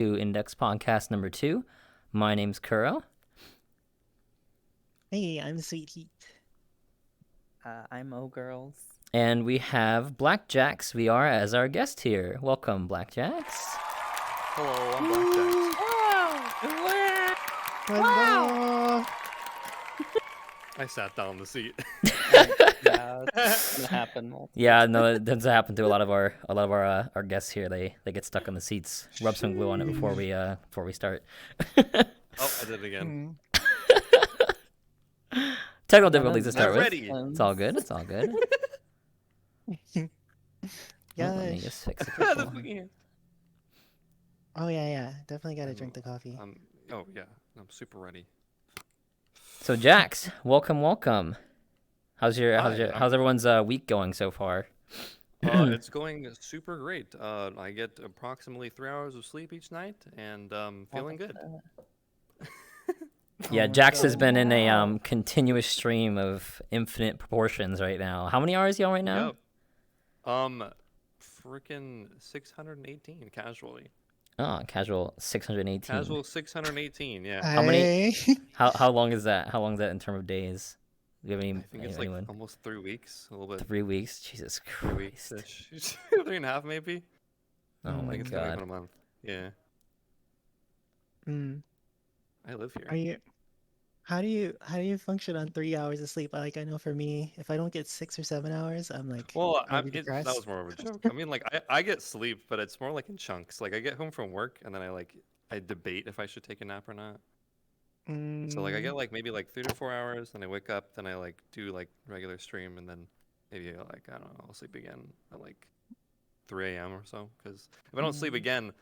to Index Podcast number 2. My name's Kuro. Hey, I'm Sweet Heat. I'm O-Girls. And we have Blackjacks VR as our guest here. Welcome, Blackjacks. Hello, I'm Blackjacks. Wow. I sat down in the seat. Yeah, it's gonna happen. Yeah, no, that tends to happen to a lot of our guests here. They get stuck on the seats. Rub some glue on it before we start. Oh, I did it again. Technical difficulties to start with. Ready. It's all good. It's all good. Yeah. Let me just fix it. Oh yeah. Definitely gotta drink the coffee. Oh yeah, I'm super ready. So Jax, welcome. How's Hi, everyone's week going so far? It's going super great. I get approximately 3 hours of sleep each night, and feeling good. Yeah, Oh my Jax has been in a Wow. continuous stream of infinite proportions right now. How many hours are you on right now? Yep. Freaking 618 casually. Oh, casual 618. Casual 618. Yeah. How many- Hey. How long is that? How long is that in terms of days? Do you have any? I think it's anyone? like almost 3 weeks. A little bit. 3 weeks. Jesus 3 weeks Christ. ish. 3.5 maybe. Oh Oh my I think it's been like God. a month. Yeah. I live here. Are you? How do you function on 3 hours of sleep? I know for me, if I don't get 6 or 7 hours, I'm like Well, I'll be that depressed. was more of a joke. I mean, like, I get sleep, but it's more like in chunks. Like, I get home from work, and then I debate if I should take a nap or not. So, like, I get, like, maybe, like, 3 to 4 hours, then I wake up, then I, like, do, like, regular stream, and then maybe, like, I don't know, I'll sleep again at, like, 3 a.m. or so. Because if I don't sleep again,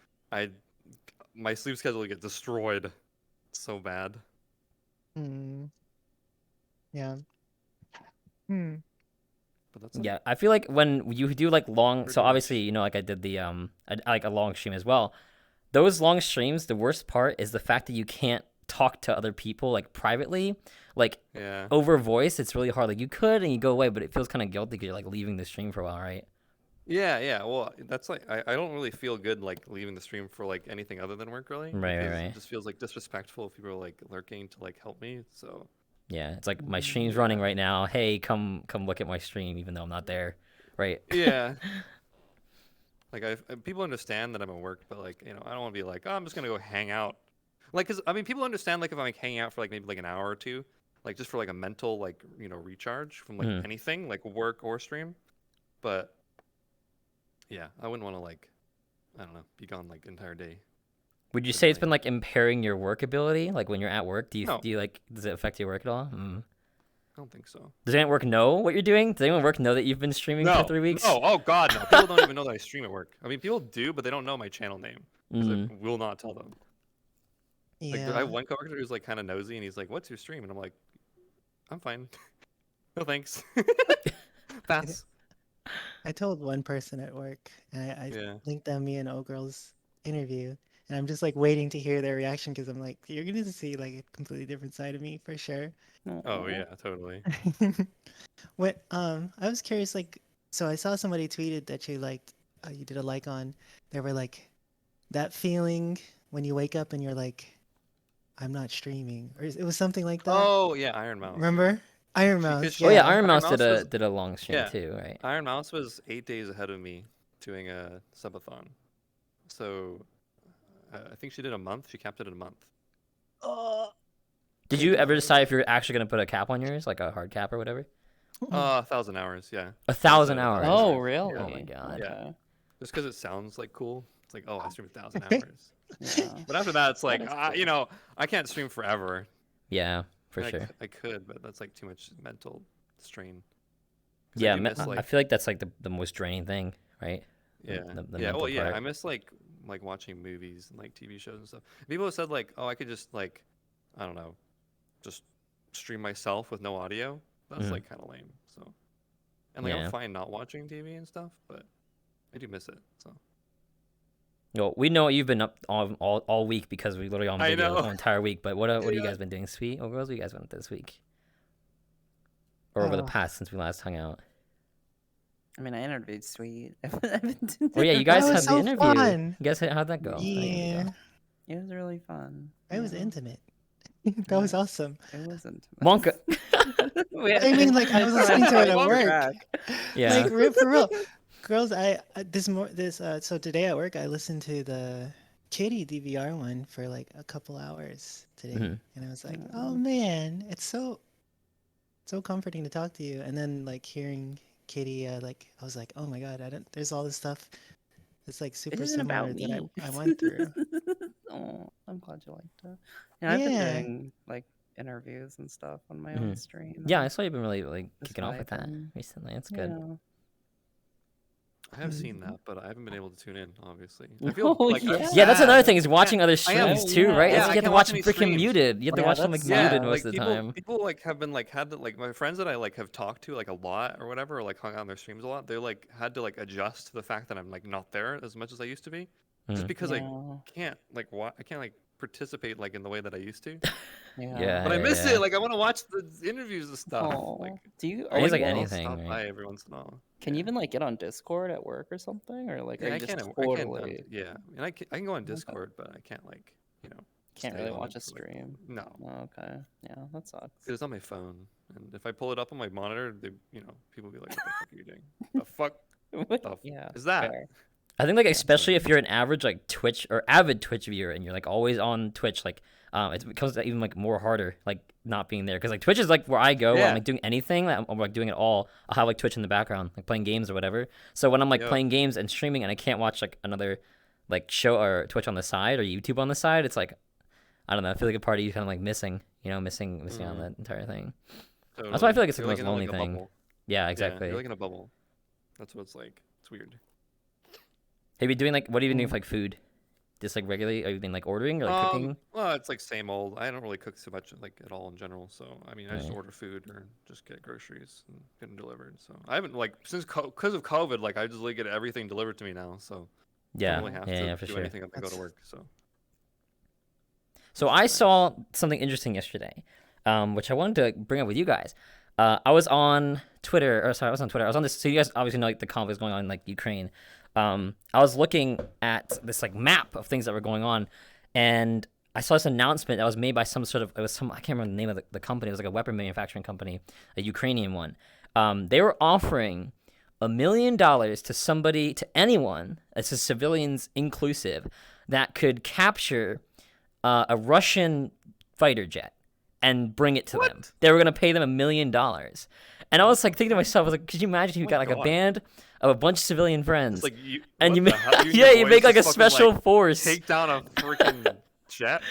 my sleep schedule will get destroyed so bad. Yeah. But that's it. Yeah, I feel like when you do like long, so Pretty obviously like I did the I like a long stream as well. Those long streams, the worst part is the fact that you can't talk to other people like privately, like Yeah. over voice. It's really hard. Like you could and you go away, but it feels kind of guilty because you're like leaving the stream for a while, right? Yeah. Well, that's like I don't really feel good like leaving the stream for like anything other than work really. Right. Because Right. it just feels like disrespectful if people are like lurking to like help me. So Yeah, it's like my stream's running right now. Hey, come look at my stream, even though I'm not there, right? yeah. Like people understand that I'm at work, but like I don't want to be like, oh, I'm just gonna go hang out. Like, cause I mean people understand like if I'm like hanging out for like maybe like an hour or two, like just for like a mental like recharge from like anything like work or stream. But yeah, I wouldn't want to like I don't know be gone like entire day. Would you for say it's doing- been like impairing your work ability? Like when you're at work, do you No. like does it affect your work at all? I don't think so. Does anyone at work know what you're doing? Does anyone at work know that you've been streaming for 3 weeks? No, oh god, no. People don't even know that I stream at work. I mean, people do, but they don't know my channel name because I will not tell them. Like, I Yeah. have one coworker who's like kind of nosy, and he's like, "What's your stream?" And I'm like, "I'm fine. No thanks." Pass. I told one person at work, and I Yeah. linked them me and O-Girls interview, and I'm just like waiting to hear their reaction because I'm like, you're gonna see like a completely different side of me for sure. Oh yeah, totally. What I was curious, like, so I saw somebody tweeted that you liked, you did a like on. They were like, that feeling when you wake up and you're like, I'm not streaming, or it was something like that. Oh yeah, Iron Mouse. Remember Iron She- 'cause Mouse? she- Oh yeah, Yeah. Iron Mouse Mouse was- did a long stream yeah. too, right? Iron Mouse was 8 days ahead of me doing a subathon, so I think she did a month. She capped it at a month. Did you ever decide if you're actually gonna put a cap on yours, like a hard cap or whatever? 1,000 hours. Yeah. 1,000 So- hours. Oh, really? Oh my God. Yeah. Okay. Just because it sounds like cool. It's like, oh, I streamed 1,000 hours. Yeah. But after that, it's like, That is cool. I can't stream forever. Yeah, for I, sure. I could, but that's like too much mental strain. 'Cause I Yeah, do miss, I like, feel like that's like the most draining thing, right? yeah, the yeah. mental Well, yeah. part. I miss like watching movies and like TV shows and stuff. People have said like, oh, I could just like, I don't know, just stream myself with no audio. That's Mhm. like kind of lame. So, and like Yeah. I'm fine not watching TV and stuff, but I do miss it. So. Well, we know you've been up all week because we literally on I video know. the entire week. But what have you Yeah. guys been doing, sweet? Or girls, what you guys been this week? Or over the Oh. past since we last hung out? I mean, I interviewed Sweet. Oh yeah, you guys That had was the so interview. fun. You guys, how'd that go? How'd that Yeah. go? It was really fun. It was Yeah. intimate. That was awesome. It was intimate. Wonka. I mean, like, I was listening to it at Lost work. track. Yeah. Like, for real. Girls, so today at work, I listened to the Kitty DVR one for like a couple hours today. Mhm. And I was like, oh man, it's so comforting to talk to you. And then like hearing Kitty, like, I was like, oh my God, there's all this stuff that's like It super isn't similar about that me. I went through. Oh, I'm glad you liked it. Yeah, I've been Yeah. doing like interviews and stuff on my Mhm. own stream. Yeah, I and saw you've been really like just kicking off with that vibing. recently. That's good. Yeah. I have seen that, but I haven't been able to tune in. Obviously, I feel Oh, like I'm yeah. Yeah, that's another sad. thing is watching other I am. streams too, Yeah. right? Yeah, It's I like you have to can't watch watch them any freaking streams. muted. You have to Yeah, watch them like that's muted sad. most like of the people, time. people like have been like had to like my friends that I like have talked to like a lot or whatever, or like hung out on their streams a lot. They like had to like adjust to the fact that I'm like not there as much as I used to be, just Mhm. because Yeah. I can't like I can't like participate like in the way that I used to. Yeah. But I miss yeah. it. Like I want to watch the interviews and stuff. Oh, Like do you? I Are think it's you like on- anything, stop right? by every once in a while. Can you even like get on Discord at work or something, or like are Yeah, you I just can. totally Yeah, and I can go on Okay. Discord, but I can't like can't stay really on watch a it for, like- stream? No, Oh, okay, yeah, that sucks. it's on my phone, and if I pull it up on my monitor, people be like, "What the fuck are you doing? The fuck Yeah, is that?" fair. I think like Yeah. especially if you're an average like Twitch or avid Twitch viewer and you're like always on Twitch, like it becomes even like more harder like not being there because like Twitch is like where I go when Yeah. I'm like doing anything like, I'm like doing it all. I'll have like Twitch in the background like playing games or whatever. So when I'm like Yep. playing games and streaming and I can't watch like another like show or Twitch on the side or YouTube on the side, it's like I don't know. I feel like a part of you kind of like missing on that entire thing. That's why I feel like it's like You're the most in a, lonely a thing. bubble. Yeah, Yeah, exactly. you're like in a bubble. That's what it's like. It's weird. Have you doing like what do you do for like food? Just like regularly? Are you been like ordering or like cooking? Well, it's like same old. I don't really cook so much like at all in general. So I mean, I just Right. order food or just get groceries and get them delivered. So I haven't like since because of COVID, like I just like get everything delivered to me now. So I Yeah, don't really have yeah, to for do sure. anything if I go to That's- work. So So I saw something interesting yesterday, which I wanted to bring up with you guys. I was on Twitter, or sorry, I was on Twitter. I was on this. So you guys obviously know like the conflicts going on in like Ukraine. I was looking at this like map of things that were going on, and I saw this announcement that was made by some sort of I can't remember the name of the company. It was like a weapon manufacturing company, a Ukrainian one. They were offering $1 million to anyone, it's a civilians inclusive, that could capture a Russian fighter jet and bring it to them. They were gonna pay them $1 million, and I was like thinking to myself, I was like, could you imagine if you got like a God. band of a bunch of civilian friends, it's like you and what you the make hell? You and yeah, your you boys make like a just fucking, special like, force. take down a freaking jet.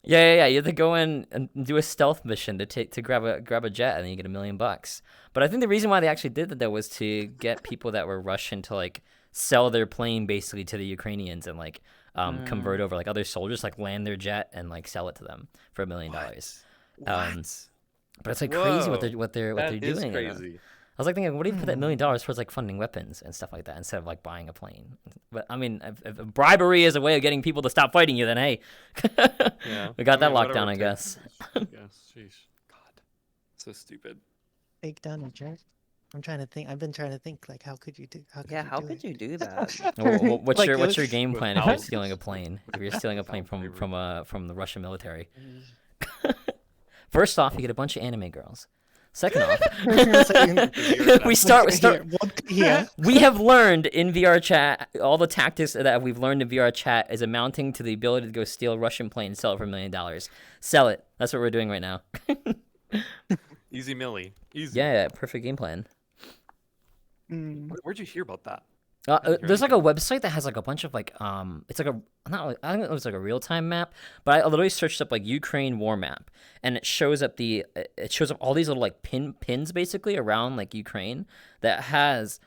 Yeah. You have to go in and do a stealth mission to grab a jet, and then you get $1 million. But I think the reason why they actually did that though was to get people that were Russian to like sell their plane basically to the Ukrainians and like convert over like other soldiers, like land their jet and like sell it to them for $1 million. What? But it's like crazy what Whoa. they're That is doing. crazy. I was like thinking, what do you put that $1 million towards like funding weapons and stuff like that instead of like buying a plane? But I mean, if bribery is a way of getting people to stop fighting you, then hey, Yeah. we got that mean, locked whatever down, it I guess. takes. Yes. Sheesh. God. So stupid. Fake down a jerk. I'm trying to think. I've been trying to think. Like, how could you do? How could Yeah, you how do could it? you do that? What's Like, your it what's your was- game plan if you're Without- stealing a plane? If you're stealing a plane Without from the Russian military. First off, you get a bunch of anime girls. Second off, we start. Here. We have learned in VRChat all the tactics that we've learned in VRChat is amounting to the ability to go steal a Russian plane and sell it for $1 million. Sell it. That's what we're doing right now. Easy Millie. Easy. Yeah, perfect game plan. Where'd you hear about that? There's like a website that has like a bunch of like it's like I think it was like a real time map, but I literally searched up like Ukraine war map, and it shows up all these little like pins basically around like Ukraine that has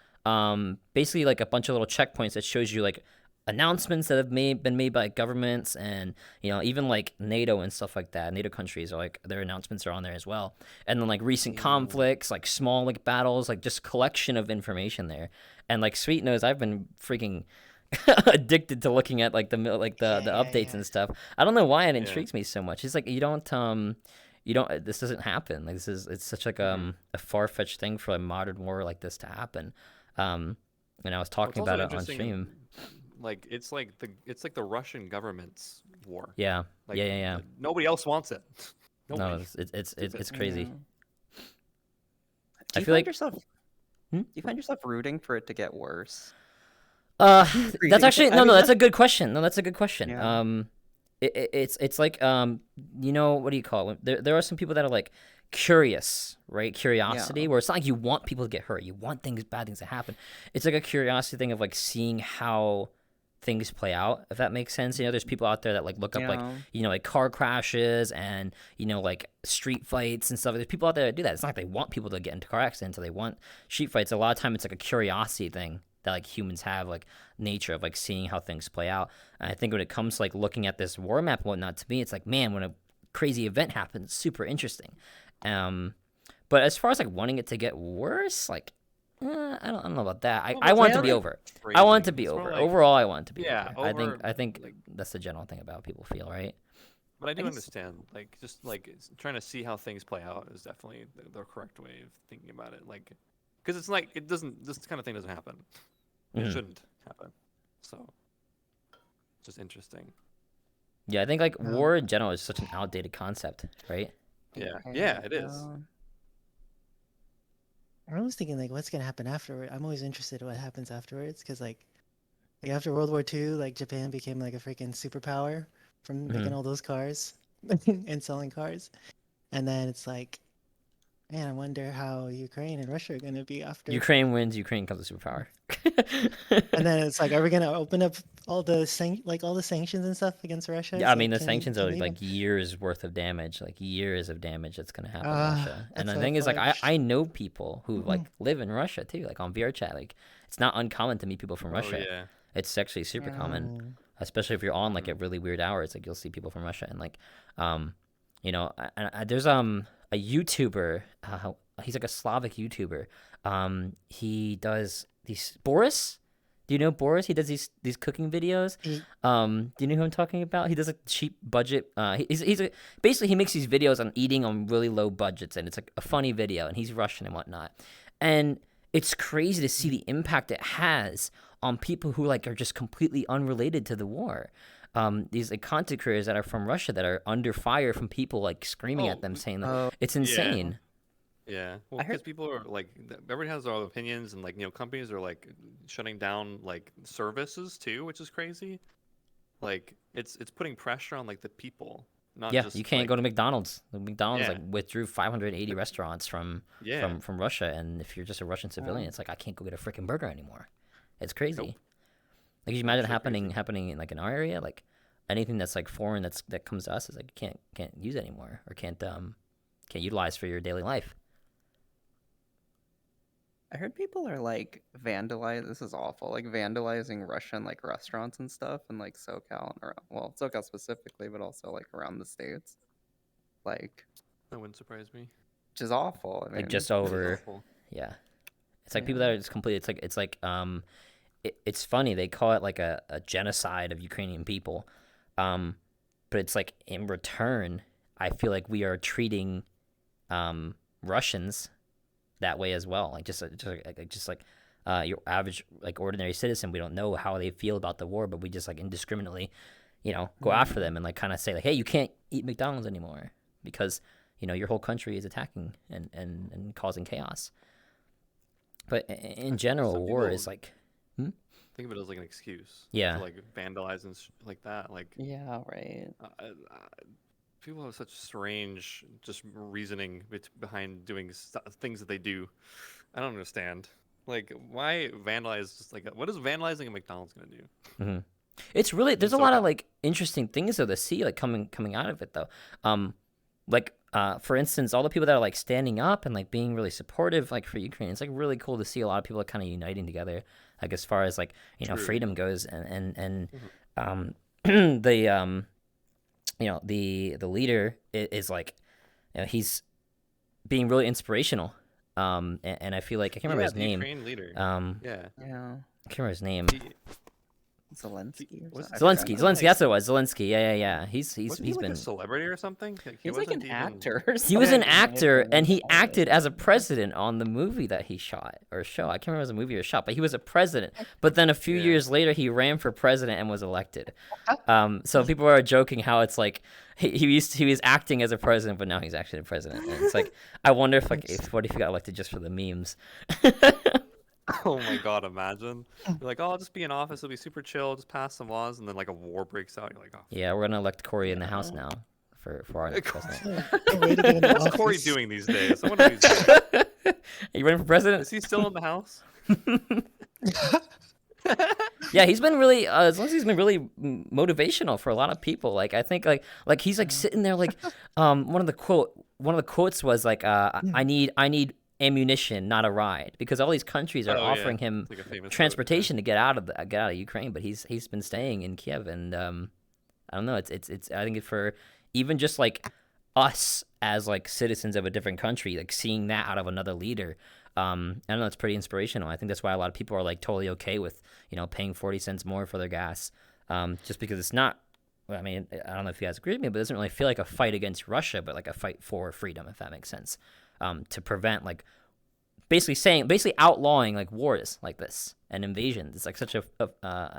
basically like a bunch of little checkpoints that shows you like announcements that have been made by governments and even like NATO and stuff like that. NATO countries are like their announcements are on there as well, and then like recent conflicts, like small like battles, like just collection of information there. And like Sweet knows, I've been freaking addicted to looking at like the updates and stuff. I don't know why it intrigues me so much. It's like you don't this doesn't happen. Like it's such like a far fetched thing for a modern war like this to happen. And I was talking about it on stream. like it's like the Russian government's war. Yeah. Like Yeah. nobody else wants it. No, Nobody. it's crazy. Yeah. I Do you feel find like yourself? Hmm? Do you find yourself rooting for it to get worse? that's Reading- actually I no, mean, that's a good question. No, that's a good question. Yeah. It's like you know, what do you call it? There are some people that are like curious, right? Curiosity, Yeah. where it's not like you want people to get hurt. You want bad things to happen. It's like a curiosity thing of like seeing how things play out, if that makes sense. You know, there's people out there that like look up like, Yeah. you know, like car crashes and, you know, like street fights and stuff. There's people out there that do that. It's not like they want people to get into car accidents or they want street fights. A lot of time it's like a curiosity thing that like humans have, like nature of like seeing how things play out. And I think when it comes to like looking at this war map and whatnot, to me it's like, man, when a crazy event happens, super interesting. But as far as like wanting it to get worse, like I don't know about that. Well, I want it to that's be like over. crazy. I want it to be It's more over. like- Overall, I want it to be Yeah, over. over, I think like- that's the general thing about people feel, right? But I do guess- understand, like, just like trying to see how things play out is definitely the correct way of thinking about it. Like, because it's like this kind of thing doesn't happen. It Mhm. shouldn't happen. So, it's just interesting. Yeah, I think like Um, war in general is such an outdated concept, right? Yeah, it is. I was thinking like, what's gonna happen afterward? I'm always interested in what happens afterwards, because like after World War II, like Japan became like a freaking superpower from making all those cars and selling cars, and then it's like, man, I wonder how Ukraine and Russia are gonna be after. Ukraine wins, Ukraine becomes a superpower. And then it's like, are we gonna open up all the all the sanctions and stuff against Russia? Yeah, I It's mean like, the can we- sanctions can are we like even- years worth of damage, like years of damage that's gonna happen in Ah, Russia. And that's the so thing is, like, I fudged. I know people who like live in Russia too, like on VRChat. Like, it's not uncommon to meet people from Oh Russia. yeah. It's actually super common, Mm. especially if you're on like at really weird hours. Like you'll see people from Russia, and like, you know, there's a YouTuber. He's like a Slavic YouTuber. He does these Boris. Do you know Boris? He does these cooking videos. He- Do you know who I'm talking about? He does like cheap budget. Basically he makes these videos on eating on really low budgets, and it's like a funny video. And he's Russian and whatnot, and it's crazy to see the impact it has on people who like are just completely unrelated to the war. These like content creators that are from Russia that are under fire from people like screaming at them, saying that Oh, it's insane. Yeah, well, I heard- because people are like, everybody has their own opinions, and like, you know, companies are like shutting down like services too, which is crazy. Like, it's putting pressure on like the people, not Yeah, just you can't like, go to McDonald's. The McDonald's Yeah. like withdrew 580 restaurants from Yeah. from Russia, and if you're just a Russian civilian, it's like I can't go get a freaking burger anymore. It's crazy. Nope. Like, you imagine Actually happening in like in our area, like anything that's like foreign that comes to us is like you can't use anymore or can't utilize for your daily life. I heard people are like This is awful. Like vandalizing Russian like restaurants and stuff, and like SoCal and well, SoCal specifically, but also like around the states. Like, That wouldn't surprise me. which is awful. I mean, Like just It is over, awful. yeah. It's like people that are just complete. It's like it's funny they call it like a genocide of Ukrainian people, but it's like in return, I feel like we are treating Russians that way as well. Like just like your average like ordinary citizen, we don't know how they feel about the war, but we just like indiscriminately, you know, go after them and like kind of say like, hey, you can't eat McDonald's anymore because you know your whole country is attacking and causing chaos. But in general, some war people- is like, Think of it as like an excuse. Yeah. To like vandalize and like that. Like, yeah, right. people have such strange just reasoning behind doing things that they do. I don't understand. Like, why vandalize? Just like, what is vandalizing a McDonald's gonna do? it's really there's a so lot of dumb. like interesting things though to see like coming out of it though. Like for instance, all the people that are like standing up and like being really supportive like for Ukraine, it's like really cool to see a lot of people kind of uniting together, like as far as like you know True. freedom goes, and the you know the leader is like, you know, he's being really inspirational. And I feel like I can't remember his the name. Ukraine leader. Yeah, Yeah. Yeah. I can't remember his name. Zelensky or was- something. I Zelensky. forgot, Zelensky. like- That's what it was. Zelensky. Yeah. He's Wasn't he like been. a celebrity or something? He's like wasn't an even- actor. Or He was an something. actor, and he Oh, acted as a president on the movie that he shot or show. I can't remember if it was a movie or shot, but he was a president. But then a few Yeah. years later, he ran for president and was elected. So people are joking how it's like he was acting as a president, but now he's actually the president. And it's like I wonder if what if he got elected just for the memes? Oh my god, imagine. You're like, oh, I'll just be in office, it'll be super chill, just pass some laws, and then like a war breaks out. You're like, oh, Yeah, we're gonna elect Corey in the House now for our next president. Way to get into what's Corey office. doing these days? I wonder what he's doing. Are you running for president? Is he still in the house? Yeah, he's been really Zelensky's been really motivational for a lot of people. Like I think like he's like sitting there like one of the quotes was like I need ammunition, not a ride, because all these countries are Oh, yeah. offering him It's like a famous quote, transportation to get out of Ukraine, but he's been staying in Kiev, and I don't know, it's I think for even just like us as like citizens of a different country, like seeing that out of another leader, I don't know, it's pretty inspirational. I think that's why a lot of people are like totally okay with, you know, paying 40 cents more for their gas, just because it's not. I mean, I don't know if you guys agree with me, but it doesn't really feel like a fight against Russia, but like a fight for freedom, if that makes sense. To prevent like basically outlawing like wars like this and invasions. It's like such an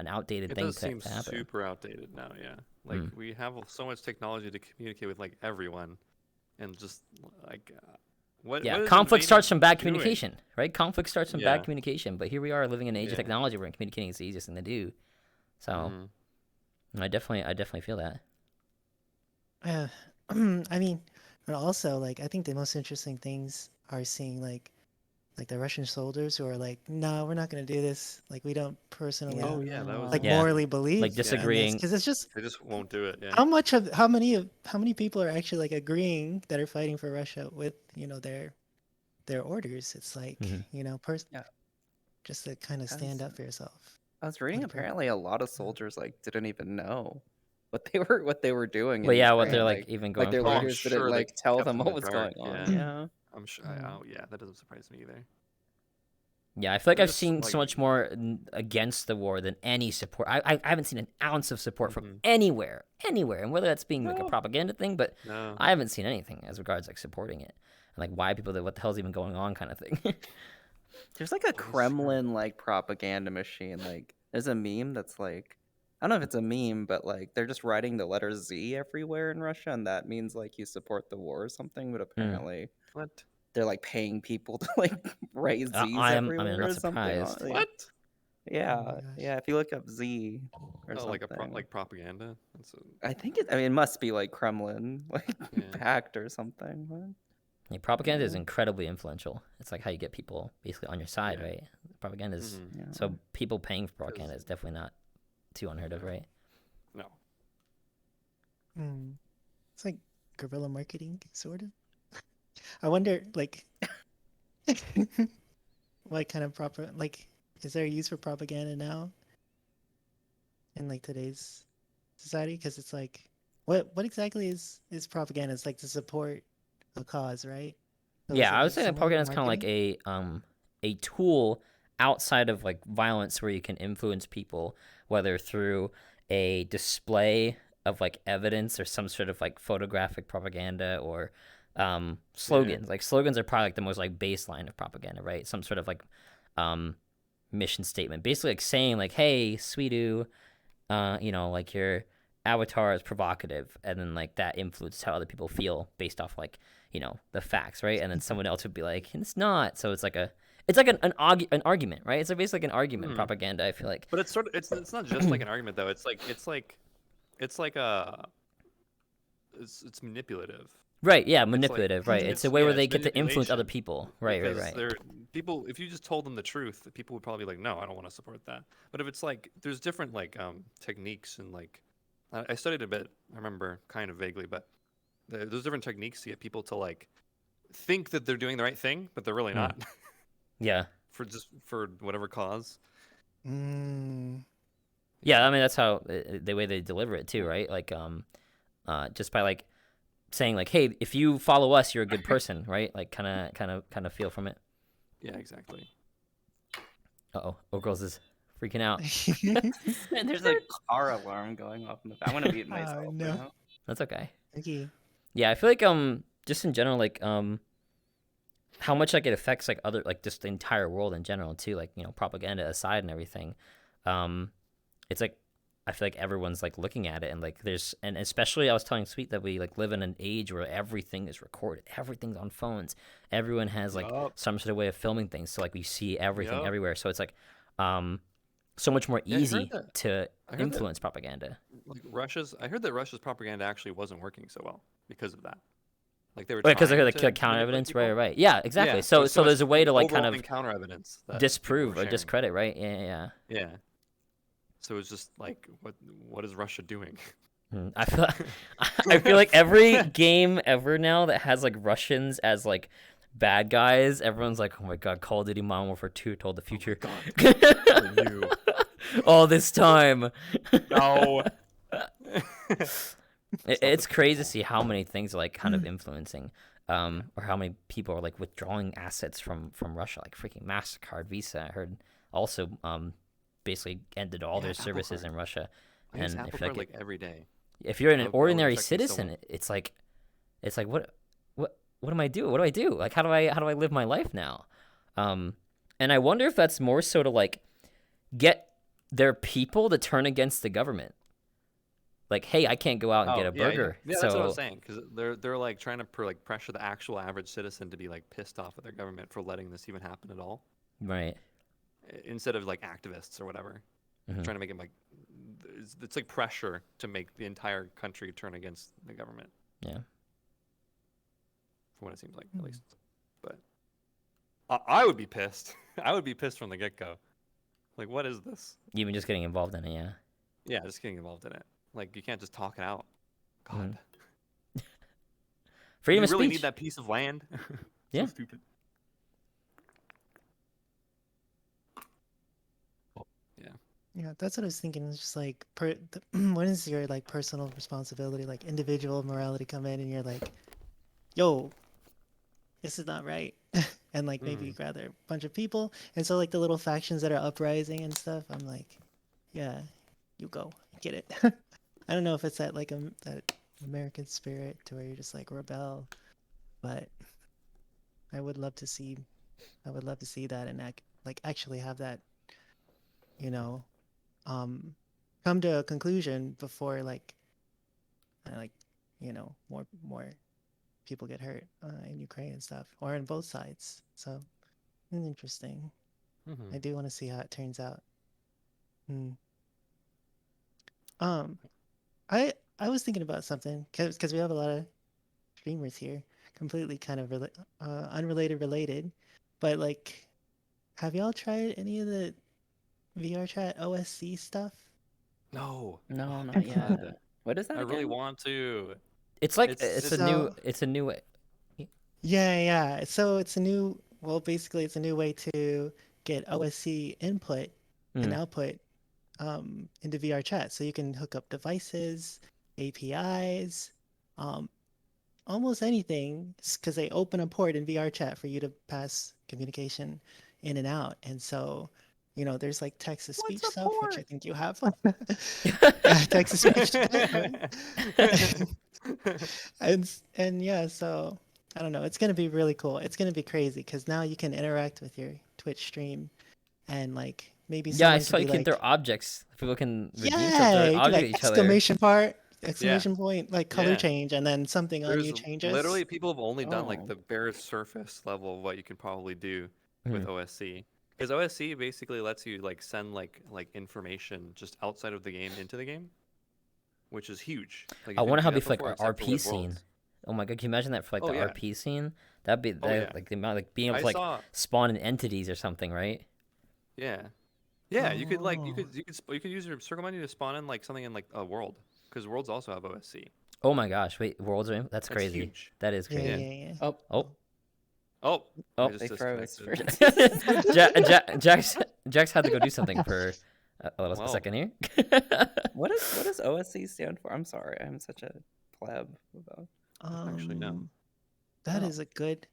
outdated It thing does seem to happen. super outdated now, yeah. Like we have so much technology to communicate with like everyone, and just like what? Yeah, what is conflict starts from bad doing? communication, right? Conflict starts from Yeah. bad communication, but here we are living in an age of Yeah. technology where communicating is the easiest thing to do. So I definitely feel that. I mean, but also like I think the most interesting things are seeing like the Russian soldiers who are like, no, we're not gonna do this. Like we don't personally, Oh, yeah, that was like Yeah. morally believe Like disagreeing. because it's just They just won't do it. Yeah. how many people are actually like agreeing that are fighting for Russia with their orders. It's like Mhm. Yeah. just to kind of stand up for yourself. I was reading. Like, Apparently, a lot of soldiers like didn't even know what they were doing. Well, in yeah, what Ukraine. they're like even going like their for. Oh, I'm leaders sure didn't they like tell kept them them what in was the going dark, on. yeah. Yeah. I'm sure. Oh yeah, that doesn't surprise me either. Yeah, I feel like They're I've just, seen so like- much more against the war than any support. I haven't seen an ounce of support from Mhm. anywhere, and whether that's being like a No. propaganda thing, but No. I haven't seen anything as regards like supporting it and like why people what the hell's even going on kind of thing. There's like a Kremlin like propaganda machine. Like there's a meme that's like, I don't know if it's a meme, but like they're just writing the letter Z everywhere in Russia, and that means like you support the war or something. But apparently What? they're like paying people to like write Z's I'm everywhere not or something. surprised. Yeah. What? Yeah, Oh my gosh. yeah. If you look up Z or Oh, something, like propaganda. That's I think it. I mean, it must be like Kremlin, like Yeah. packed or something. But Yeah, propaganda is Yeah. incredibly influential. It's like how you get people basically on your side, Yeah. right? Propaganda is Mhm. yeah. so people paying for propaganda is definitely not too unheard of, right? No. It's like guerrilla marketing, sort of. I wonder, like, what kind of is there a use for propaganda now in like today's society? Because it's like, what exactly is propaganda? It's like to support a cause, right? So is Yeah, it, I would like, say that similar to propaganda is kind of marketing? like a tool outside of like violence where you can influence people, whether through a display of like evidence or some sort of like photographic propaganda or slogans. Like slogans are probably like the most like baseline of propaganda, right? Some sort of like mission statement, basically like saying like, "Hey, Sweetu, like your avatar is provocative," and then like that influences how other people feel based off like the facts, right? And then someone else would be like, "It's not." So it's like an argument, right? It's basically like an argument propaganda. I feel like. But it's it's not just like an argument though. It's manipulative. Right, yeah, like- manipulative, right. It's a way yeah, where they it's get to influence other manipulation, people. Right, because right. they're people. If you just told them the truth, people would probably be like, "No, I don't want to support that." But if it's like there's different like techniques and like I studied a bit. I remember kind of vaguely, but there's different techniques to get people to like think that they're doing the right thing, but they're really not Yeah. for whatever cause. Mm, Yeah, I mean that's how the way they deliver it too, right? Like just by like saying like, "Hey, if you follow us, you're a good person," right? Like kind of feel from it. Yeah, exactly. Uh-oh. Girls is freaking out. There's a car alarm going off in the back. I'm gonna mute Oh, myself no. now. That's okay. Okay. Yeah, I feel like just in general, like how much like it affects like other like just the entire world in general too, like, you know, propaganda aside and everything. It's like I feel like everyone's like looking at it, and like and especially I was telling Sweet that we like live in an age where everything is recorded, everything's on phones, everyone has like Yup. some sort of way of filming things, so like we see everything Yup. everywhere, so it's like so much more Yeah, I heard easy that- to I heard that influence propaganda. like I heard that Russia's propaganda actually wasn't working so well because of that. Like they were Because trying of to the counter manipulate evidence, people. right? Yeah, exactly. Yeah, So there's so much there's a way to like kind of overwhelming counter evidence that people disprove were or sharing. discredit, right? Yeah. Yeah. So it's just like, what is Russia doing? I feel I feel like every game ever now that has like Russians as like bad guys, everyone's like, oh my god, Call of Duty Modern Warfare 2 told the future. you. All this time. No. It's crazy to see how many things are like kind of influencing, or how many people are like withdrawing assets from Russia, like freaking MasterCard, Visa. I heard also basically ended all Yeah, their Apple services Card. in Russia. I use And Apple if, like, Card like every day. if you're an I would ordinary expect me citizen, someone- it's like what am I do? What do I do? Like how do I live my life now? And I wonder if that's more so to like get their people to turn against the government. Like, hey, I can't go out and get a burger. Yeah, so that's what I was saying. Because they're like trying to pressure the actual average citizen to be like pissed off at their government for letting this even happen at all, right. instead of like activists or whatever. Mhm. Trying to make it like it's like pressure to make the entire country turn against the government. Yeah. From what it seems like, at least. But I would be pissed. I would be pissed from the get go. Like, what is this? Even just getting involved in it, yeah. Yeah, just getting involved in it. Like, you can't just talk it out. God. Freedom you of really speech. need that piece of land? Yeah. So stupid. Yeah, that's what I was thinking. It's just like, when is your like personal responsibility, like individual morality come in, and you're like, yo, this is not right, and like maybe gather a bunch of people, and so like the little factions that are uprising and stuff, I'm like, yeah, you go, get it. I don't know if it's that like that American spirit to where you're just like rebel, but I would love to see that and like actually have that, you know, come to a conclusion before like you know, more people get hurt in Ukraine and stuff, or on both sides. So it's interesting. Mhm. I do want to see how it turns out. I was thinking about something because we have a lot of streamers here, completely kind of unrelated, related, but like, have y'all tried any of the VRChat OSC stuff? No. No, Oh, not God. yet. What is that I really again? want to. It's like It's- it's a new way. Yeah. So it's a new, well, basically it's a new way to get OSC input and output into VRChat. So you can hook up devices, APIs, almost anything, because they open a port in VRChat for you to pass communication in and out. And so, you know, there's like text-to-speech What's a stuff, which I port? think you have. Yeah, text-to-speech. And yeah, so I don't know. It's gonna be really cool. It's gonna be crazy because now you can interact with your Twitch stream, and like maybe Yeah, I someone saw could you be can like, throw objects. People can redeem yeah, something, you do, object like each other. exclamation point, like color Yeah. change, and then something on There's you changes. literally people have only done like Oh. the bare surface level of what you can probably do Mhm. with OSC. Because OSC basically lets you like send like information just outside of the game into the game, which is huge. Like, I you wonder didn't how do it'd be that for like before our except for RP with scene. Worlds. Oh my god, can you imagine that for like Oh, the yeah. RP scene? That'd be yeah. like the amount, like being able I to like saw. spawn in entities or something, right? Yeah. Yeah, you could like Oh. you could use your circle menu to spawn in like something in like a world, because worlds also have OSC. Oh my gosh, wait, worlds are in? That's That's crazy. huge. That is Yeah, crazy. yeah. Oh, Oh, Oh, Oh, I just they froze disconnected. for Jax had to go do something for a Whoa. second here. what does OSC stand for? I'm sorry, I'm such a pleb about. Actually, no. That Oh. is a good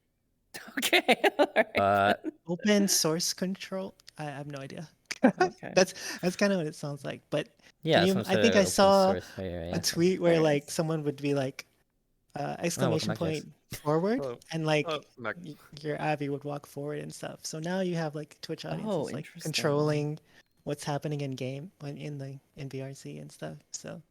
Okay. All right. open source control. I have no idea. Okay. That's kind of what it sounds like. But Yeah, I some sort think of I open saw source way, right? a Yeah. tweet where Nice. like someone would be like Oh, welcome exclamation back, Jax. point forward, Hello. and like Oh, I'm back. your Abby would walk forward and stuff. So now you have like Twitch audiences like interesting. controlling what's happening in game in VRC and stuff. So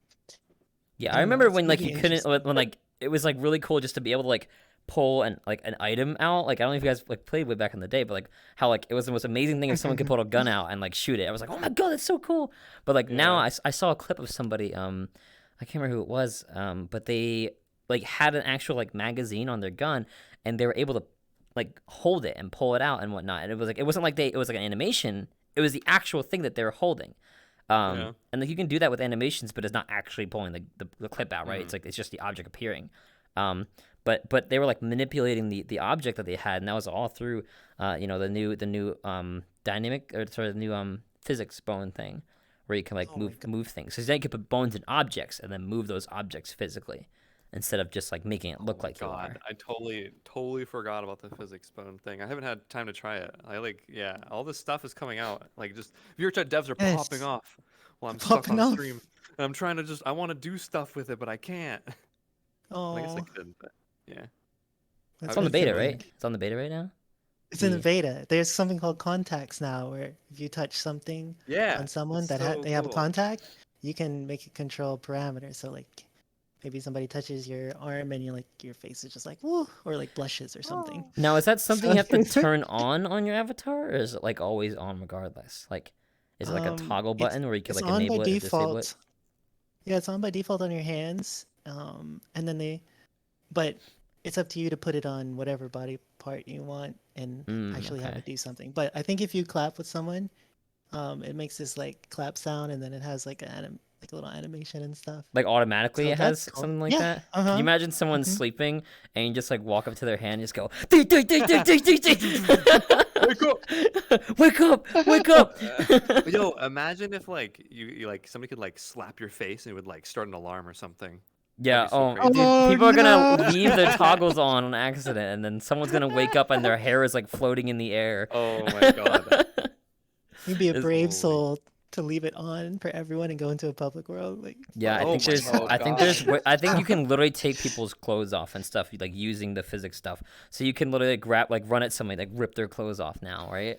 Yeah, I I don't know, remember it's when gonna like be you couldn't interesting. when like it was like really cool just to be able to like pull an item out. Like I don't know if you guys like played way back in the day, but like how like it was the most amazing thing if someone could pull a gun out and like shoot it. I was like, oh my god, that's so cool. But like now Yeah. I saw a clip of somebody I can't remember who it was but they like had an actual like magazine on their gun and they were able to like hold it and pull it out and whatnot. And it was like it wasn't like it was like an animation. It was the actual thing that they were holding. Yeah. And like you can do that with animations, but it's not actually pulling the clip out, right? Mhm. It's like it's just the object appearing. But they were like manipulating the object that they had, and that was all through the new dynamic or sort of the new physics bone thing, where you can like Oh my God. move things. So then you can put bones in objects and then move those objects physically, instead of just like making it look Oh my like you God, are. I totally forgot about the physics bone thing. I haven't had time to try it. Yeah, all this stuff is coming out. Like just VRChat devs are popping Yes, off while I'm stuck popping on off. stream. And I'm trying to I want to do stuff with it, but I can't. I guess I Oh, could, but yeah. that's It's on the really beta, annoying. right? It's on the beta right now. It's in the The beta. There's something called contacts now, where if you touch something Yeah, on someone it's that so they have a cool. contact, you can make it control parameters. So like maybe somebody touches your arm and your face is just like woo, or like blushes or something. Now, is that something you have to So turn on your avatar, or is it like always on regardless? Like, is it like a toggle it's button where you could it's like on by enable it or disable it? default. Yeah, it's on by default on your hands. And then but it's up to you to put it on whatever body part you want and actually have Okay. it do something. But I think if you clap with someone, it makes this like clap sound and then it has like like a little animation and stuff. Like automatically So it has that's cool. something like Yeah. that? Can you Uh-huh. imagine someone Mhm. sleeping and you just like walk up to their hand and just go, "Dee, dee, dee, dee, dee, dee, dee." Wake up! Wake up! Wake up! Yo, imagine if like you like somebody could like slap your face and it would like start an alarm or something. Yeah, That'd be so crazy. dude, Oh people are gonna no! leave their toggles on accident, and then someone's gonna wake up and their hair is like floating in the air. Oh my God. You'd be a It's- brave Holy- soul to leave it on for everyone and go into a public world. Like, Yeah, I Oh think my there's, God. I think there's, I think you can literally take people's clothes off and stuff, like using the physics stuff. So you can literally grab, like, run at somebody, like, rip their clothes off now, right?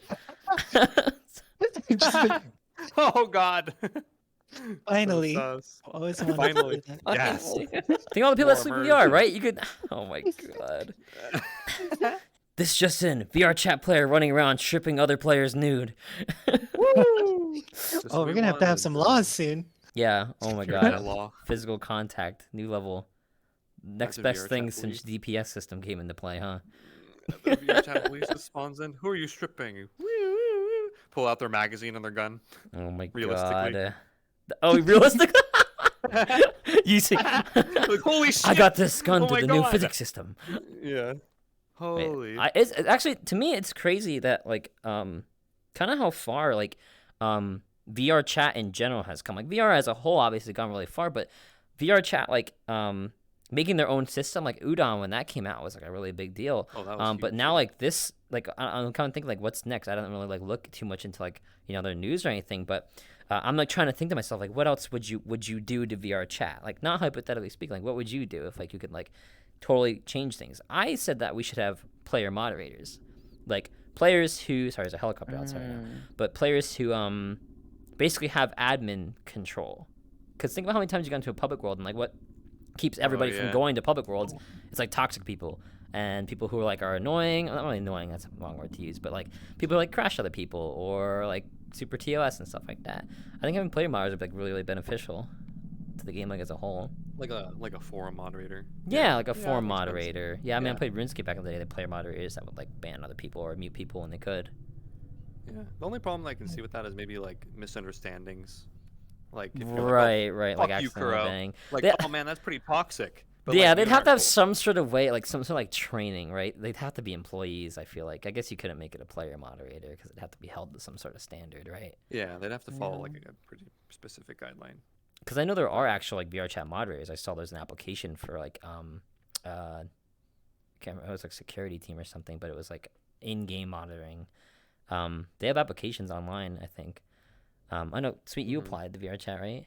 just Oh God. finally, So sus. always wanted to Finally. do that. Yes. Think all the people that More sleep in immersion. VR, right? You could. Oh my god. This just in: VR chat player running around stripping other players nude. Woo! Just Oh, what we're we gonna have to have wanted, some so- laws soon. Yeah. Oh my That god. law. Physical contact, new level. Next the best VRChat thing police. since DPS system came into play, huh? The VRChat police just spawns in. Who are you stripping? Woo, woo, woo. Pull out their magazine and their gun. Oh my Realistically. god. Oh, realistic. You see, Like, holy shit! I got this gun Oh through my the new God. physics system. Yeah. Wait, Holy. it's actually, to me, it's crazy that like kind of how far like VR chat in general has come. Like VR as a whole obviously gone really far, but VR chat like making their own system, like Udon when that came out was like a really big deal. Oh, that was But huge, now yeah. like this, like I'm kind of thinking like what's next. I don't really like look too much into like their news or anything, but I'm like trying to think to myself like what else would you do to VR chat? Like not hypothetically speaking, like what would you do if like you could like totally change things? I said that we should have player moderators, like players who there's a helicopter outside right now, but players who basically have admin control. Because think about how many times you got into a public world and like what keeps everybody from yeah. going to public worlds. It's like toxic people and people who are annoying. Not really annoying, that's a wrong word to use, but like people who like crash other people or like super TOS and stuff like that. I think having player modders would be like really, really beneficial to the game like as a whole. Like a forum moderator. Yeah, like a Yeah, forum that makes sense. moderator. Yeah, I mean, I Yeah. played RuneScape back in the day. They had player moderators that would like ban other people or mute people when they could. Yeah. The only problem I can see with that is maybe like misunderstandings. Like if you're Right, like, right, oh, like fuck you, accidental Kuro. bang. Like, They- oh man, that's pretty toxic. But, yeah, like, they'd you have to have aren't- some sort of way, like some sort of like training, right? They'd have to be employees. I feel like. I guess you couldn't make it a player moderator because it'd have to be held to some sort of standard, right? Yeah, they'd have to follow Yeah. like a pretty specific guideline. Because I know there are actual like VR chat moderators. I saw there's an application for like I can't remember, it was like security team or something, but it was like in-game monitoring. They have applications online, I think. I know, Sweet, you Mhm. applied to VRChat, right?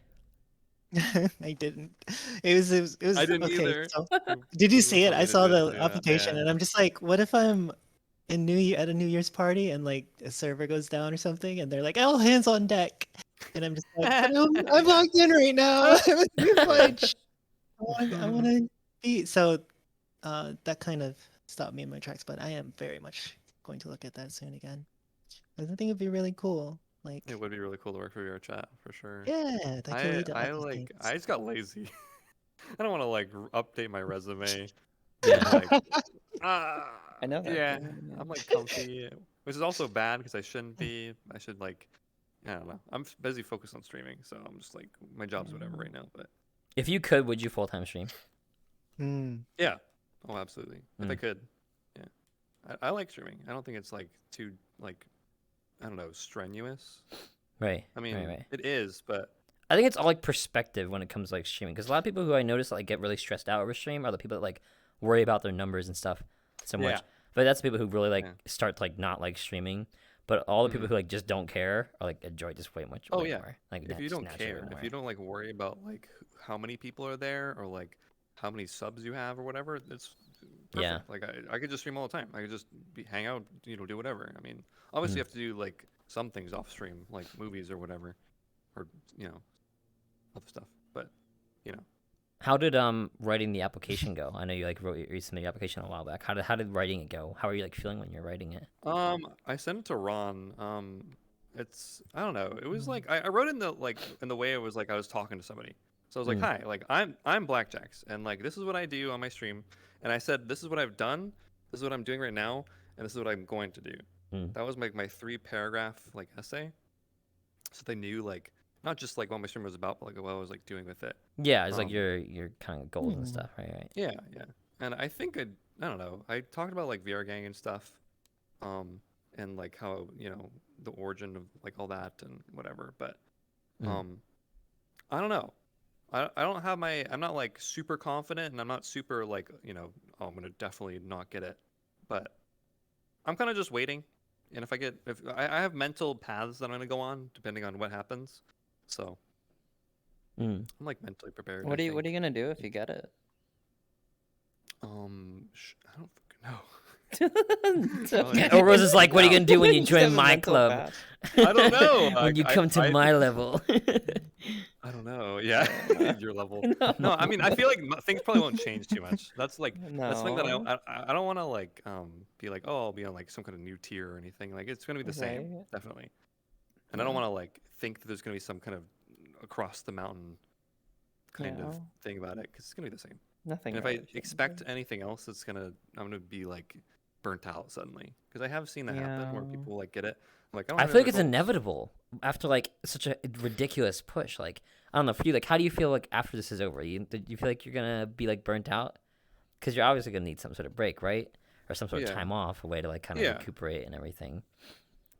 I didn't. It was I didn't okay. either. So Who did you who see it? told I me to saw do it the to do that? application, Yeah. and I'm just like, what if I'm at a New Year's party and like a server goes down or something, and they're like, "Oh, hands on deck," and I'm just like, "But I'm Yeah. logged in right now. I'm too Yeah. much. I want to be." So that kind of stopped me in my tracks, but I am very much going to look at that soon again. I think it'd be really cool. It Like, would be really cool to work for VRChat for sure. yeah, that can lead to I other like things. I just got lazy. I don't want to like update my resume. Yeah. I'm like, ah, I know that yeah. feeling, yeah. I'm like comfy, which is also bad because I shouldn't be. I should like, I don't know. I'm busy focused on streaming, so I'm just like, my job's whatever right now. But If you could, would you full-time stream? Mm. yeah, oh, absolutely. If I Mm. could, yeah. I like streaming. I don't think it's like too like, I don't know, strenuous. Right. I mean, Right. it is, but I think it's all like perspective when it comes to like streaming, because a lot of people who I notice like get really stressed out over stream are the people that like worry about their numbers and stuff so much. yeah. But that's the people who really like Yeah. start to like not like streaming. But all the people Mhm. who like just don't care or like enjoy just way much Oh way yeah. more. Like If you just don't naturally care, if more. you don't like worry about like how many people are there or like how many subs you have or whatever, it's Yeah. perfect. Like I could just stream all the time. I could just hang out, do whatever. I mean, obviously you have to do like some things off stream, like movies or whatever, or other stuff. But you know, How did writing the application go? I know you like wrote you submitted your application a while back. How did writing it go? How are you like feeling when you're writing it? I sent it to Ron. It's I don't know. It was like I wrote in the way it was like I was talking to somebody. So I was like, Mm. "Hi, like I'm Blackjacks, and like this is what I do on my stream." And I said, "This is what I've done. This is what I'm doing right now, and this is what I'm going to do." Mm. That was like my 3-paragraph like essay, so they knew like not just like what my stream was about, but like what I was like doing with it. Yeah, it's like Um, your kind of goals and stuff, right? Yeah, yeah. And I think I don't know. I talked about like VR gang and stuff, and like how the origin of like all that and whatever. But Mm. I don't know. I don't have I'm not like super confident, and I'm not super like oh, I'm gonna definitely not get it. But I'm kind of just waiting, and if I have mental paths that I'm gonna go on depending on what happens, so Mm. I'm like mentally prepared. What I are you think. gonna do if you get it? I don't fucking know. Okay. Or was it like, what are you gonna do when you Just join have a my mental club? path. I don't know. When Like, you come to I my level. I don't know. Yeah, Yeah. your level. No. No, I mean, I feel like things probably won't change too much. That's something that No. I don't want to like be like, oh, I'll be on like some kind of new tier or anything. Like it's gonna be the same, Right. definitely. And I don't want to like think that there's gonna be some kind of across the mountain kind of No. thing about it, because it's gonna be the same. Nothing. And if really I expect changes. anything else, I'm gonna be like burnt out suddenly, because I have seen that happen where Yeah. people like get it. I'm like, I don't I have feel any like it's results. inevitable after like such a ridiculous push. Like I don't know for you, like how do you feel like after this is over? You feel like you're gonna be like burnt out? Because you're obviously gonna need some sort of break, right? Or some sort of Yeah. time off, a way to like kind of Yeah. recuperate and everything.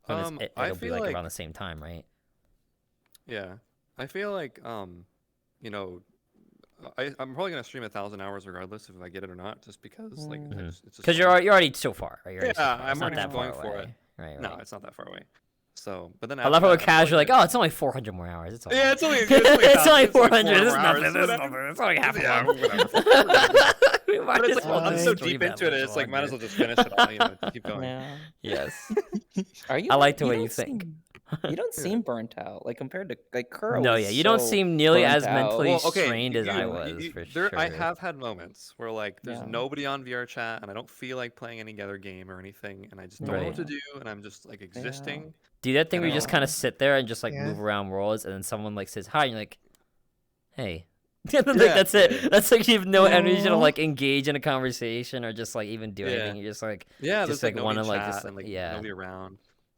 And I it'll be feel like around the same time, right? Yeah, I feel like you know, I'm probably gonna stream 1,000 hours regardless if I get it or not, just because like Mm. it's just Because fun. you're already so far, right? You're already so Yeah, far. I'm It's not already that far going for away. it. Right, No, right. it's not that far away. So, but then I after love how we're that, I'm probably casual, like, gonna- oh, it's only 400 more hours. It's all yeah, right. it's only it's only 4 400. It's more nothing. hours, It's whatever. nothing. It's only half Yeah, a month. whatever. We might But it's as like well I'm just so stream deep that into it. much It's like might as longer. well just finish it all. Keep going. Yeah. Yes. Are you? I like the you way don't you think. seem- You don't Yeah. seem burnt out, like compared to like Kuro. No, was yeah, you don't so seem nearly burnt as out. mentally Well, okay, strained as I was, for I sure. have had moments where like there's Yeah. nobody on VRChat and I don't feel like playing any other game or anything, and I just don't know what to Right. do, and I'm just like existing. Do that thing and where I you just don't- kind of sit there and just like Yeah. move around worlds, and then someone like says hi, and you're like, hey. And then, Yeah, like that's it. yeah. That's like you have no energy to Aw. like engage in a conversation or just like even do Yeah. anything. You're just like, Yeah, just, there's like, nobody wanna, in like, chat just, and like yeah. nobody around.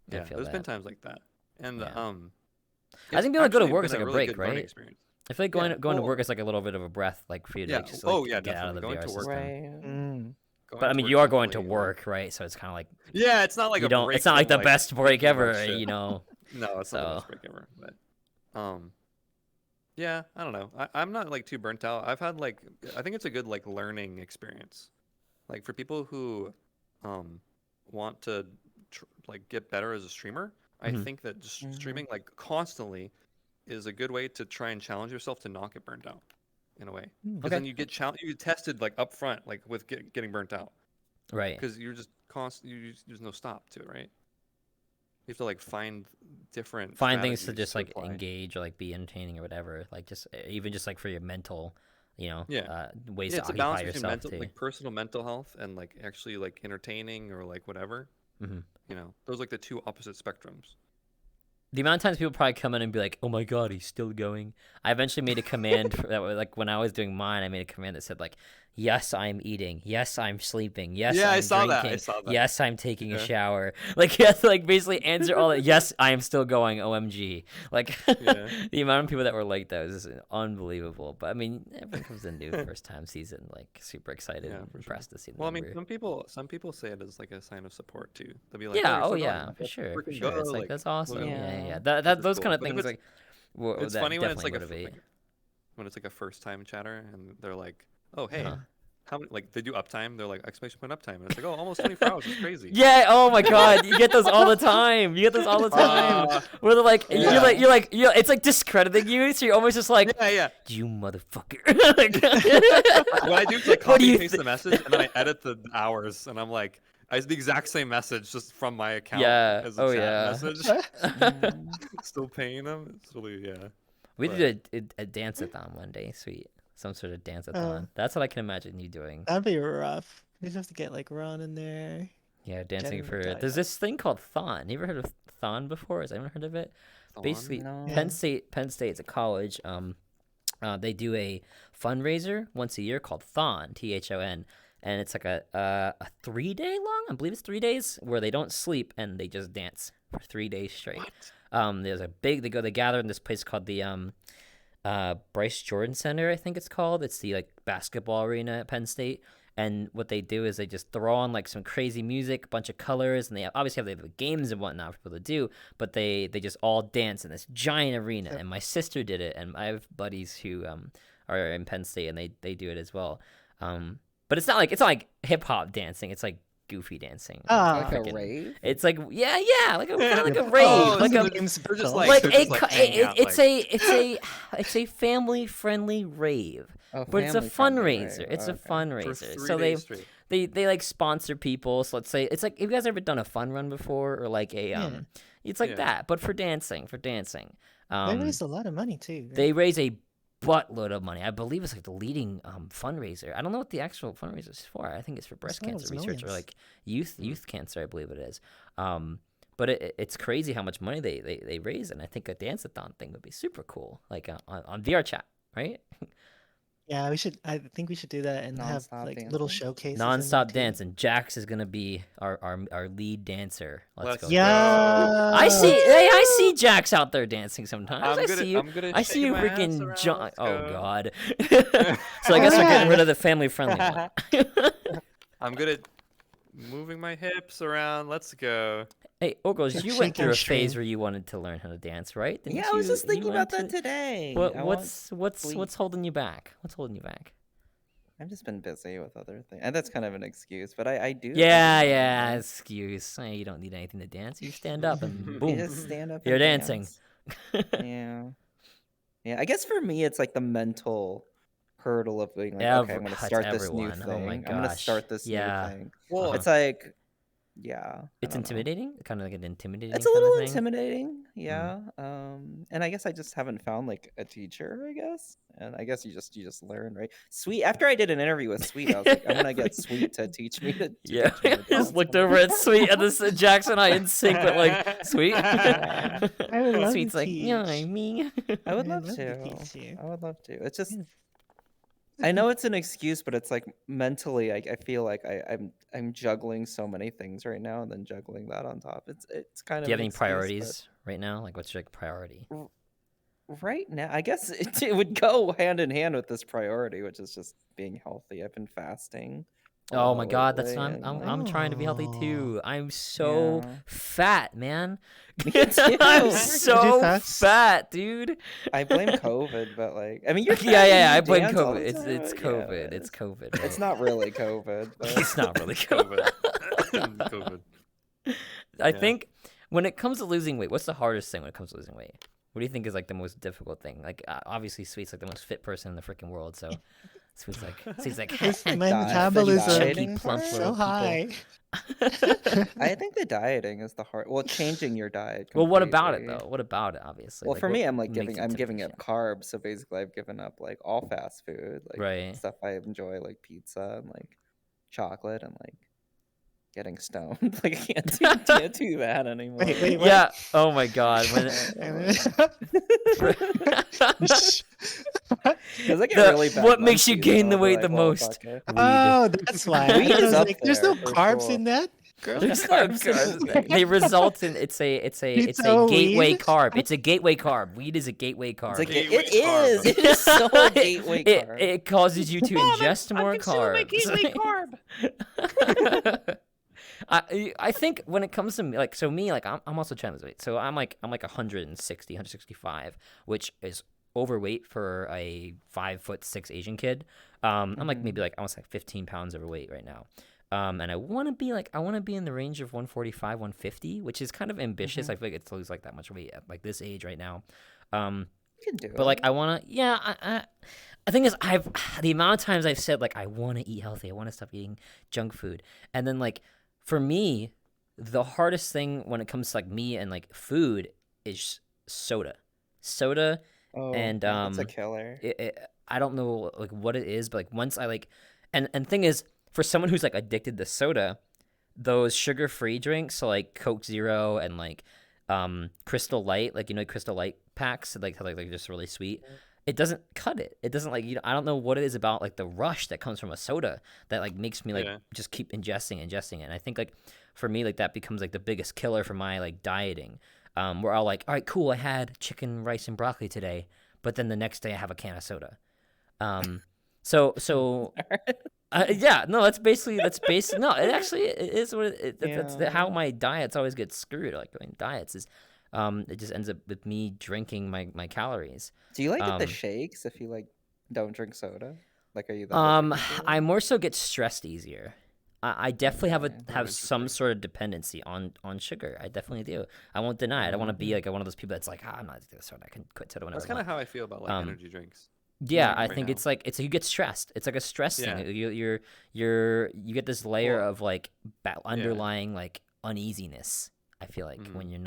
I Yeah, feel there's been that. times like that, and Yeah. it's I think being able to go to actually work been is like a really break, good learning right? experience. I feel like Yeah, going to well- work is like a little bit of a breath, like for you to Yeah, like, just oh, like yeah, get out of the definitely. VR Going to work- system. Right. Mm. Going But I to mean, work you are going to definitely, work, right? So it's kind of like Yeah, it's not like you a don't. break It's not like the from, best break thinking about ever, shit. you know. No, it's not the best So- break ever. But yeah, I don't know. I'm not like too burnt out. I've had like I think it's a good like learning experience. Like for people who want to like get better as a streamer, I Mhm. think that just streaming like constantly is a good way to try and challenge yourself to not get burnt out in a way. Because Okay. then you get you get tested like up front, like with getting burnt out. Right. Because you're just there's no stop to it, right? You have to like find different Find things to strategies just like apply. engage or like be entertaining or whatever. Like just even just like for your mental, Yeah. ways Yeah, to it's a balance occupy between yourself too. like personal mental health and like actually like entertaining or like whatever. Hmm. Those are like the two opposite spectrums. The amount of times people probably come in and be like, "Oh my god, he's still going." I eventually made a command that was like when I was doing mine. I made a command that said like, "Yes, I'm eating. Yes, I'm sleeping. Yes, Yeah, I I'm saw that. drinking. I saw that. Yes, I'm taking a Yeah. shower." Like you have to like basically answer all that. Yes, I am still going. OMG! Like Yeah. the amount of people that were like that was just unbelievable. But I mean, everyone comes in new first time season, like super excited Yeah, and for sure. impressed to see the Well, I mean, number. some people say it as like a sign of support too. They'll be like, Yeah. "Oh, Oh you're still going. yeah. Like, For let's sure. For freaking sure. go!" It's like Like, that's awesome. look, Yeah. Yeah. That this is those cool. kind of But if things it's like it's that funny when it's definitely like motivate. when it's like a first time chatter and they're like, "Oh, hey, Uh-huh. how many?" Like they do uptime. They're like exclamation point uptime, and it's like, "Oh, almost 24 hours. It's crazy." Yeah. Oh my God. You get those all the time. You get those all the time. Where they're like, Yeah. it's like discrediting you. So you're almost just like, yeah. you motherfucker. What I do is like What do copy you and paste thi- the message and then I edit the hours and I'm like, it's the exact same message just from my account Yeah. as a Oh chat yeah. message. Still paying them. It's really We But- did a dance-a-thon one day. Sweet. Some sort of dance-a-thon. That's what I can imagine you doing. That'd be rough. You just have to get like Ron in there. Yeah, dancing Getting for. tied There's up. this thing called Thon. You ever heard of Thon before? Has anyone heard of it? Thon? Basically, No. Yeah. Penn State's a college. They do a fundraiser once a year called Thon, Thon, and it's like a 3 day long. I believe it's 3 days where they don't sleep and they just dance for 3 days straight. There's a big they gather in this place called the Bryce Jordan Center, I think it's called. It's the like basketball arena at Penn State. And what they do is they just throw on like some crazy music, a bunch of colors, and they obviously have the games and whatnot for people to do, but they just all dance in this giant arena. Yep. And my sister did it, and I have buddies who are in Penn State, and they do it as well. But it's not like hip hop dancing. It's like goofy dancing. Ah. Like a Freaking- rave? It's like yeah, like a kind of like a rave, Oh, like so a they're just Like, like they're a just, like, hanging out, it's a family friendly rave, Oh, but it's a family-friendly fundraiser. rave. It's a Okay. for fundraiser. 3 So days straight. they like sponsor people. So let's say it's like, have you guys ever done a fun run before or like a Yeah. it's like Yeah. that but for dancing. they Um, raised a lot of money too. Right? they raise a buttload of money. I believe it's like the leading fundraiser. I don't know what the actual fundraiser is for. I think it's for breast saw it cancer was research or millions. like youth cancer. I believe it is. But it's crazy how much money they raise, and I think a dance-a-thon thing would be super cool, like on VRChat, right? Yeah, we should. I think we should do that and have Non-stop like little dancing? showcases. in there, Non-stop too. dance, and Jax is gonna be our lead dancer. Let's go. Let's Yeah. I see Jax out there dancing sometimes. I'm I gonna- see you. I'm gonna I see shake you my ass freaking around, jump. let's Oh go. God. So I guess we're getting rid of the family friendly one. I'm good at moving my hips around. Let's go. Hey, Ogles, Like you went through a shaking phase string. where you wanted to learn how to dance, right? Didn't Yeah, I was you- just thinking you about went that today. What, I want what's sleep. holding you back? What's holding you back? I've just been busy with other things. And that's kind of an excuse, but I do. Yeah, excuse. Hey, you don't need anything to dance. You stand up and You boom. just stand up. You're and dancing. dance. Yeah. Yeah, I guess for me, it's like the mental hurdle of being like, okay, I'm going to That's start this new everyone. thing. Oh my I'm going to gosh. start this Yeah. new thing. Well, It's like, yeah. I It's don't know. intimidating, kind of like an intimidating. It's a kind of little thing. intimidating, yeah. And I guess I just haven't found like a teacher, I guess. And I guess you just learn, right? Sweet. After I did an interview with Sweet, I was like, I'm gonna get Sweet to teach me to Yeah, teach me to just dance looked more. over at Sweet and this Jackson and I in sync, but like Sweet. I would love to Sweet's like, yeah, teach. me. I would I'd love love to to. teach you. I would love to. It's just Yeah. I know it's an excuse, but it's like mentally, I feel like I'm juggling so many things right now, and then juggling that on top. It's kind of Do you have an any excuse, but- priorities right now? Like, what's your like, priority? Right now, I guess it would go hand in hand with this priority, which is just being healthy. I've been fasting. a Oh lot my God, that's lately, I'm and, I'm trying to be healthy Oh. too. I'm so Yeah. fat, man. Me too. I'm Did you so fast? fat, dude. I blame COVID, but like, I mean, you're Yeah, fat, I you blame dance all COVID. the It's time, it's yeah, COVID. but It's COVID. It's right? not really COVID. But It's not really COVID. COVID. COVID. I Yeah. think when it comes to losing weight, what's the hardest thing when it comes to losing weight? What do you think is like the most difficult thing? Like obviously, Sweet's like the most fit person in the freaking world, so Sweet's like My The metabolism dieting plump part? little so high. I think the dieting is the hard. Well, changing your diet. Well, what about it completely. though? What about it? Obviously, Well, like, for what me, I'm like makes it giving different? up carbs. So basically, I've given up like all fast food, like Right. stuff I enjoy, like pizza and like chocolate and like getting stoned. Like I can't do that anymore. Wait, what? Yeah. Oh my God. When Because I get really bad. what makes you munchies, gain and the I'll be weight like, the well, most? fuck it. Weed. Oh, that's why. I Weed thought I is was up like, there's no there, for carbs sure. in that, girl. There's no carbs in carbs. this thing. They result in it's a Keto gateway weed? carb. It's a gateway carb. Weed is a gateway carb. It's like Gateway it is. carb. It is so a gateway carb. It causes you to ingest more carbs. carb. I think when it comes to me, like, so me, like, I'm also trying to lose weight. So I'm like 160, 165, which is overweight for a 5'6" Asian kid. I'm like maybe like almost like 15 pounds overweight right now. And I want to be in the range of 145, 150, which is kind of ambitious. I feel like it's to lose like that much weight at like this age right now. You can do But like it. I want to, yeah. The thing is, the amount of times I've said like I want to eat healthy, I want to stop eating junk food, and then like for me, the hardest thing when it comes to like me and like food is soda, and That's a killer. I don't know like what it is, but like once I like, and thing is, for someone who's like addicted to soda, those sugar-free drinks, so like Coke Zero and like Crystal Light, like Crystal Light packs, like how like just really sweet. It doesn't cut it. It doesn't like I don't know what it is about like the rush that comes from a soda that like makes me like just keep ingesting it. And I think like for me like that becomes like the biggest killer for my like dieting. Where I'll like, all right, cool, I had chicken, rice, and broccoli today, but then the next day I have a can of soda. So yeah, no, that's basically no, it actually it is what that's how my diets always get screwed. Like I mean, diets is it just ends up with me drinking my calories. Do you like the shakes if you like don't drink soda? Like, are you that? I more so get stressed easier. I definitely have some interesting. sort of dependency on sugar. I definitely do. I won't deny it. I don't want to be like one of those people that's like, I'm not doing soda. I can quit soda whenever. That's kind of how I feel about like energy drinks. Yeah, I right think now. it's like you get stressed. It's like a stress Yeah. thing. You get this layer Well, of like underlying like uneasiness. I feel like when you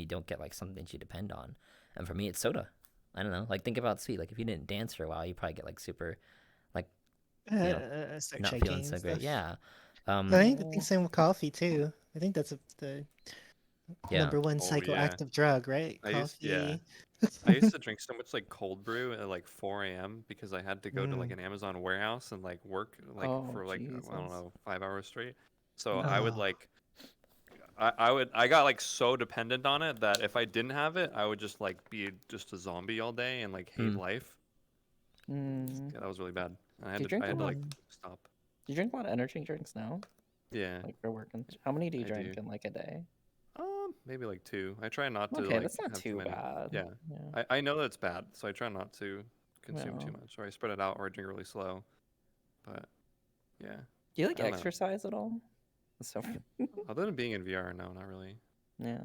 don't get like something that you depend on. And for me, it's soda. I don't know. Like think about Sweet. Like if you didn't dance for a while, you probably get like super like Start not shaking feeling so and great. stuff. Yeah. I think the same with coffee too. I think that's the Yeah. number one Oh, psychoactive drug, right? I Coffee. used to drink so much like cold brew at like 4 a.m. because I had to go to like an Amazon warehouse and like work like for like I don't Jesus. know 5 hours straight. So I would like I got like so dependent on it that if I didn't have it, I would just like be just a zombie all day and like hate life. Mm. Yeah, that was really bad. I Do had you to drink a lot? like stop. Do you drink a lot of energy drinks now? Yeah. Like for working? How many do you I drink do. in like a day? Maybe like 2. I try not to Okay, like that's not have too many. bad. Yeah. Yeah. I know that's bad, so I try not to consume too Yeah. much, or I spread it out, or I drink really slow. But yeah, Do you like I don't know. exercise at all? So Other than being in VR, no, not really. yeah.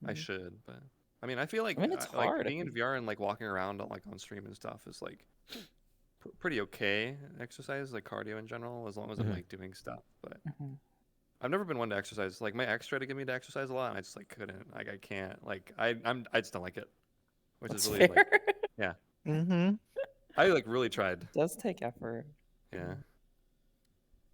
I should, but I mean, I feel like I mean, it's like hard if being in VR and like walking around like on stream and stuff is like pretty okay exercise, like cardio in general, as long as I'm like doing stuff. But Mhm. I've never been one to exercise. Like my ex tried to get me to exercise a lot, and I just like couldn't. Like I can't. Like I just don't like it, which That's is really fair. like yeah. Mm-hmm. I like really tried. It does take effort. Yeah.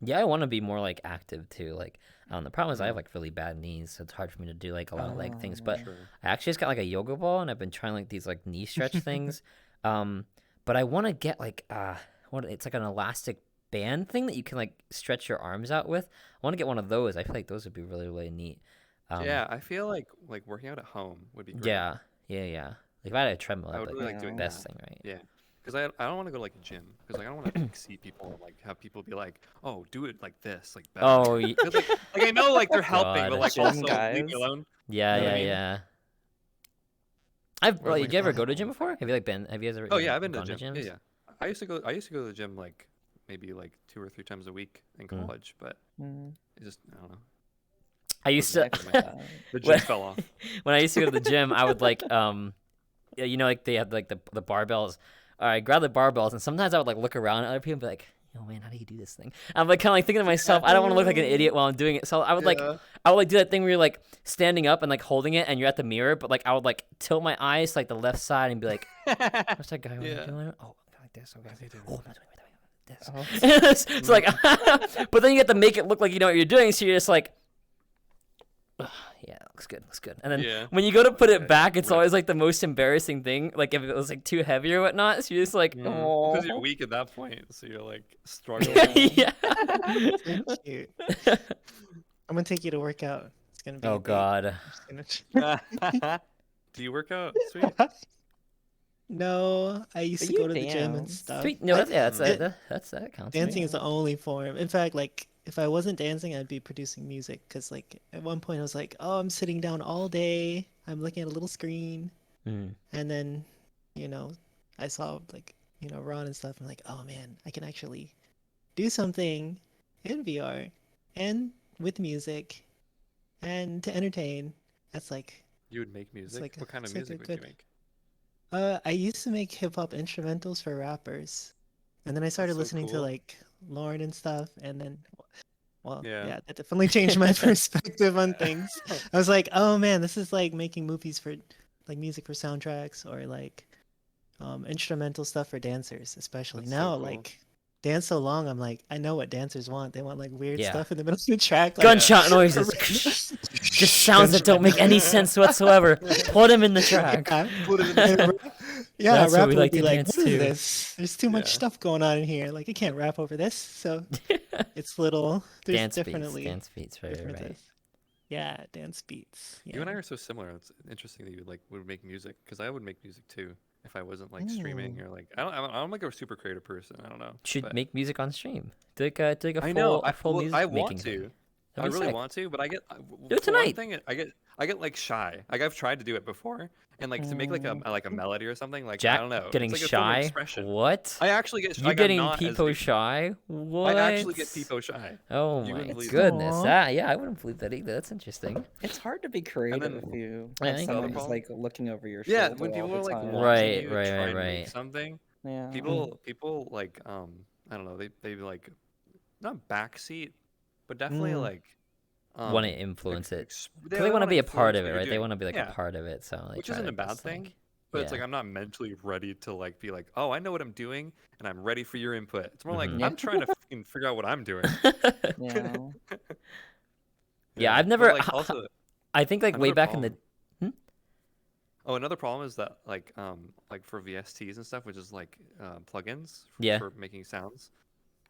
Yeah, I want to be more like active too. Like, the problem is I have like really bad knees, so it's hard for me to do like a lot of leg things. But Sure. I actually just got like a yoga ball, and I've been trying like these like knee stretch things. But I want to get like it's like an elastic band thing that you can like stretch your arms out with. I want to get one of those. I feel like those would be really really neat. Yeah, I feel like working out at home would be great. Yeah. Like if I had a treadmill, I that'd would be really like like the doing best that. thing, right? Yeah, because I don't want to go to like a gym because like I don't want to like, see people and like have people be like, oh, do it like this, like better. Oh, 'Cause, like I know like they're helping, God. but like Gym also leave guys. me alone. yeah, You know what I yeah, mean? yeah. I've Or, like, did you ever fun go to home gym before? Have you guys ever? Oh yeah, I've been to gone the gym. gyms? Yeah. I used to go to the gym like maybe like 2 or 3 times a week in college, but Mm. it's just I don't know. I used to Exactly that. The gym when, fell off. when I used to go to the gym, I would like yeah, you know, like they have like the barbells. All right, grab the barbells, and sometimes I would like look around at other people and be like, "Yo, man, how do you do this thing?" I'm like kind of like thinking to myself, I don't want to look like an idiot while I'm doing it. So I would like, Yeah. I would like do that thing where you're like standing up and like holding it, and you're at the mirror, but like I would like tilt my eyes to, like the left side and be like, "What's that guy Yeah. doing? Oh, like this. Okay. Oh, I'm not doing this. Oh. It's like, but then you have to make it look like you know what you're doing, so you're just like. Yeah, looks good. And then Yeah. when you go to put it back, it's Rip. always like the most embarrassing thing. Like if it was like too heavy or whatnot, so you're just like, Because you're oh. weak at that point, so you're like struggling. Yeah. So cute. I'm gonna take you to work out. It's gonna be. Oh a date. God. I'm just gonna Do you work out? Sweet. No, I used But to you go to the gym and dance. stuff. Sweet. No, I- that's it- that counts. dancing is the only form. In fact, like if I wasn't dancing, I'd be producing music. Cause like at one point I was like, oh, I'm sitting down all day. I'm looking at a little screen, Mm. and then, I saw like Ron and stuff. And I'm like, oh man, I can actually do something in VR and with music, and to entertain. That's like You would make music. like What kind of it's like a music would you good- make? I used to make hip hop instrumentals for rappers, and then I started so listening to cool. like Lauren and stuff, and then, well, Yeah. yeah, that definitely changed my perspective on things. I was like, oh man, this is like making movies for, like music for soundtracks or like, instrumental stuff for dancers, especially That's so now. cool. Like, dance so long, I'm like, I know what dancers want. They want like weird Yeah. stuff in the middle of the track, like, Gunshot noises. Just sounds that don't make any sense whatsoever. Put them in the track. Put it in And yeah, That's a what rapper we would like be to like, dance "What is to." this? There's too much Yeah. stuff going on in here. Like, I can't rap over this." So it's little. There's Dance beats. definitely Dance beats. Right. differences. Yeah, dance beats. You and I Yeah. are so similar. It's interesting that you would make music because I would make music too if I wasn't like streaming or like I'm like a super creative person. I don't know. Should but make music on stream. Do like a I know. full music I making want thing. to. I That'd be really sick. want to, but I get Do it for one tonight. thing, I get like shy. Like I've tried to do it before, and like to make like a melody or something. Like Jack I don't know. getting it's like a form of shy. expression. What? I actually get. You like, I'm getting not as peepo big- shy? What? I actually get peepo shy. Oh You my wouldn't believe goodness. Aw. That yeah, I wouldn't believe that either. That's interesting. It's hard to be creative then- if you Yeah, I have think someone the who's problem- like looking over your Yeah, shoulder when people all are the like time. watching Right, you right, try right, and make right. something, Yeah. people like I don't know. They like not backseat, but definitely like Want to influence it ex- because they want to be a part influence of what it, you're right? They doing. want to be like Yeah, a part of it. So like, which try isn't to a bad just, thing. like- But it's like yeah. I'm not mentally ready to like be like, oh, I know what I'm doing, and I'm ready for your input. It's more like Mhm. I'm trying to fucking figure out what I'm doing. Yeah. Yeah, I've but, never- like, also, I think like way another back in the problem- Oh, another problem is that like for VSTs and stuff, which is like plugins Yeah. for making sounds.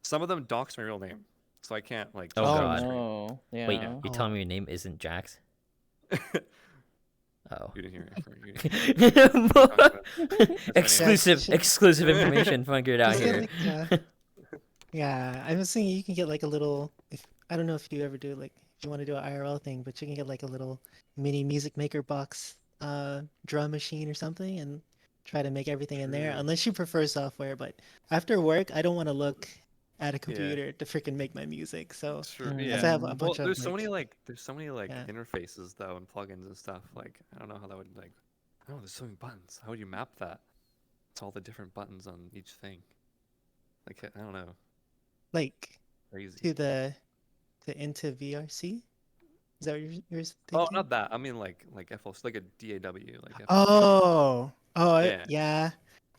Some of them dox my real name, so I can't like. Oh, tell them God. on the screen. No. Yeah. wait, Yeah. you're telling me your name isn't Jax? Oh. You didn't hear it. You didn't hear it. exclusive information. Figured out Just get, here. like, yeah, I was thinking you can get like a little. If I don't know if you ever do like if you want to do an IRL thing, but you can get like a little mini music maker box, drum machine or something, and try to make everything in there. True. Unless you prefer software, but after work, I don't want to look at a computer to freaking make my music. So Sure. Mm. Yeah. I have a Well, bunch of there's so like, many Yeah. interfaces though and plugins and stuff. Like I don't know how that would like. I don't know. There's so many buttons. How would you map that? It's all the different buttons on each thing. Like I don't know. like Crazy. into VRC. Is that what you're Oh, thinking? not that. I mean like FL, like a DAW. Like FL. Oh, Yeah. yeah.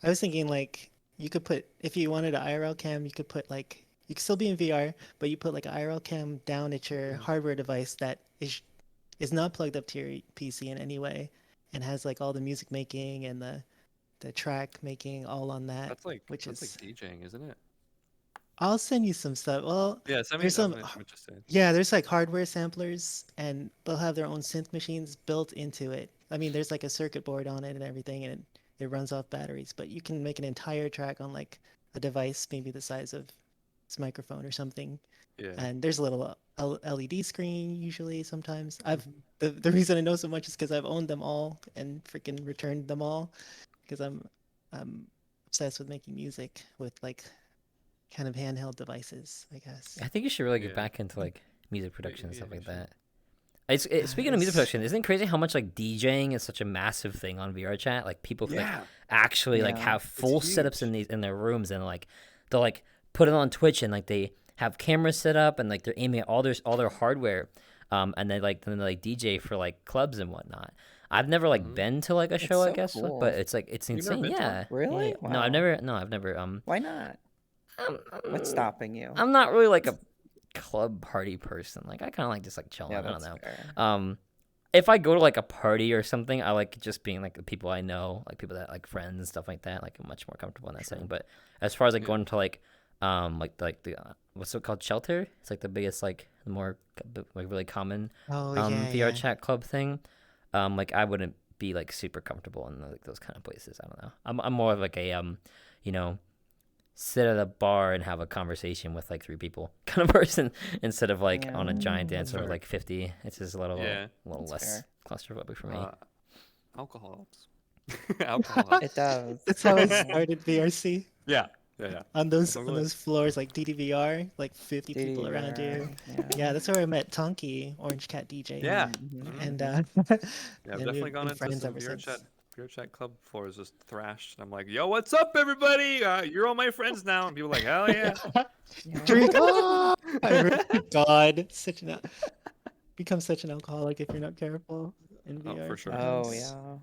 I was thinking like you could put if you wanted an IRL cam, you could put like you could still be in VR, but you put like an IRL cam down at your hardware device that is not plugged up to your PC in any way, and has like all the music making and the track making all on that. That's like which that's is like DJing, isn't it? I'll send you some stuff. Well, Yeah. Send me there's some. I'm interested. Yeah, there's like hardware samplers, and they'll have their own synth machines built into it. I mean, there's like a circuit board on it and everything, and it runs off batteries. But you can make an entire track on like a device, maybe the size of this microphone or something. Yeah. And there's a little LED screen usually. Sometimes the reason I know so much is because I've owned them all and freaking returned them all, because I'm obsessed with making music with like kind of handheld devices, I guess. I think you should really get Yeah. back into like music production and yeah, stuff you like should. that. Speaking of music production, isn't it crazy how much like DJing is such a massive thing on VRChat? Like people can like, Yeah. actually like Yeah, have full setups huge. in their rooms, and like they'll like put it on Twitch, and like they have cameras set up, and like they're aiming at all their hardware, and they like DJ for like clubs and whatnot. I've never like been to like a show, I so guess, cool. but it's like it's You've never insane. been to one? Yeah. Really? Yeah. Wow. No, I've never. Why not? What's stopping you? I'm not really like a club party person. Like I kind of like just like chilling. Yeah, I don't that's know. fair. If I go to like a party or something, I like just being like the people I know, like people that like friends and stuff like that. Like I'm much more comfortable in that setting. But as far as like going to like the what's it called, shelter? It's like the biggest like the more like really common Oh VR yeah. chat club thing. Like I wouldn't be like super comfortable in like those kind of places. I don't know. I'm more of like a you know, sit at a bar and have a conversation with like 3 people kind of person instead of like on a giant dance That's floor with fair. like 50. It's just a little That's less fair. claustrophobic for me. Alcohol helps. Alcohol helps. It does. That's how I started VRC. Yeah. Yeah. On those Totally. floors like DDVR, like 50 people around you. DDR, Yeah, that's where I met Tonky, Orange Cat DJ. Yeah. And Yeah, I've and definitely we've gone been into friends some ever since. VRChat club floors just thrashed. And I'm like, yo, what's up, everybody? You're all my friends now. And people are like, hell yeah. Drink. Oh, God, become such an alcoholic if you're not careful in VR. for sure. Oh sometimes. yeah.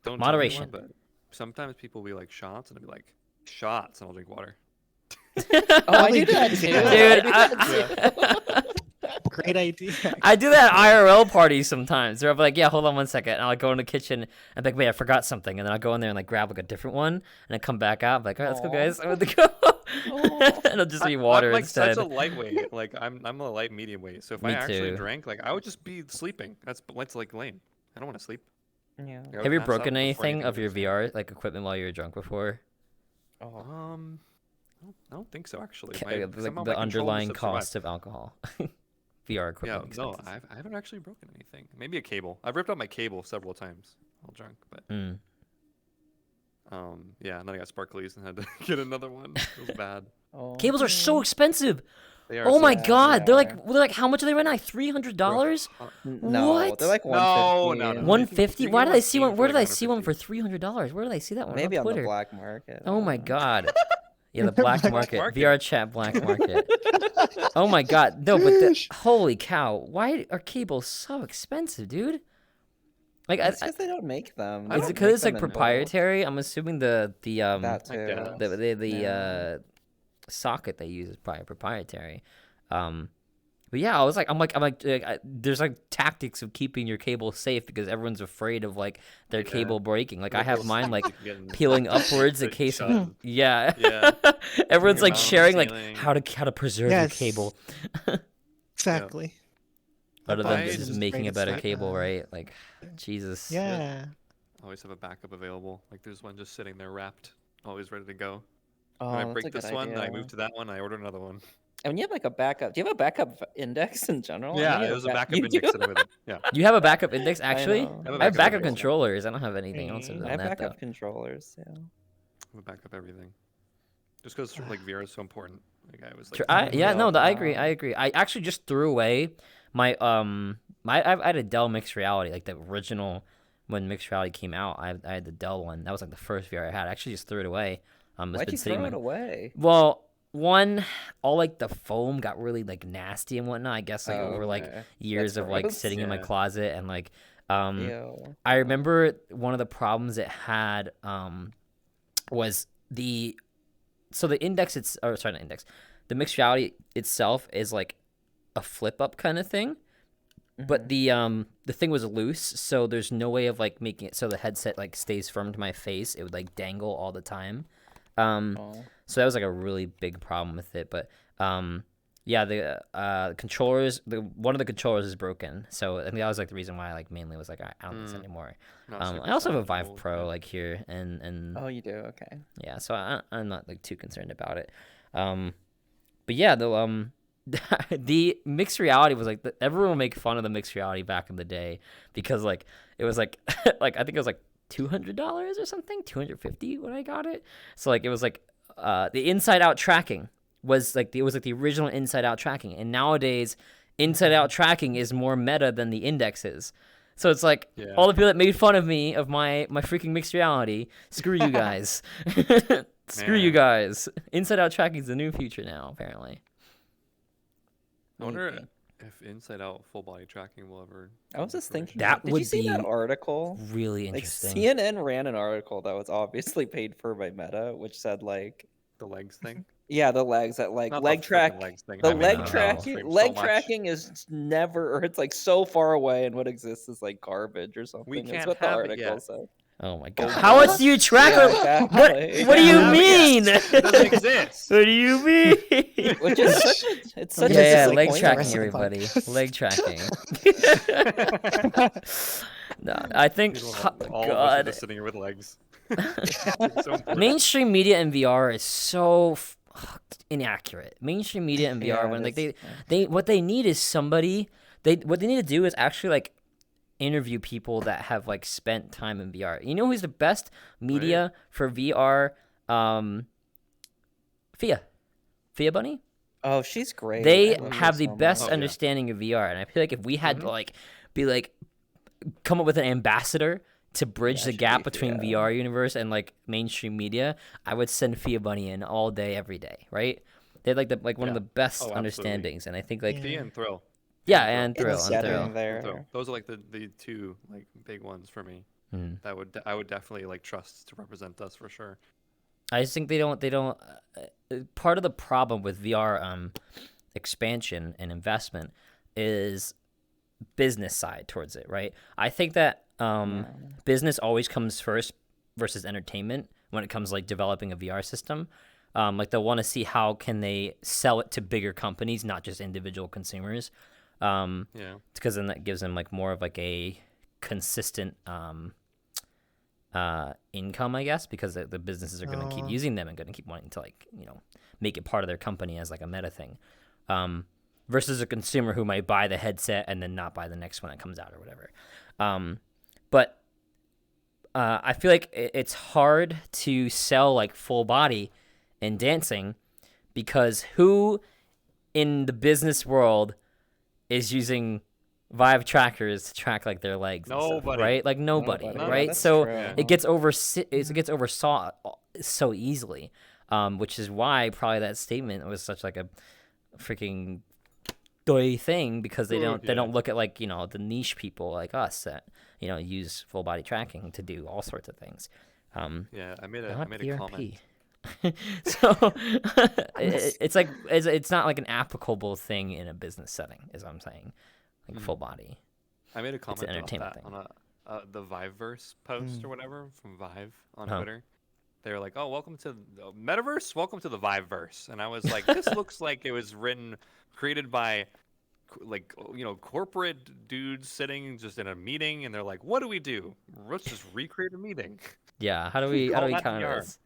Don't Moderation. tell anyone, but sometimes people will be like shots, and I'll be like, shots, and I'll drink water. Oh, I do that too. Dude, Great idea. I do that at IRL parties sometimes. They're like, yeah, hold on one second. And I'll go in the kitchen and be like, wait, I forgot something. And then I'll go in there and like grab like a different one and then come back out. I'm like, all right, let's go, Aw. guys. I'm going to go. And it'll just be water I'm like instead. such a lightweight. Like I'm a light medium weight. So if I Me actually too. drank, like I would just be sleeping. That's like lame. I don't want to sleep. Yeah. I would Have you pass out broken before anything of anything your goes. VR like equipment while you were drunk before? Oh. I don't think so actually. Like Somehow the my controllers underlying have survived. cost of alcohol. VR Yeah, equipment no, expenses. I haven't actually broken anything. Maybe a cable. I've ripped out my cable several times while drunk, but Mm. yeah, and then I got sparklies and had to get another one. It was bad. Oh. Cables are so expensive. They are Oh my Yeah, god, they they're like are. how much are they right now? $300? No, What? they're like No, 150. no, no. 150? You can Why get did one I see one? seen for Where like did I see one for $150. $300? Where did I see that one? Maybe on the Twitter. black market. Oh my god. god. Yeah, the black market. market. VR chat black market. Oh my god. No, but holy cow. Why are cables so expensive, dude? Like It's because they don't make them. They is it don't because make it's like them in bulk. proprietary? I'm assuming That too. the Yeah. socket they use is probably proprietary. But yeah, I'm like, there's like tactics of keeping your cable safe because everyone's afraid of like their Yeah. cable breaking. Like I Like have those- mine like getting peeling upwards in like case. shut. Yeah. Yeah. Everyone's Your like mount on the sharing like ceiling. how to preserve Yes. your cable, Exactly. other I than just just making a rated better side, cable, right? Like, Jesus. Yeah. Always have a backup available. Like there's one just sitting there wrapped, always ready to go. Oh, When I that's a break good this one, I idea. move to that one, I order another one. And you have like a backup. Do you have a backup index in general? I know Yeah, you it have was a back- backup you index do? with it. Yeah. You have a backup index actually? know. I have a I have backup backup index. controllers. I don't have anything else other I than have that backup though. controllers. Yeah. I have a backup everything. Just because like VR is so important. Like I was like, True. Yeah, I agree. wow. I agree. I actually just threw away my I had a Dell mixed reality, like the original when mixed reality came out. I had the Dell one. That was like the first VR I had. I actually just threw it away. It's Why'd been you sitting throw in it away? Well, one, all like the foam got really like nasty and whatnot. I guess like over like Okay. years That's of like gross. sitting in my Yeah. closet and like Ew. I remember one of the problems it had was the index not index, the mixed reality itself is like a flip up kind of thing, but the thing was loose, so there's no way of like making it so the headset like stays firm to my face. It would like dangle all the time. Oh. So that was like a really big problem with it. But yeah, the controllers, one of the controllers is broken. So I think that was like the reason why I like mainly was like I don't need this anymore. not super I also have a solid Vive gold, Pro yeah. like here, and Oh, you do. Okay. yeah, so I'm not like too concerned about it. But yeah, the mixed reality was like everyone would make fun of the mixed reality back in the day because like it was like like I think it was like $200 or something, $250 when I got it. So like it was like the inside out tracking was like the original inside out tracking, and nowadays inside out tracking is more meta than the index is. So it's like Yeah. all the people that made fun of me of my freaking mixed reality, screw you guys. Screw you Man. guys. Inside out tracking is the new future now, apparently. I wonder Maybe. if inside out full body tracking will ever. I was just fruition. thinking. That Did you would see that be article? Really Like interesting. CNN ran an article that was obviously paid for by Meta, which said like, the legs thing. yeah, the legs that like Not leg the track. frickin' legs thing. The I mean, leg the tracking, stream so leg much. tracking is never, or it's like so far away, and what exists is like garbage or something. That's can't what the have it article yet. said. Oh my god. Oh, How God. else do you track Yeah, it? exactly. What do you Can't have it mean? yet. It doesn't exist. What do you mean? Which is such a, it's such Yeah, a leg disappointing tracking, rest of the everybody. podcast. Leg tracking. No, I think. All Oh, of us are God. just sitting here with legs. It's so important. Mainstream media in VR is so inaccurate. Mainstream media in VR, Yeah, when it like is. they what they need is somebody. What they need to do is actually like interview people that have like spent time in VR. You know who's the best media for VR? Fia Bunny. Oh, she's great. They I love her have the so best much. Oh, yeah. understanding of VR, and I feel like if we had to like be like come up with an ambassador to bridge Yeah, the she'd gap be between Fia. VR universe and like mainstream media, I would send Fia Bunny in all day, every day, right? They have like one of Yeah. the best Oh, absolutely. understandings, and I think like Yeah. Fia and Thrill. yeah, Thrill. and Thrill, It's and setting Thrill. And there. Thrill. Those are like the two like big ones for me. Mhm. That I would definitely like trust to represent us for sure. I just think they don't. Part of the problem with VR expansion and investment is business side towards it, right? I think that business always comes first versus entertainment when it comes to, like developing a VR system. Like they'll want to see how can they sell it to bigger companies, not just individual consumers. Yeah. Because then that gives them like more of like a consistent income, I guess, because the businesses are going to keep Oh. using them and going to keep wanting to like make it part of their company as like a meta thing. Versus a consumer who might buy the headset and then not buy the next one that comes out or whatever. But I feel like it's hard to sell like full body in dancing because who in the business world is using Vive trackers to track like their legs and stuff, Nobody. right? Like nobody, Nobody. right? That's So true. it gets oversaw so easily, which is why probably that statement was such like a freaking doy thing because they Ooh, don't look at like the niche people like us that use full body tracking to do all sorts of things. Yeah. I made a Not comment. so it's like it's not like an applicable thing in a business setting, is what I'm saying. Like full body. I made a comment about entertainment that thing. on the Viveverse post or whatever from Vive on Oh. Twitter. They were like, "Oh, welcome to the Metaverse. Welcome to the Viveverse." And I was like, "This looks like it was created by, like, corporate dudes sitting just in a meeting, and they're like, what do we do? Let's just recreate a meeting.' Yeah, how do we Call that count VR. this?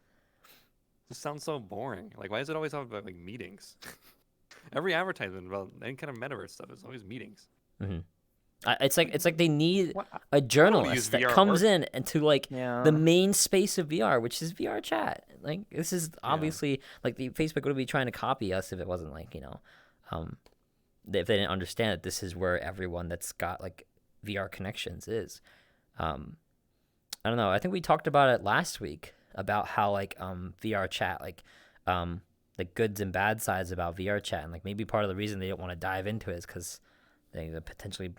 This sounds so boring. Like, why is it always all about like meetings? Every advertisement about any kind of Metaverse stuff is always meetings. It's like they need What? a use journalist that VR comes work. in into like Yeah. the main space of VR, which is VRChat. Like this is obviously like the Facebook would be trying to copy us if it wasn't like if they didn't understand that this is where everyone that's got like VR connections is. I don't know. I think we talked about it last week about how like VRChat like the goods and bad sides about VRChat, and like maybe part of the reason they don't want to dive into it is because the potentially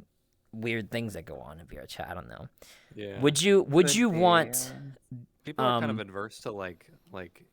weird things that go on in VRChat. I don't know. Yeah. Would you Could be, want? People are kind of um, adverse to like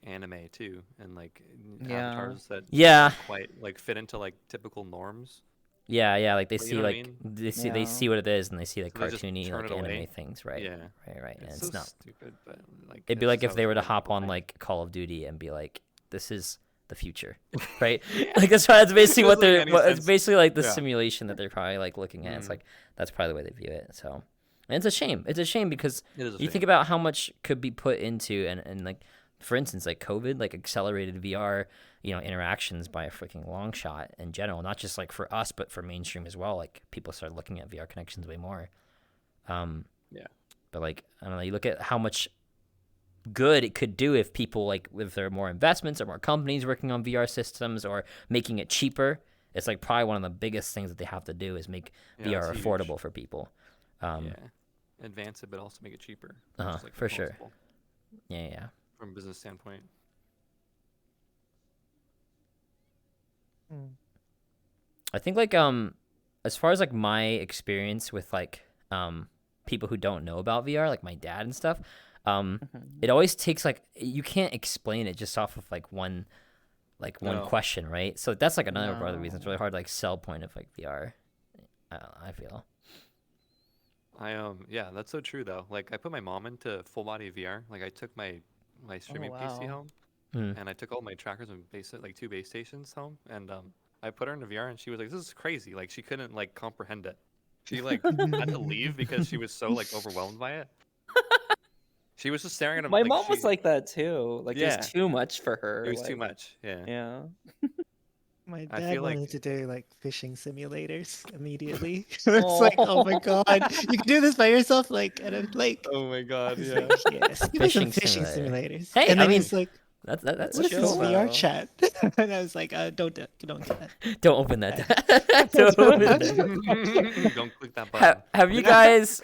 anime too, and like Yeah. avatars that Yeah, don't quite like fit into like typical norms. yeah. Like they But you see know what I like mean? they Yeah. see what it is, and they see like So they just cartoony turn like it anime away. things, right? Yeah. Right. And It's it's so not. stupid, but like It'd be it's like just if they how were to some hop people on think. like Call of Duty and be like, "This is the future," right? Like that's basically what Doesn't make they're. any It's sense. basically like the Yeah. simulation that they're probably like looking at. It's Mhm. like that's probably the way they view it. So, and it's a shame. It's a shame because It is a you think shame. about how much could be put into and like for instance like COVID like accelerated VR interactions by a freaking long shot in general, not just like for us but for mainstream as well. Like people started looking at VR connections way more. Yeah. But like I don't know, you look at how much good it could do if people like if there are more investments or more companies working on VR systems or making it cheaper It's like probably one of the biggest things that they have to do is make Yeah, VR that's huge. affordable for people. Yeah. Advance it, but also make it cheaper. Uh-huh, for sure. multiple Yeah. From a business standpoint. Mm. I think like as far as like my experience with like people who don't know about VR, like my dad and stuff, it always takes like you can't explain it just off of like one No. question, right? So that's like another part of the reason it's No. really hard to like sell point of like VR. I feel. Yeah, that's so true though. Like I put my mom into full body VR. Like I took my streaming PC wow. home, Mm. and I took all my trackers and like 2 base stations home, and I put her into VR, and she was like, "This is crazy!" Like she couldn't like comprehend it. She like had to leave because she was so like overwhelmed by it. She was just staring at him. My like, mom was like that too. Like it Yeah. was too much for her. it was too like, much. Yeah. Yeah. My I dad feel like- wanted to do like fishing simulators immediately. It's like, oh my god, you can do this by yourself, like at a lake. Oh my god. I was Yeah. like, yes, give us some Fishing fishing simulator. simulators. Hey, and I then mean, he's like, That's what a is this show. VR though. chat? And I was like, don't do that. Don't open that. Don't open that. Don't click that button. Have you guys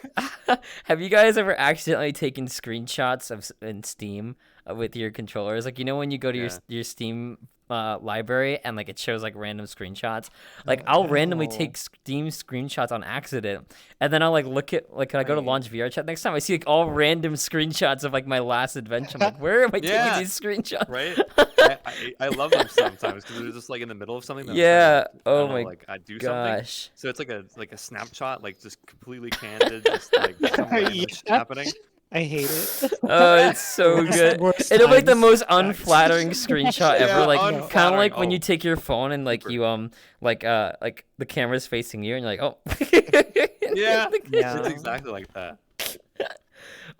have you guys ever accidentally taken screenshots of in Steam with your controllers? Like when you go to your Steam library and like it shows like random screenshots. Like I'll randomly no. take Steam screenshots on accident, and then I'll like look at like can I go to Right. launch VRChat next time? I see like all random screenshots of like my last adventure. I'm like, where am I Yeah. taking these screenshots? Right? I love them sometimes because they're just like in the middle of something. That I'm trying Yeah. to, I Oh don't know, my like I do something. Gosh. So it's like a snapshot, like just completely candid, just like some random shit Yeah. happening. I hate it. Oh, it's so Worst- good. worst It'll make the times. most Facts. unflattering screenshot ever. Yeah, Like kind of unflattering. like when you Oh, take your phone and like super. you like the camera's facing you and you're like, oh. Yeah, Yeah. it's exactly like that.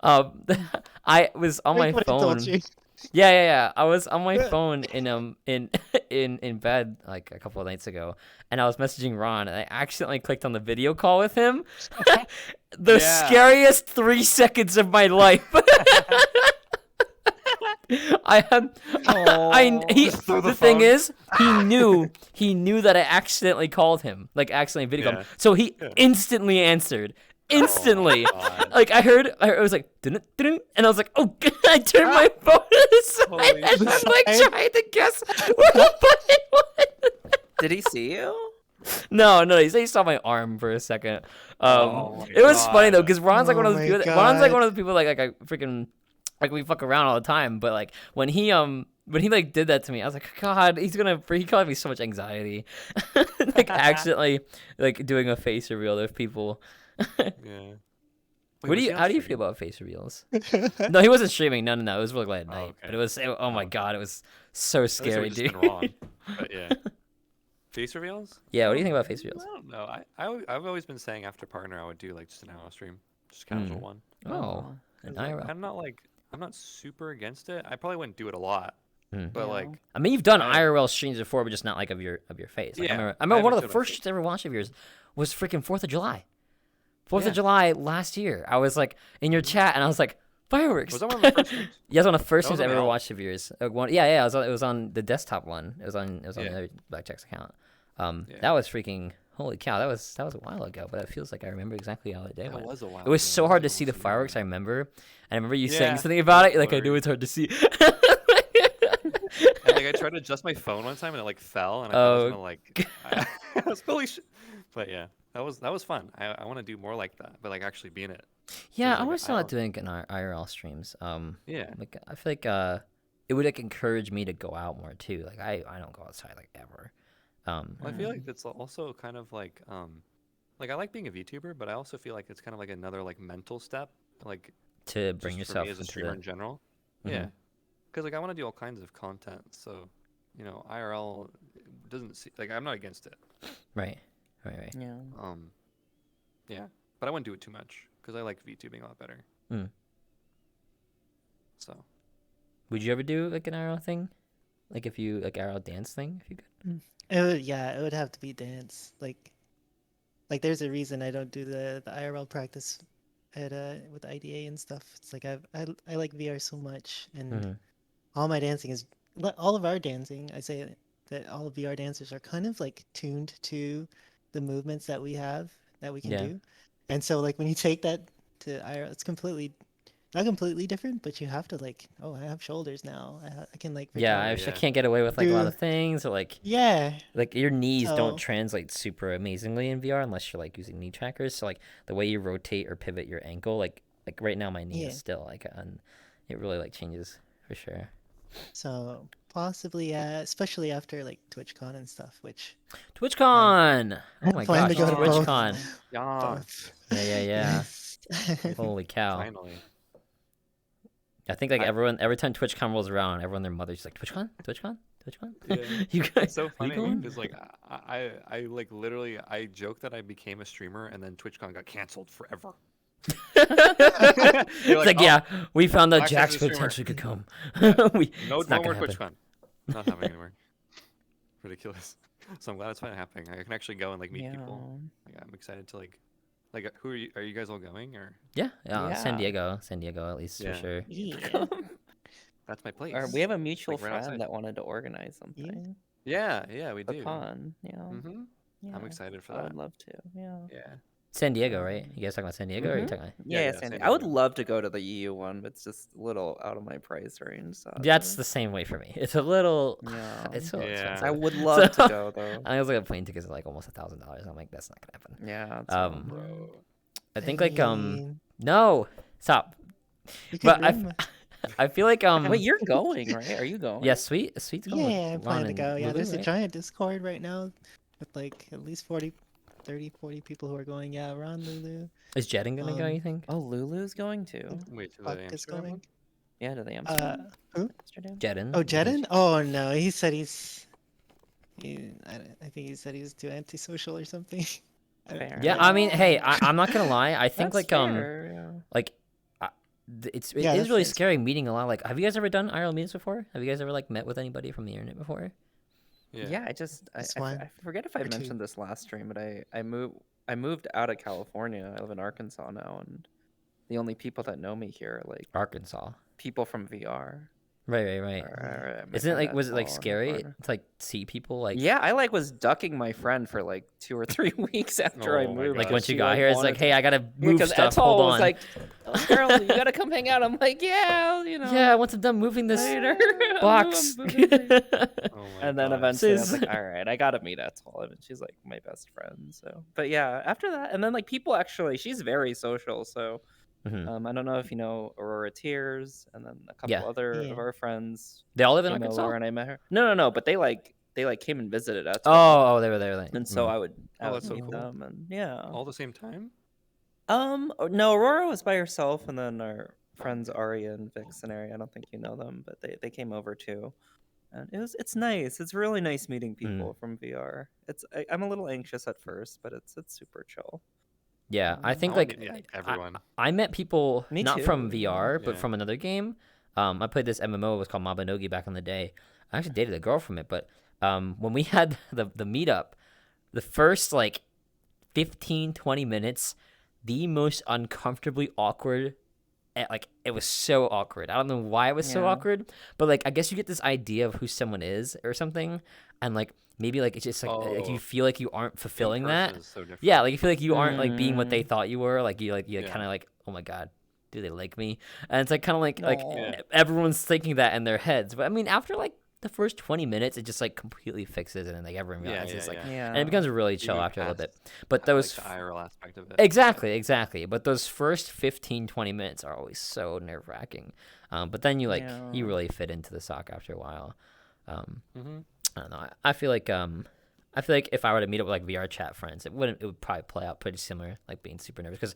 I was on my Like what I told phone. you. Yeah. I was on my phone in in bed like a couple of nights ago, and I was messaging Ron, and I accidentally clicked on the video call with him. The Yeah. scariest 3 seconds of my life. I had, Just throw the the thing phone. is, he knew that I accidentally called him, like accidentally video called Yeah. him. So he Yeah. instantly answered. Instantly. Oh my God. Like I heard it was like dun, dun, and I was like, oh, I turned my phone to the side Holy and I'm like shit. trying to guess where the button was. Did he see you? No, he saw my arm for a second. Oh my It was funny though, God. because Ron's like one of Oh those my people. Ron's like God. one of the people like I freaking like we fuck around all the time. But like when he like did that to me, I was like, God, he caused me so much anxiety, like accidentally like doing a face reveal of people. Yeah. How do you feel about face reveals? No, he wasn't streaming. No. It was really late at Oh, night. okay. But it was oh my Oh. God, it was so At least it scary, would've dude. just been wrong. But yeah. Face reveals? Yeah, what do you think about face reveals? I don't know. I've always been saying after partner I would do like just an hour stream, just casual one. Oh, an IRL. I'm not super against it. I probably wouldn't do it a lot, but Yeah. like I mean, you've done I- IRL streams before, but just not like of your face. Like, Yeah, I remember I one of haven't the done first it. shits I ever watched of yours was freaking 4th of July. 4th Yeah. of July last year. I was like in your chat, and I was like, fireworks. was that one of the first streams? Yeah, it was one of the first That was things I on ever L. watched of yours. Yeah. It was on the desktop one. It was on Yeah. the other Blackjack's account. Yeah. That was freaking holy cow. That was a while ago, but it feels like I remember exactly how the day That went. was a while. It was ago. so That hard to was see the almost a year fireworks. I ago. remember, and I remember you saying Yeah, something about it. it was Like I knew blurry. it's hard to see. And like I tried to adjust my phone one time and it like fell and I thought I was gonna like I was fully but yeah, that was fun. I want to do more like that, but like actually be in it. Yeah, like I a was not island. doing it in our IRL streams. Yeah. Like I feel like it would like encourage me to go out more too. Like I don't go outside like ever. Well, I feel like that's also kind of like I like being a VTuber, but I also feel like it's kind of like another like mental step, like to bring just yourself for me as a into streamer the in general. Mhm. Yeah, because like I want to do all kinds of content, so IRL doesn't see like I'm not against it. right. Yeah. Yeah, but I wouldn't do it too much because I like VTubing a lot better. Mm. So Would you ever do like an IRL thing? Like if you like IRL dance thing, if you could. It would have to be dance. Like there's a reason I don't do the IRL practice at with IDA and stuff. It's like I like VR so much, and Mhm. all my dancing is all of our dancing. I say that all VR dancers are kind of like tuned to the movements that we have that we can Yeah. do. And so like when you take that to IRL, it's completely not completely different, but you have to like, oh, I have shoulders now. I can like Yeah, freaking I yeah. can't get away with like a lot do of things, or like yeah. your knees don't So translate super amazingly in VR unless you're like using knee trackers. So like the way you rotate or pivot your ankle, like right now my knee yeah. is still like it really like changes for sure. So possibly especially after like TwitchCon and stuff, which TwitchCon! Oh my plan gosh, to go to both. TwitchCon! Yeah. Both. Yeah. Yes. Holy cow! Finally. I think like I- every time TwitchCon rolls around, everyone their mother's like TwitchCon, TwitchCon, TwitchCon. Yeah. You guys, It's so are you funny going? because like I like literally I joke that I became a streamer and then TwitchCon got canceled forever. It's like, like, "Oh, yeah, we found that Black Jax Desert streamer." potentially could come. Yeah. It's not No more gonna happen. TwitchCon. Not happening anymore. Ridiculous. So I'm glad it's finally happening. I can actually go and like meet people. Like, I'm excited to like who are you? Are you guys all going or? Yeah, San Yeah. Diego at least Yeah. for sure. Yeah. That's my place. Or we have a mutual Like, right outside. friend that wanted to organize something. Yeah, we A do. con, yeah. Mm-hmm. Yeah. I'm excited for I that. would love to. Yeah. Yeah. San Diego, right? You guys talking about San Diego or are you Mhm. talking about... Yeah, yeah, San San I would Diego. love to go to the EU one, but it's just a little out of my price range. So That's the same way for me. It's a little Yeah. it's a little Yeah. expensive. I would love So- to go though. I was like, plane tickets are like almost $1,000. I'm like, that's not gonna happen. Yeah. That's Bro. I think like mean, no, stop. you could But bring I feel like Wait, you're going, right? Are you going? yeah, sweet's going. yeah, I'm with Ron planning to and go. Yeah, Lulu, there's a right? giant Discord right now with like at least 40 people who are going. Yeah, Ron, Lulu, Is Jedden gonna go? um, You think? Oh, Lulu's going too. Wait, to the Buck is Amsterdam going. one? Yeah, to the Amsterdam. Who? Amsterdam. Jedden. Oh, Jedden? Oh no, he said I think he said he's too antisocial or something. I don't- Fair. Yeah, I mean, hey, I'm not gonna lie. I think That's like fair, yeah. like it Yeah, is that's really fair. scary meeting a lot. Like, have you guys ever done IRL meetings before? Have you guys ever like met with anybody from the internet before? Yeah, I just This I one forget if I or two. mentioned this last stream, but I moved out of California. I live in Arkansas now, and the only people that know me here are like Arkansas. people from VR. Right. Or my Isn't it friend like was it like Ethel and her scary partner. to like see people like Yeah, I like was ducking my friend for like 2 or 3 weeks after I Oh my moved. like gosh. once you She, got here? It's like, wanted to- hey, I gotta move because stuff. Ethel Hold was on. like, oh, girl, you gotta come hang out. I'm like, yeah, you know. Yeah, once I'm done moving this later. box. I'm moving things. Oh my And then God. eventually I was Sis. like, all right, I gotta meet Ethel. And she's like my best friend. So, but yeah, after that, and then like people actually, she's very social. So, Mhm. I don't know if you know Aurora Tears, and then a couple Yeah. other Yeah. of our friends They all live in came Arkansas. over, and I met her. No, but they came and visited Ethel. Oh, they were there. Like, And so I would that's so meet cool. them, and yeah. All the same time? No, Aurora was by herself, and then our friends Aria and Vix and Ari. I don't think you know them, but they came over too, and it's nice. It's really nice meeting people from VR. I'm a little anxious at first, but it's super chill. yeah, I think I wanna like meet everyone. I met people Me not from too, VR, but yeah. from another game. I played this MMO. It was called Mabinogi back in the day. I actually dated a girl from it, but when we had the meetup, the first like 15-20 minutes, the most uncomfortably awkward. Like it was so awkward. I don't know why it was so Yeah. awkward, but like I guess you get this idea of who someone is or something, and like maybe like it's just like you Oh. feel like you aren't fulfilling In that. person is so different. Yeah, like you feel like you aren't like being what they Mm. thought you were. Like you Yeah. kind of like, oh my god, do they like me? And it's like kind of like Aw. everyone's thinking that in their heads. But I mean, after like the first 20 minutes, it just like completely fixes it, and like everyone Yeah, realizes like, Yeah. and it becomes really You chill move after a little bit. past But like those the IRL aspect of it. exactly. But those first 15-20 minutes are always so nerve wracking. But then you like you Yeah. really fit into the sock after a while. Mm-hmm. I don't know. I feel like if I were to meet up with like VRChat friends, it would probably play out pretty similar, like being super nervous because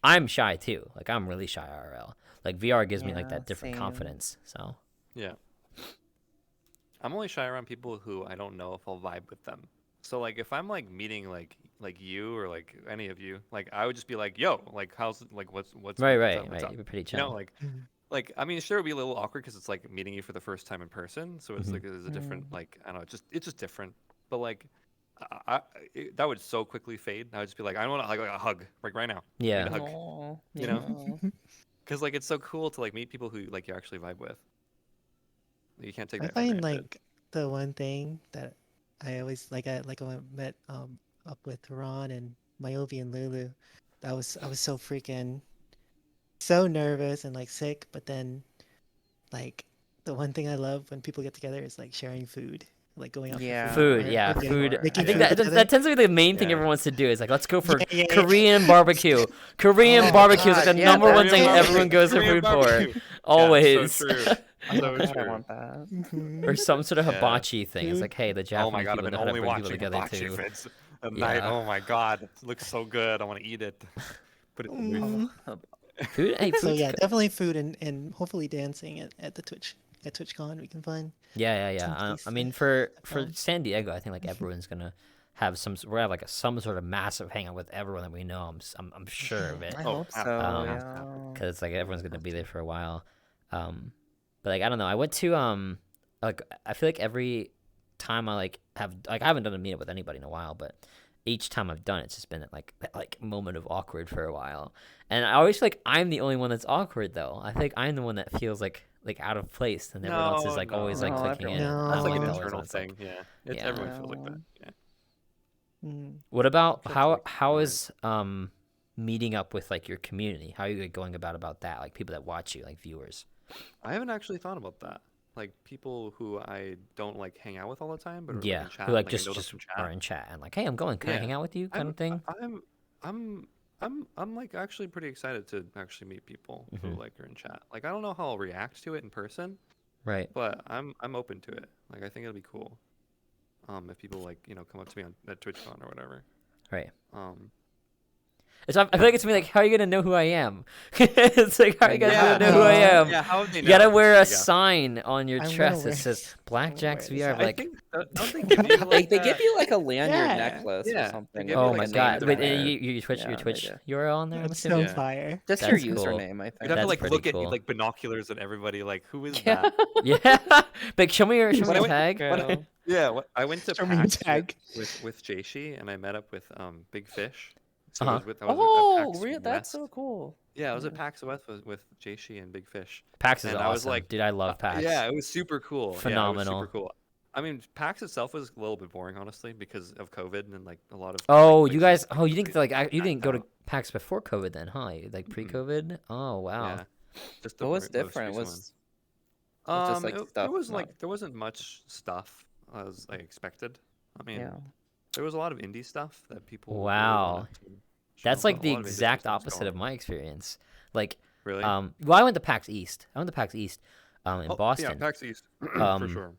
I'm shy too. Like I'm really shy IRL. Like VR gives me like Yeah, that different same. confidence. So Yeah. I'm only shy around people who I don't know if I'll vibe with them. So like if I'm like meeting like you or like any of you, like I would just be like, yo, like how's like what's right. what's up? You're pretty You know, chill. like I mean sure it'd be a little awkward because it's like meeting you for the first time in person. So it's Mhm. like there's a different like I don't know, it's just different. But like that would so quickly fade. I would just be like, I want like a hug like right now. I need Yeah. a hug. Aw, You know? Because like it's so cool to like meet people who like you actually vibe with. You can't take I that for find granted. like the one thing that I always like when I met up with Ron and Myobi and Lulu. I was so freaking so nervous and like sick, but then like the one thing I love when people get together is like sharing food, like going out for Yeah. food Food, or yeah, getting, food. I making think food that together. that tends to be the main thing Yeah. everyone wants to do. Is like, let's go for Yeah. Korean barbecue. Korean Oh, barbecue is like God, the yeah, number one that's thing Korean everyone goes for Korean food barbecue. for. Yeah, Always. so true. Oh So God, I true. want that. Mhm. Or some sort of Yeah. hibachi thing. It's Food. like, hey, the Oh my Japanese god, I've people been know how to only bring people watching together hibachi too. vids at night. Yeah. Oh my god, it looks so good. I want to eat it. Put it in the Mm. Food, hey, So food's yeah, good. definitely food and hopefully dancing at the at TwitchCon we can find Yeah. some I place mean, to for have fun. San Diego, I think like everyone's gonna have we're gonna have like some sort of massive hangout with everyone that we know. I'm sure of it. I Oh, hope so. Um, Yeah. Because it's like everyone's gonna be there for a while. But like I don't know. I went to like I feel like every time I like have like I haven't done a meetup with anybody in a while, but each time I've done it, it's just been like that like moment of awkward for a while. And I always feel like I'm the only one that's awkward though. I think I'm the one that feels like out of place, and everyone else is No, like always like no, clicking in. everyone- And That's I'm like like an the only internal one that's like, thing. Yeah, it's yeah. everyone feels like that. Yeah. Mm. What about That's how like how right. is meeting up with like your community? How are you like, going about that? Like people that watch you, like viewers. I haven't actually thought about that. Like people who I don't like hang out with all the time, but are like Yeah, in chat. who like I just know them just from are chat. in chat and like, hey, I'm going. Can I Yeah. hang out with you? Kind I'm of thing. I'm like actually pretty excited to actually meet people who Mhm. like are in chat. Like I don't know how I'll react to it in person, Right. but I'm open to it. Like I think it'll be cool. If people like come up to me on at TwitchCon or whatever. Right. Um, I feel like it's me like, how are you gonna know who I am? It's like, how are you guys Yeah. gonna know who I am? Yeah, how would they You gotta know? wear I a guess. sign on your I'm gonna chest that wear- says I'm Blackjack's gonna wear VR. the I Like, think don't they give you Like like they give you like a lanyard Yeah. necklace or Yeah, they something. give with, you, oh like, my a name god! Wait, down you, there. you Twitch Yeah, your they Twitch do. URL on there? I'm That's so assuming. Yeah. fire. Just your That's cool. username, I you'd think. have to That's like pretty look cool. at like binoculars at everybody. Like who is Yeah. that? Yeah. Like, show me your When I went- tag. Girl. Yeah, I went to Show me your PAX tag. with Jaishi, and I met up with Big Fish. So Uh-huh. I was at Oh, PAX really? That's West. so cool. Yeah, I was at PAX West with Jaishi and Big Fish. PAX is And awesome, I was like, dude. I love PAX. Yeah, it was super cool. Yeah, it was Phenomenal. super cool. I mean, PAX itself was a little bit boring, honestly, because of COVID and like a lot of. Oh, like, you places guys. Oh, you didn't like. You didn't packed go to out. PAX before COVID then, huh? Like pre-COVID. Oh wow. Yeah, just the What was most different? recent Was one. just like stuff? There was not- like there wasn't much stuff as I expected. I mean, yeah. there was a lot of indie stuff that people. really Wow. wanted to That's show. like A the lot of indie exact stuff was opposite going of on. my experience. Like, Really? well, I went to PAX East. I went to PAX East, in Oh, Boston. Yeah, PAX East for Um, sure.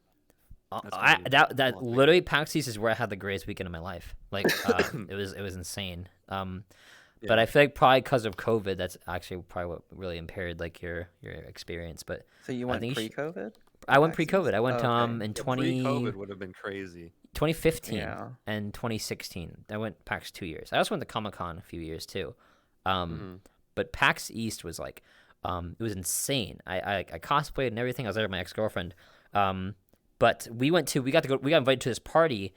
That's I gonna be that a that lot bigger. literally PAX East is where I had the greatest weekend of my life. Like, it was insane. But Yeah. I feel like probably because of COVID, that's actually probably what really impaired like your experience. But So you I went think you should- pre-COVID? I went PAX East? pre-COVID. I went Oh, okay. in Yeah, 20, pre-COVID would have been crazy. 2015 Yeah. and 2016. I went PAX 2 years. I also went to Comic Con a few years too. But PAX East was like, it was insane. I cosplayed and everything. I was there with my ex-girlfriend. But we got invited to this party,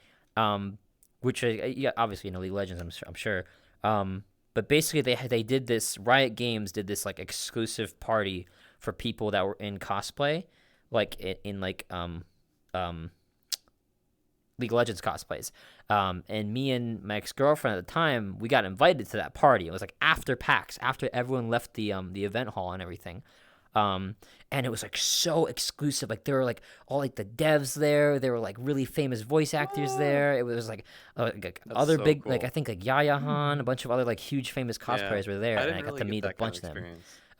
which yeah, obviously League of Legends. I'm sure. But basically they did this. Riot Games did this like exclusive party for people that were in cosplay, like in like League of Legends cosplays. And me and my ex-girlfriend at the time, we got invited to that party. It was like after PAX, after everyone left the event hall and everything. And it was like so exclusive. Like there were like all like the devs there. There were like really famous voice actors there. It was like other so big like cool. I think like Yaya Han, a bunch of other like huge famous cosplayers were there, I and didn't I got really to get meet a that kind bunch of of them.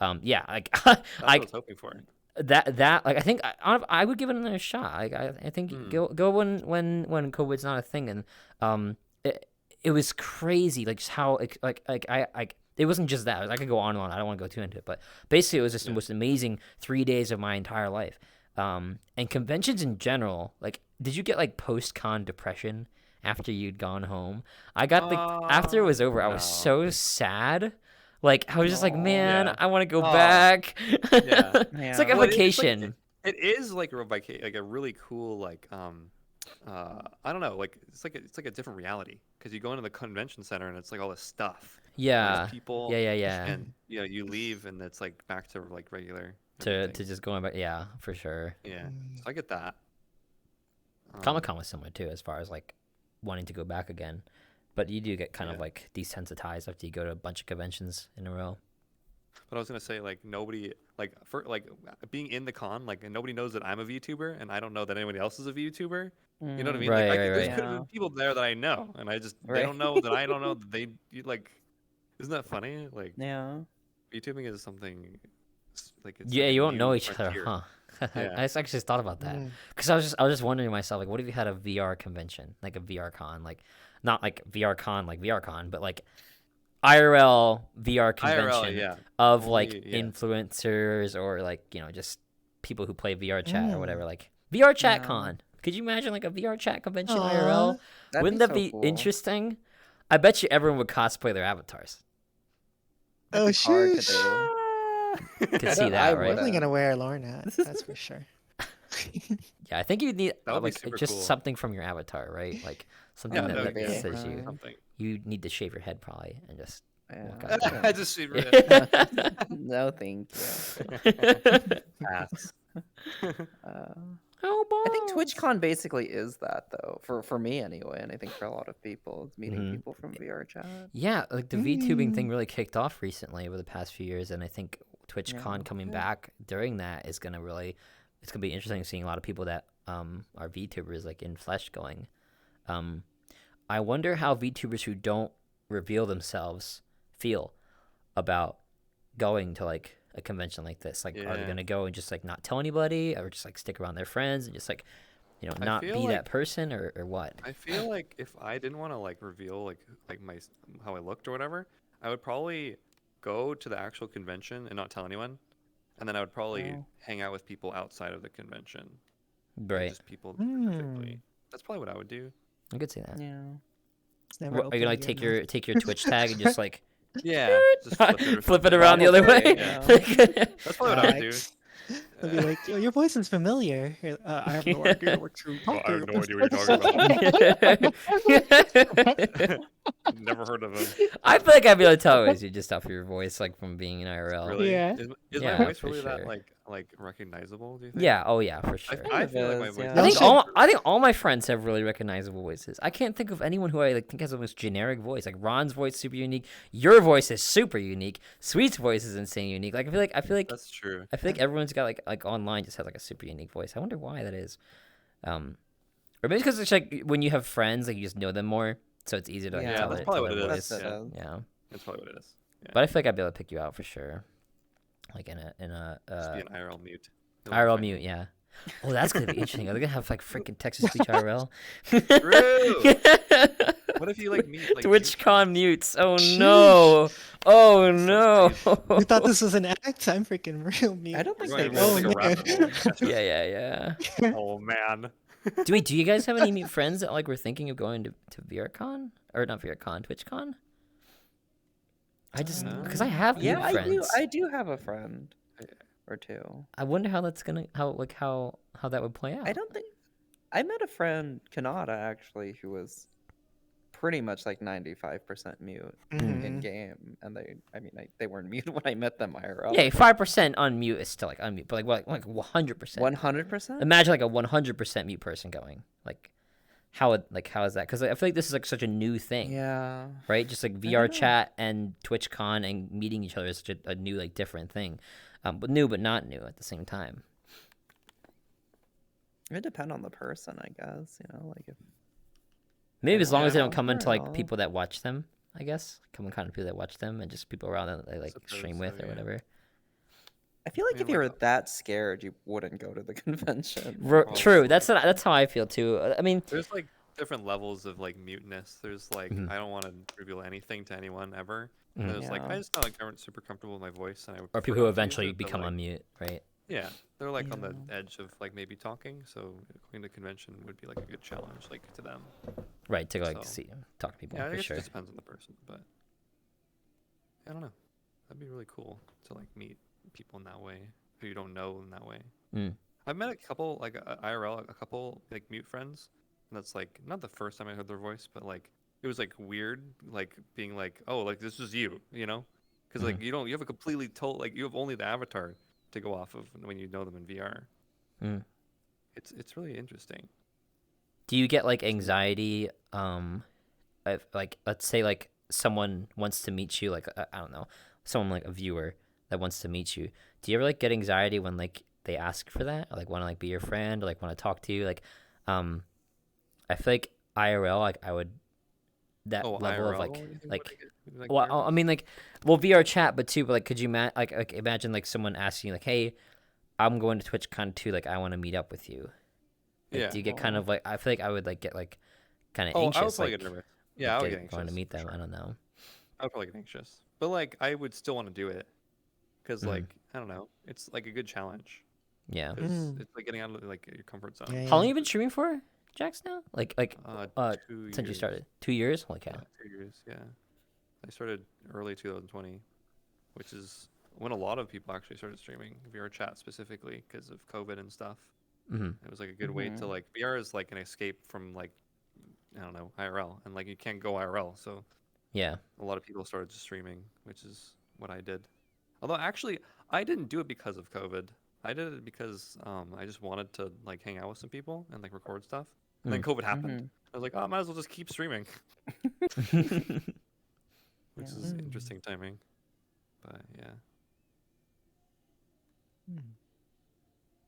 experience. Yeah, like That's what I was hoping for. that like I think I would give it another shot. I think go when COVID's not a thing, and it was crazy like just how like I it wasn't just that. I could go on and on. I don't want to go too into it, but basically it was just the most amazing 3 days of my entire life. And conventions in general, like, did you get like post-con depression after you'd gone home? I got after it was over, I was no. so sad. Like I was just like, man, Yeah. I want to go Aw. back. Yeah. It's like a Yeah. Well, it's like- vacation. It is like like a really cool like I don't know, like it's like a different reality because you go into the convention center and it's like all this stuff. Yeah. There's people. Yeah. And you leave and it's like back to like regular. To everything. just going back, yeah, for sure. Yeah. So I get that. Comic-Con was similar too, as far as like wanting to go back again, but you do get kind of like desensitized after you go to a bunch of conventions in a row. But I was gonna say, like, nobody, like, for like being in the con, like, and nobody knows that I'm a VTuber, and I don't know that anybody else is a VTuber. You know what I mean? Right, Like, right, there's right. could have been people there that I know, and I just they don't know that I don't know that like. Isn't that funny? Like, Yeah. VTubing is something. Like, it's Yeah, like a you won't know new each other, frontier. huh? Yeah. I actually just thought about that because I was just wondering myself, like, what if you had a VR convention, like a VR con, like not like VR con, like VR con, but like IRL VR convention yeah. of Only- like yeah. influencers or like just people who play VRChat or whatever, like VRChat Yeah. con. Could you imagine like a VRChat convention Aw. IRL? That'd Wouldn't be that so be cool. interesting? I bet you everyone would cosplay their avatars. That'd Oh, be hard to shush. do. Could see I that, right? Definitely wouldn't. gonna wear a Lorne hat. That's for sure. Yeah, I think you need That would be like super just cool. something from your avatar, right? Like something Yeah, that, that that would be says you something. you need to shave your head probably and just walk Yeah. out. I just see red. No, thank you. Pass. Oh, I think balls. TwitchCon basically is that though, for me anyway, and I think for a lot of people, it's meeting Mhm. people from VRChat. Yeah, like the VTubing thing really kicked off recently over the past few years, and I think TwitchCon Yeah. coming back during that is gonna really, it's gonna be interesting seeing a lot of people that are VTubers like in flesh going. I wonder how VTubers who don't reveal themselves feel about going to like a convention like this. Like, are they Yeah. gonna go and just like not tell anybody, or just like stick around their friends and just like, I not be feel that like- person, or what? I feel like if I didn't want to like reveal like my how I looked or whatever, I would probably go to the actual convention and not tell anyone, and then I would probably Oh. hang out with people outside of the convention. Like, Right. just people specifically. That's probably what I would do. I could see that. Yeah. It's never What, are you gonna like opening take your Twitch tag and just like Yeah. Just flip it around the other way? Yeah. That's probably what I would do. They'll be like, "Yo, your voice is familiar." I have no idea what you're Oh, I talking have no about. idea what you're talking about. Never heard of him. I feel like I'd be able to tell you just off your voice, like from being in IRL. Really? Yeah. Is Yeah, my voice for really that sure. like recognizable? Do you think? Yeah. Oh yeah, for sure. I feel like my is, voice. yeah. I Y'all think should- I think all my friends have really recognizable voices. I can't think of anyone who I like think has the most generic voice. Like Ron's voice is super unique. Your voice is super unique. Sweet's voice is insane unique. Like I feel like That's true. everyone's got like online just has like a super unique voice. I wonder why that is. Or maybe because it's like when you have friends, like you just know them more, so it's easier to like, Yeah, tell that's it, probably tell what their it is, voice. yeah. Yeah. That's probably what it is. Yeah. But I feel like I'd be able to pick you out for sure. Like in a Just be an IRL mute. IRL mute, yeah. Oh, that's gonna be interesting. Are they gonna have like freaking Texas Speech IRL? True. What if you like meet like TwitchCon mutes. Oh no. Oh no. You thought this was an act? I'm freaking real mute. I don't think We're they going will. like a rabbit hole. Yeah. Oh man. Do you guys have any mute friends that like were thinking of going to VRCon or not VRCon, TwitchCon? I just because I have Yeah, mute I friends. do. I do have a friend or two. I wonder how that's gonna how that would play out. I don't think I met a friend, Kanata, actually, who was pretty much like 95% mute in Mhm. game, and they weren't mute when I met them IRL. Yeah, 5% unmute is still like unmute, but like 100%. 100%. Imagine like a 100% mute person going. How is that? Because I feel like this is like such a new thing, Yeah. right? Just like know. VRChat and TwitchCon and meeting each other is such a new like different thing, but new but not new at the same time. It would depend on the person, I guess. Like if Maybe as long as they Yeah, don't come into like IRL. people that watch them, I guess. Come in kind of people that watch them and just people around them that they like Suppose stream so, with or yeah. whatever. I feel like Yeah, if you were like- that scared, you wouldn't go to the convention. True. That's how I feel too. I mean, There's like different levels of like muteness. There's like Mhm. I don't want to reveal anything to anyone ever. Mhm. There's like Yeah. I just not like aren't super comfortable with my voice, and I would or prefer people who not to use eventually it, but, become like, unmute, right? Yeah, they're like on the Yeah. edge of like maybe talking. So going to convention would be like a good challenge, like to them. Right, to like So- talk to people Yeah, I for guess sure. it just depends on the person, but I don't know. That'd be really cool to like meet people in that way who you don't know in that way. Mm. I've met a couple like IRL, a couple like mute friends, and that's like not the first time I heard their voice, but like it was like weird, like being like, oh, like this is you, because like you have a completely like you have only the avatar to go off of when you know them in VR. Mm. It's really interesting. Do you get like anxiety? If, like, let's say like someone wants to meet you, like I don't know, someone like a viewer that wants to meet you. Do you ever like get anxiety when like they ask for that, or like want to like be your friend, or like want to talk to you? Like, um, I feel like IRL, like I would that Oh, level of IRL? like You think would like. get like Well, I nervous? mean, like, well, VR chat, but too, but like, could you like imagine like someone asking you, like, "Hey, I'm going to TwitchCon too. Like, I want to meet up with you." Like, Yeah. do you get kind Well, of like? I feel like I would like get like kind of Oh, I would anxious, probably get nervous. Yeah, like I would get get going to anxious meet for them. I sure. don't know. I would probably get anxious, but like I would still want to do it because Mm, like I don't know, it's like a good challenge yeah. because Mm. it's like getting out of like your comfort Yeah, zone. How long yeah. you been streaming for, Jax? Now, Uh, 2 since you years. started, 2 years. Holy Yeah, cow! 2 years. Yeah, I started early 2020, which is when a lot of people actually started streaming VRChat specifically because of COVID and stuff. Mm-hmm. It was like a good way to mhm. like VR is like an escape from like I don't know IRL and like you can't go IRL, so Yeah. a lot of people started just streaming, which is what I did. Although actually, I didn't do it because of COVID. I did it because I just wanted to like hang out with some people and like record stuff. And then Mm. COVID happened. Mhm. I was like, oh, I might as well just keep streaming, which Yeah. is Mm. interesting timing. But yeah, Mm.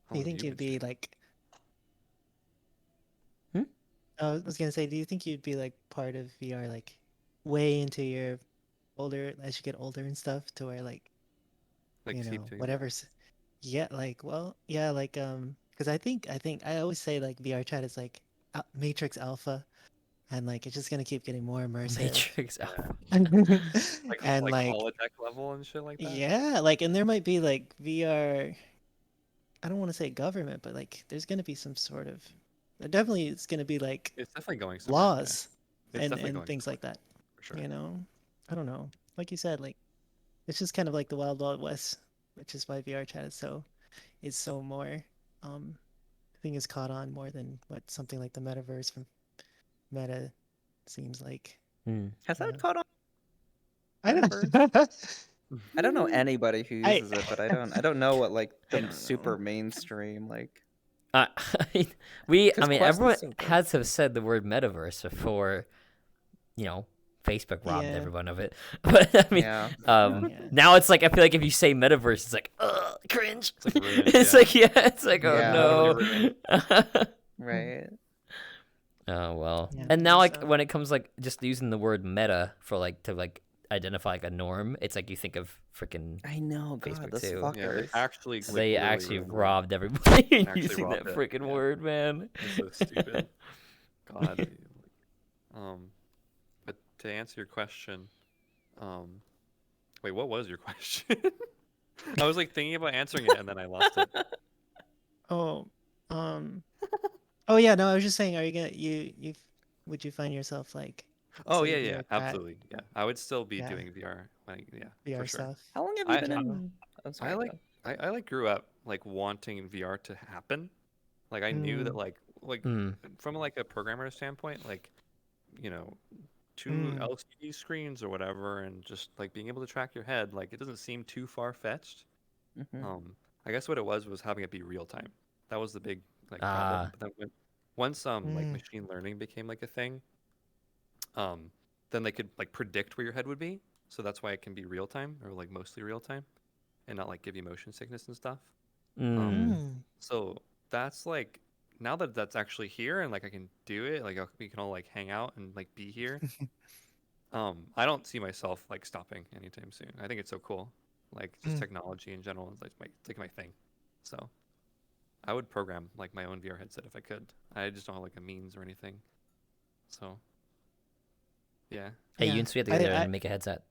how Do you long have think you you'd been be streaming? like? Hmm? I was gonna say, do you think you'd be like part of VR like way into your older as you get older and stuff to where like Like keep doing VR? whatever's yeah like well yeah like because I think I always say like VR chat is like Matrix Alpha and like it's just gonna keep getting more immersive Matrix. Yeah, and like like holodeck level and shit like that. yeah like and there might be like VR I don't want to say government but like there's gonna be some sort of there definitely it's gonna be like It's definitely going somewhere. Yeah, laws it's definitely and going things somewhere like that for sure. I don't know like you said like it's just kind of like the wild wild west which is why VR chat is so more um I think is caught on more than what something like the metaverse from Meta seems like. Mm. Has Yeah. that caught on I metaverse? don't I don't know anybody who I uses it, but I don't know what like I the don't know. super mainstream like Uh, I because mean, Quest is everyone so big. has to have said the word metaverse before, you know, Facebook robbed Yeah. everyone of it. But I mean, Yeah. Yeah. now it's like I feel like if you say metaverse, it's like, ugh, cringe. It's like ruined. It's Yeah, like it's like oh Yeah. totally ruined. no. Right. Oh well. Yeah, And I now think like so. when it comes like just using the word meta for like to like identify like a norm, it's like you think of freaking I know, Facebook God, those too. Yeah, they fuckers. actually like they literally actually ruined the word. robbed everybody Actually using that robbed it. freaking Yeah, word, man. it's so stupid. God. But to answer your question, um, wait, what was your question? I was like thinking about answering it and then I lost it. Oh, um, oh yeah, no, I was just saying, are you gonna would you find yourself like, Oh say yeah, yeah, VR chat, absolutely. Yeah, I would still be yeah, doing VR. Like, yeah, for VR sure. stuff How long have you I in been I, general? in I'm I sorry, like go. I like grew up like wanting VR to happen. Like I knew that Mm, like Mm. from like a programmer standpoint, like you know, two mm, LCD screens or whatever, and just like being able to track your head, like it doesn't seem too far fetched. Mhm. I guess what it was having it be real time. That was the big like problem. Ah. But then once like mm, machine learning became like a thing, um, then they could like predict where your head would be. So that's why it can be real time or like mostly real time, and not like give you motion sickness and stuff. Um, Mm. mm. so that's like now that that's actually here and like I can do it, like we can all like hang out and like be here. I don't see myself like stopping anytime soon. I think it's so cool. Like just Mm. technology in general is like my thing. So I would program like my own VR headset if I could. I just don't have like a means or anything. So yeah. Hey, you Yeah, and Sweet I, together I, and make a headset.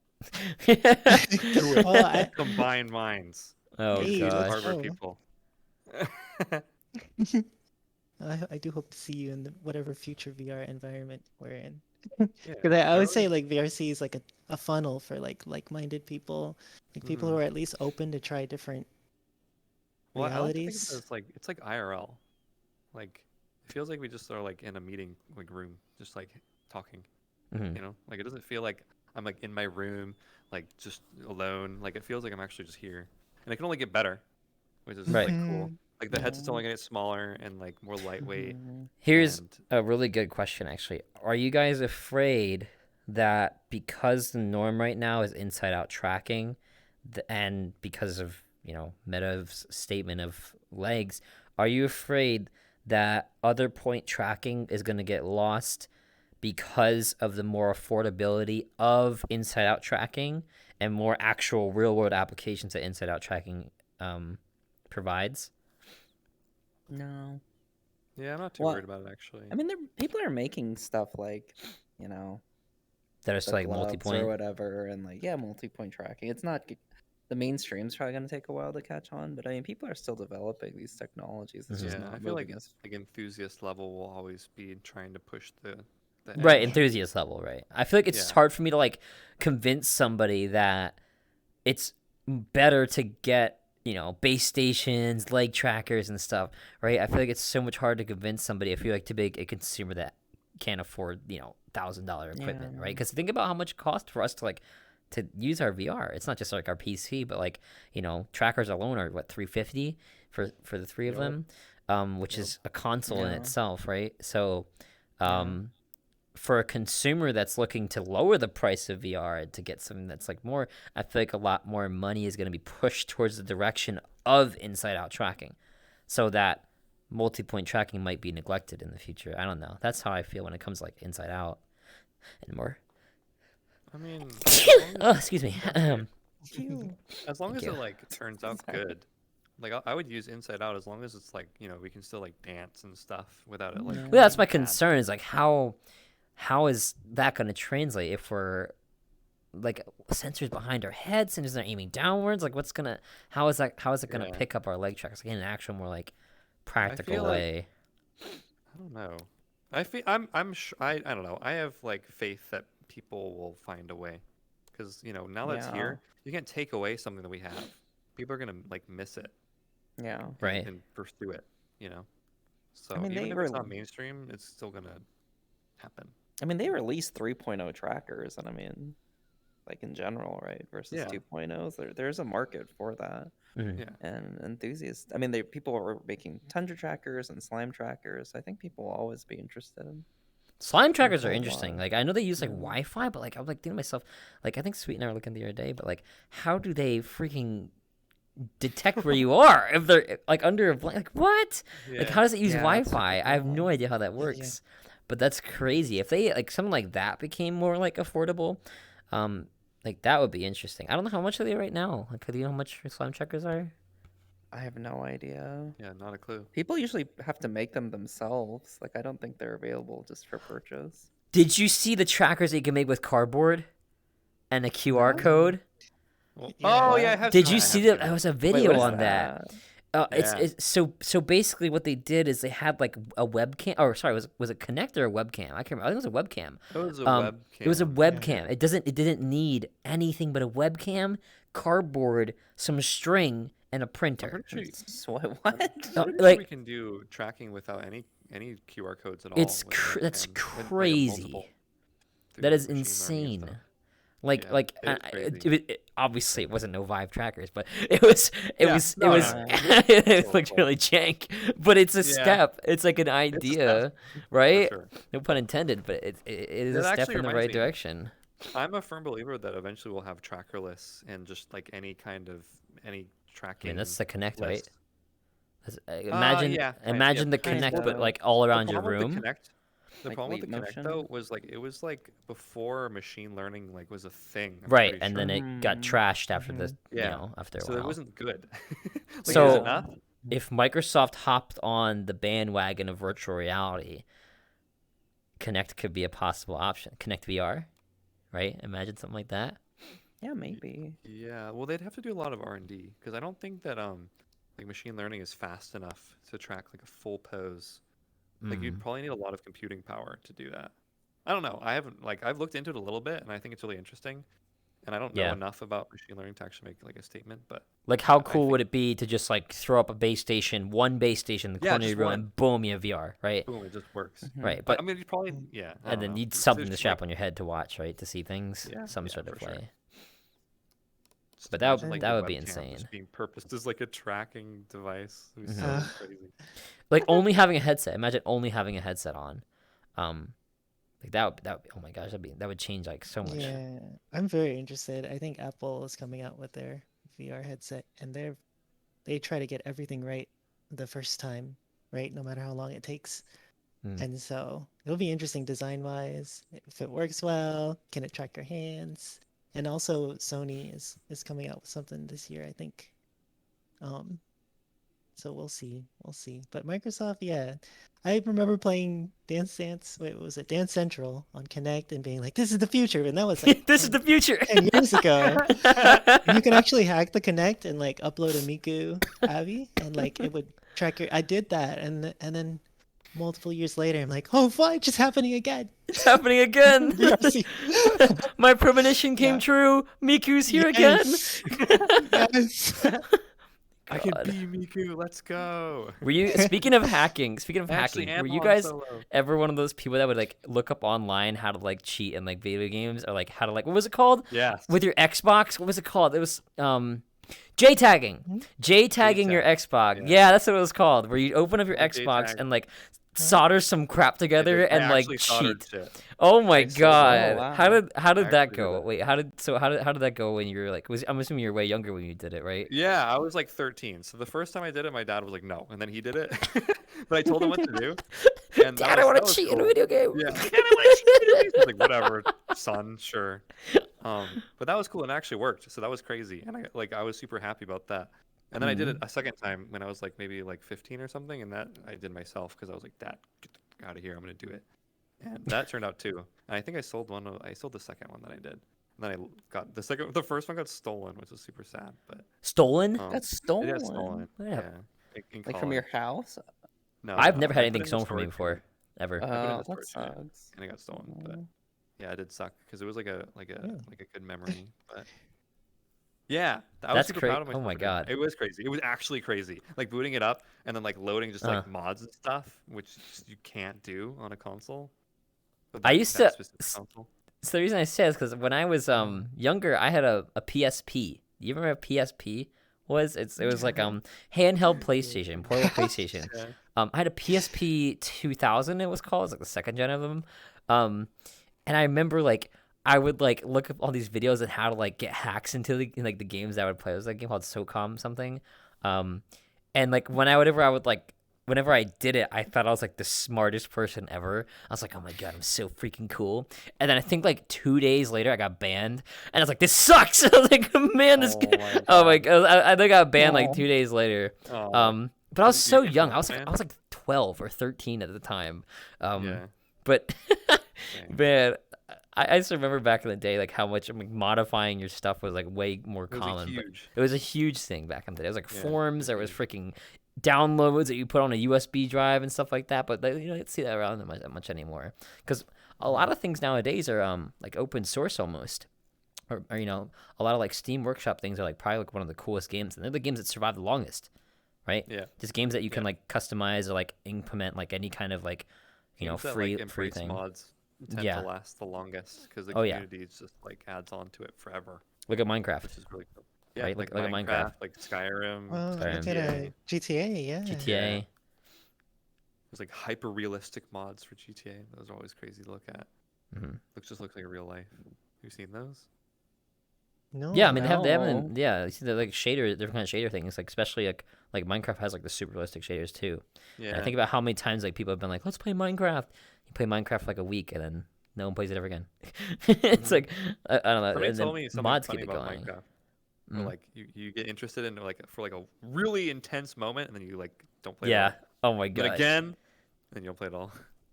Do it. well, I, Combine minds. Oh These hey, two let's gosh. hardware go. people. I do hope to see you in whatever future VR environment we're in. Yeah. Because I I would really. say like VRC is like a funnel for like-minded people, like people who Mhm. are at least open to try different Well, I like to think of it realities. as like it's like IRL. Like it feels like we just are like in a meeting like room, just like talking. Mhm. You know, like it doesn't feel like I'm like in my room, like just alone. Like it feels like I'm actually just here, and it can only get better, which is Right. like cool. Like the headset's Yeah. only gonna get smaller and like more lightweight. Mhm. Here's And a really good question, actually. Are you guys afraid that because the norm right now is inside out tracking, and because of, Meta's statement of legs, are you afraid that other point tracking is going to get lost because of the more affordability of inside out tracking and more actual real world applications that inside out tracking provides? No. yeah, I'm not too Well, worried about it actually. I mean, people are making stuff like, you know, That are the like gloves multi-point. or whatever, and like, yeah, multi-point tracking. It's not the mainstream's probably going to take a while to catch on, but I mean, people are still developing these technologies. It's just Yeah, not I feel like moving as. like enthusiast level will always be trying to push the Right, edge. enthusiast level, right? I feel like it's just Yeah. hard for me to like convince somebody that it's better to get, base stations, leg trackers and stuff, right? I feel like it's so much harder to convince somebody if you're like too big a consumer that can't afford, $1,000 equipment, Yeah. right? Because think about how much it costs for us to use our VR. It's not just like our PC, but like, trackers alone are what, 350 for the three of Yup. them, which Yep. is a console in Yeah. itself, right? So, Yeah. for a consumer that's looking to lower the price of VR to get something that's like more, I feel like a lot more money is going to be pushed towards the direction of inside out tracking, so that multi-point tracking might be neglected in the future. I don't know. That's how I feel when it comes like inside out and more. I mean, Oh, excuse me. as long Thank as you. it like turns out Sorry. good, like I would use Inside Out as long as it's like we can still like dance and stuff without it like. Yeah. Well, that's my being bad. concern. Is like how is that going to translate if we're like sensors behind our heads and is not aiming downwards? Like how is it gonna Yeah. pick up our leg tracks like in an actual more like I practical feel like way? I don't know. I don't know. I have like faith that people will find a way, because now that it's Yeah. here, you can't take away something that we have. People are gonna like miss it Yeah. Right. and pursue it. So mean, even they if were. it's not mainstream, it's still gonna happen. I mean, they released 3.0 trackers, and I mean, like in general, right? Versus Yeah. 2.0s, there's a market for that. Mhm. Yeah. And enthusiasts, I mean, people are making tundra trackers and slime trackers. I think people will always be interested in. Slime trackers are whole interesting. lot. Like I know they use like Yeah. Wi-Fi, but like I'm like thinking to myself, like I think Sweet and I were looking the other day, but like how do they freaking detect where you are if they're like under a blanket? Like what? Like how does it use Yeah, that's Wi-Fi? super I have cool. no idea how that works. But that's crazy. If they like something like that became more like affordable, like that would be interesting. I don't know how much are they right now. Like, do you know how much slime trackers are? I have no idea. Yeah, not a clue. People usually have to make them themselves. Like, I don't think they're available just for purchase. Did you see the trackers that you can make with cardboard and a QR No. code? Well, Yeah. oh yeah, I have. Did seen you that, I see have that? seen There that. was a Wait, video what is on that. It's Yeah. so basically what they did is they had like a webcam, or sorry, was it Connect or a webcam? I can't remember. I think it was a webcam. It was a Um, It was a webcam. webcam. It didn't need anything but a webcam, cardboard, some string, and a I'm printer. pretty sure. It's- what? Oh, Pretty sure like we can do tracking without any QR codes at all. it's with that's webcam, and, like, a crazy. multiple through That is machine learning and insane. stuff. Like Yeah, like it is crazy. obviously it wasn't no Vive trackers, but it was No, no. it So looked cool. really jank. But it's a Yeah. step. It's like an It's a idea, For right? sure. No pun intended, but it is That a step actually in the reminds right me. direction. I'm a firm believer that eventually we'll have trackerless and just like any tracking. I mean, that's the Connect, right? list. Imagine yeah, imagine the kind Connect, but of. like all around The your problem with room. The Like problem with Leap the Connect Motion? though was like it was like before machine learning like was a thing. I'm Right, pretty and sure. then it got Mm, trashed after mhm. the Yeah. after a So while. it wasn't good. Like, it So- was enough. If Microsoft hopped on the bandwagon of virtual reality, Connect could be a possible option. Connect VR, right? Imagine something like that. Yeah, maybe. Yeah, well, they'd have to do a lot of R&D because I don't think that like machine learning is fast enough to track like a full pose. Like you'd Mm. probably need a lot of computing power to do that. I don't know. I haven't like I've looked into it a little bit and I think it's really interesting. And I don't know Yeah. enough about machine learning to actually make like a statement, but Like, how I cool would think- it be to just like throw up a base station, one base station in the Yeah, corner of just your room, one. and boom, you have VR, right? boom, it just works. Mhm. Right, But but I mean, you probably yeah. I and don't then know. you'd It's something to just, strap like, on your head to watch, right? To see things, Yeah, some yeah, sort of for sure. way. But Imagine, like, that the would be webcam insane. just being purposed as like a tracking device. It would be Mhm. so crazy. Like only having a headset. Imagine only having a headset on. Like that would be, oh my gosh, that would change like so much. yeah, I'm very interested. I think Apple is coming out with their VR headset, and they try to get everything right the first time, right? No matter how long it takes. Mm. And so it'll be interesting design wise. If it works well, can it track your hands? And also Sony is coming out with something this year, I think. Um, so we'll see. We'll see. But Microsoft, yeah. I remember playing Dance Dance, wait, what was it? Dance Central on Connect and being like, this is the future. And that was like This is the future. 10 years ago. And you could actually hack the Connect and like upload a Miku Abby and like it would track your I did that and then multiple years later I'm like, oh what? Just happening again. It's happening again. VRC. My premonition came Yeah. true. Miku's here again. Yes. Yes. I can God. be Miku. Let's go. Were you speaking of hacking? Speaking of Actually, hacking, were and you Han guys Solo. ever one of those people that would like look up online how to like cheat in like video games or like how to like what was it called Yes. with your Xbox? What was it called? It was J tagging. J tagging your J-tag, Xbox. yeah. Yeah, that's what it was called. Where you open up your Yeah, Xbox J-tag. and like solder some crap together I and like actually soldered cheat. shit. Oh my sold- oh, god. wow. How did I that actually did go? that. Wait, how did that go when you were like I'm assuming you were way younger when you did it, right? Yeah, I was like 13. So the first time I did it, my dad was like, "No," and then he did it. But I told him what to do. And Dad, I want to cheat in a video game. Yeah. Dad, I want to cheat in video games. I was like, whatever, son, sure. But that was cool and it actually worked. So that was crazy, and I was super happy about that. And then I did it a second time when I was like maybe like 15 or something, and that I did myself because I was like, "Dad, get the fuck out of here! I'm gonna do it." And that turned out too. And I think I sold I sold the second one that I did. And then I got the first one got stolen, which was super sad. But Stolen? That's it stolen. got stolen. Yeah. Yeah. In Like from your college. house? No, I've no, never I had put anything it in stolen from me storage before, unit. ever. I put it in Oh, the that storage unit, sucks. and it got stolen. But Oh. yeah, it did suck because it was like a Yeah. good memory. But yeah, I was That's super cra- proud of oh myself. my for doing God. that. It was crazy. It was actually crazy. Like booting it up and then like loading just like Uh. mods and stuff, which you can't do on a console. But I that- used that to- specific s- console. So the reason I say is because when I was younger, I had a PSP. Do you remember what PSP was? It was like handheld PlayStation, portable PlayStation. Yeah. I had a PSP 2000. It was called. It was like the second gen of them. And I remember like I would like look up all these videos on how to like get hacks into the games that I would play. It was like a game called SOCOM something. And like whenever I did it, I thought I was like the smartest person ever. I was like, oh my god, I'm so freaking cool. And then I think like 2 days later, I got banned, and I was like, this sucks. I was like, man, this. Oh my god, I think I got banned like 2 days later. Oh, But I was You so get young. banned? I was like 12 or 13 at the time. yeah. But Dang. man, I just remember back in the day, like how much like, modifying your stuff was like way more It was common. But huge. it was a huge thing back in the day. It was like Yeah, forums. it There was was freaking downloads that you put on a USB drive and stuff like that. But like, you don't see that around that much anymore. Because a lot of things nowadays are like open source almost. Or you know, a lot of like Steam Workshop things are like probably like one of the coolest games, and they're the games that survive the longest, right? Yeah. Just games that you can Yeah. like customize or like implement like any kind of like Games that, free like, embrace thing. mods tend Yeah. to last the longest because the Oh, yeah. community just like adds on to it forever, Look at Minecraft. which is really cool. Yeah, Right, like look at Minecraft. like Skyrim. Oh, look Skyrim. at GTA, yeah. GTA. There's like hyper realistic mods for GTA. Those are always crazy to look at. hmm Looks like real life. You seen those? No. Yeah, I mean they have no. in, yeah. You see the like different kind of shader things. Like especially like Minecraft has like the super realistic shaders too. And Yeah. I think about how many times like people have been like, let's play Minecraft. You play Minecraft for like a week and then no one plays it ever again. It's like I don't know. Somebody and then told me something mods funny keep it about going. Minecraft. Where, Mm. like you get interested in like for like a really intense moment and then you like don't play Yeah. it all. Oh my Then god. again, then you don't play it all.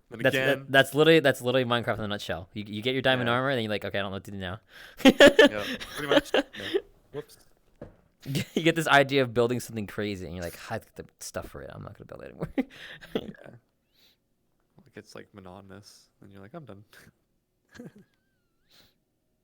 Then That's again. that's literally Minecraft in a nutshell. You get your diamond Yeah. armor and then you're like, okay, I don't know what to do now. Yeah, pretty much. Yeah. Whoops. You get this idea of building something crazy and you're like, I get the stuff for it. I'm not gonna build it anymore. Yeah. Like it's like monotonous, and you're like, I'm done.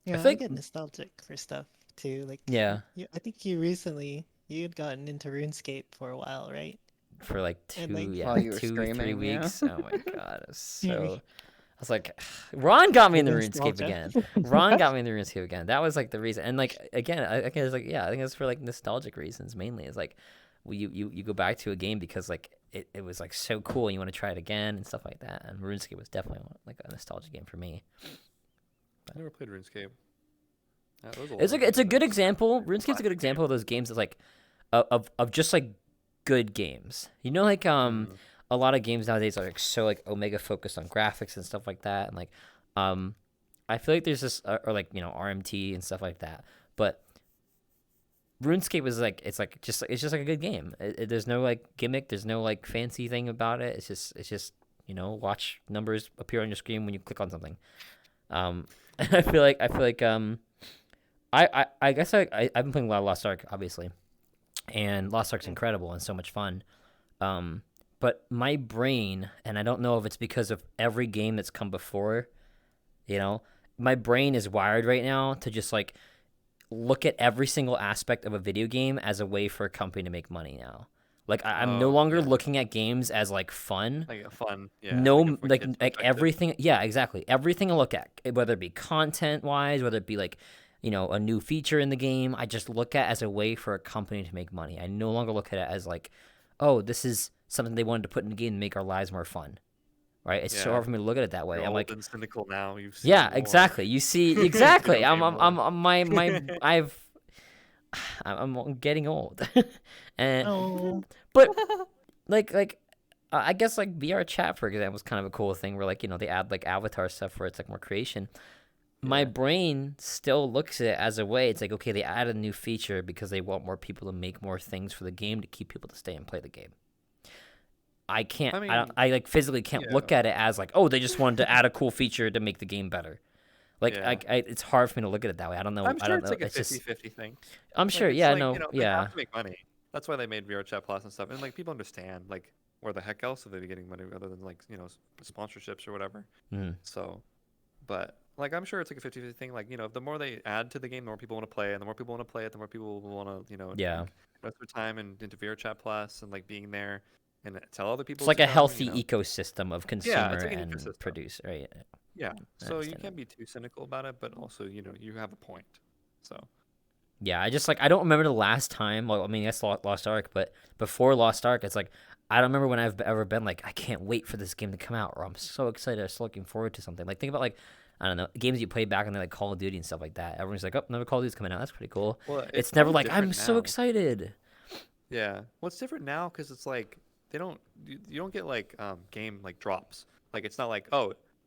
Yeah, I think- get nostalgic for stuff too. Like, Yeah. I think you had gotten into RuneScape for a while, right? For like And, like, two, While you were 3 streaming, yeah. weeks. Oh my god, it was so. was like, Ron got me in the The RuneScape nostalgia. again. Ron got me in the RuneScape again. That was like the reason. And like again, I think it's like I think it's for like nostalgic reasons mainly. It's like you go back to a game because like it was like so cool and you want to try it again and stuff like that. And RuneScape was definitely like a nostalgia game for me. I never played RuneScape. That was It's a good example. RuneScape's a good example of those games that's like of just like good games. You know, like a lot of games nowadays are like so like Omega focused on graphics and stuff like that, and like I feel like there's this or like RMT and stuff like that. But RuneScape is like it's just like a good game. There's no like gimmick. There's no like fancy thing about it. It's just watch numbers appear on your screen when you click on something. And I feel like I guess I've been playing a lot of Lost Ark, obviously, and Lost Ark's incredible and so much fun. But my brain, and I don't know if it's because of every game that's come before, my brain is wired right now to just like look at every single aspect of a video game as a way for a company to make money now. Like I'm no longer looking at games as like fun. Like fun, yeah. No, like everything. Yeah, exactly. Everything I look at, whether it be content wise, whether it be like, a new feature in the game, I just look at as a way for a company to make money. I no longer look at it as like, oh, this is something they wanted to put in the game to make our lives more fun. Right? It's so hard for me to look at it that way. You're I'm old like, and cynical now. yeah, exactly. You see, exactly. I'm getting old, and but like I guess like VRChat for example is kind of a cool thing where like they add like avatar stuff where it's like more creation. My brain still looks at it as a way. It's like, okay, they added a new feature because they want more people to make more things for the game to keep people to stay and play the game. I can't. I like physically can't look at it as like, oh, they just wanted to add a cool feature to make the game better. Like, it's hard for me to look at it that way. I don't know. I'm sure I don't it's know. like a It's just 50-50 thing. I'm Like, sure. it's Yeah. like, No. They Yeah. have to make money. That's why they made VRChat Plus and stuff. And like people understand like where the heck else are they getting money other than like sponsorships or whatever. So, but like I'm sure it's like a 50-50 thing. Like the more they add to the game, the more people want to play, and the more people want to play it, the more people will want to invest their time into VRChat Plus and like being there and tell other people. It's like to a come, healthy ecosystem of consumer it's like an and ecosystem. producer, right? Yeah. So you understand can't be too cynical about it, but also you have a point. So. Yeah, I just like I don't remember the last time. Well, I mean, that's Lost Ark, but before Lost Ark, it's like I don't remember when I've ever been like I can't wait for this game to come out, or I'm so excited, I'm so looking forward to something. Like think about like I don't know games you played back in like Call of Duty and stuff like that. Everyone's like, oh, another Call of Duty's coming out. That's pretty cool. Well, it's never like different I'm so now. excited. Yeah, well, it's different now because it's like you don't get like game like drops. Like it's not like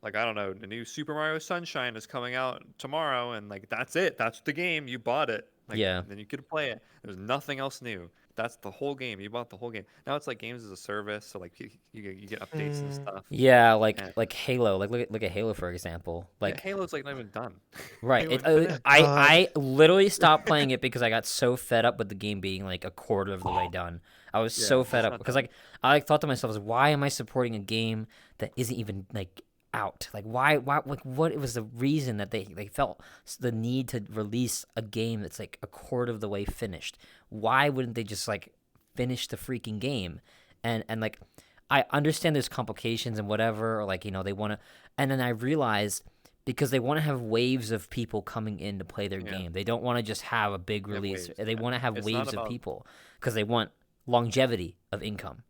like I don't know, the new Super Mario Sunshine is coming out tomorrow, and like that's it. That's the game. You bought it. Like, then you get to play it. There's nothing else new. That's the whole game. You bought the whole game. Now it's like games as a service, so like you get updates and stuff. Yeah, like Halo. Like look at Halo for example. Like Halo's like not even done. Right. I literally stopped playing it because I got so fed up with the game being like a quarter of the way done. I was so fed up because like I thought to myself, why am I supporting a game that isn't even like out? Like why like what was the reason that they felt the need to release a game that's like a quarter of the way finished? Why wouldn't they just like finish the freaking game? And like I understand there's complications and whatever, or like they want to, and then I realized because they want to have waves of people coming in to play their game. They don't want to just have a big release. They want to have waves of people because they want longevity of income.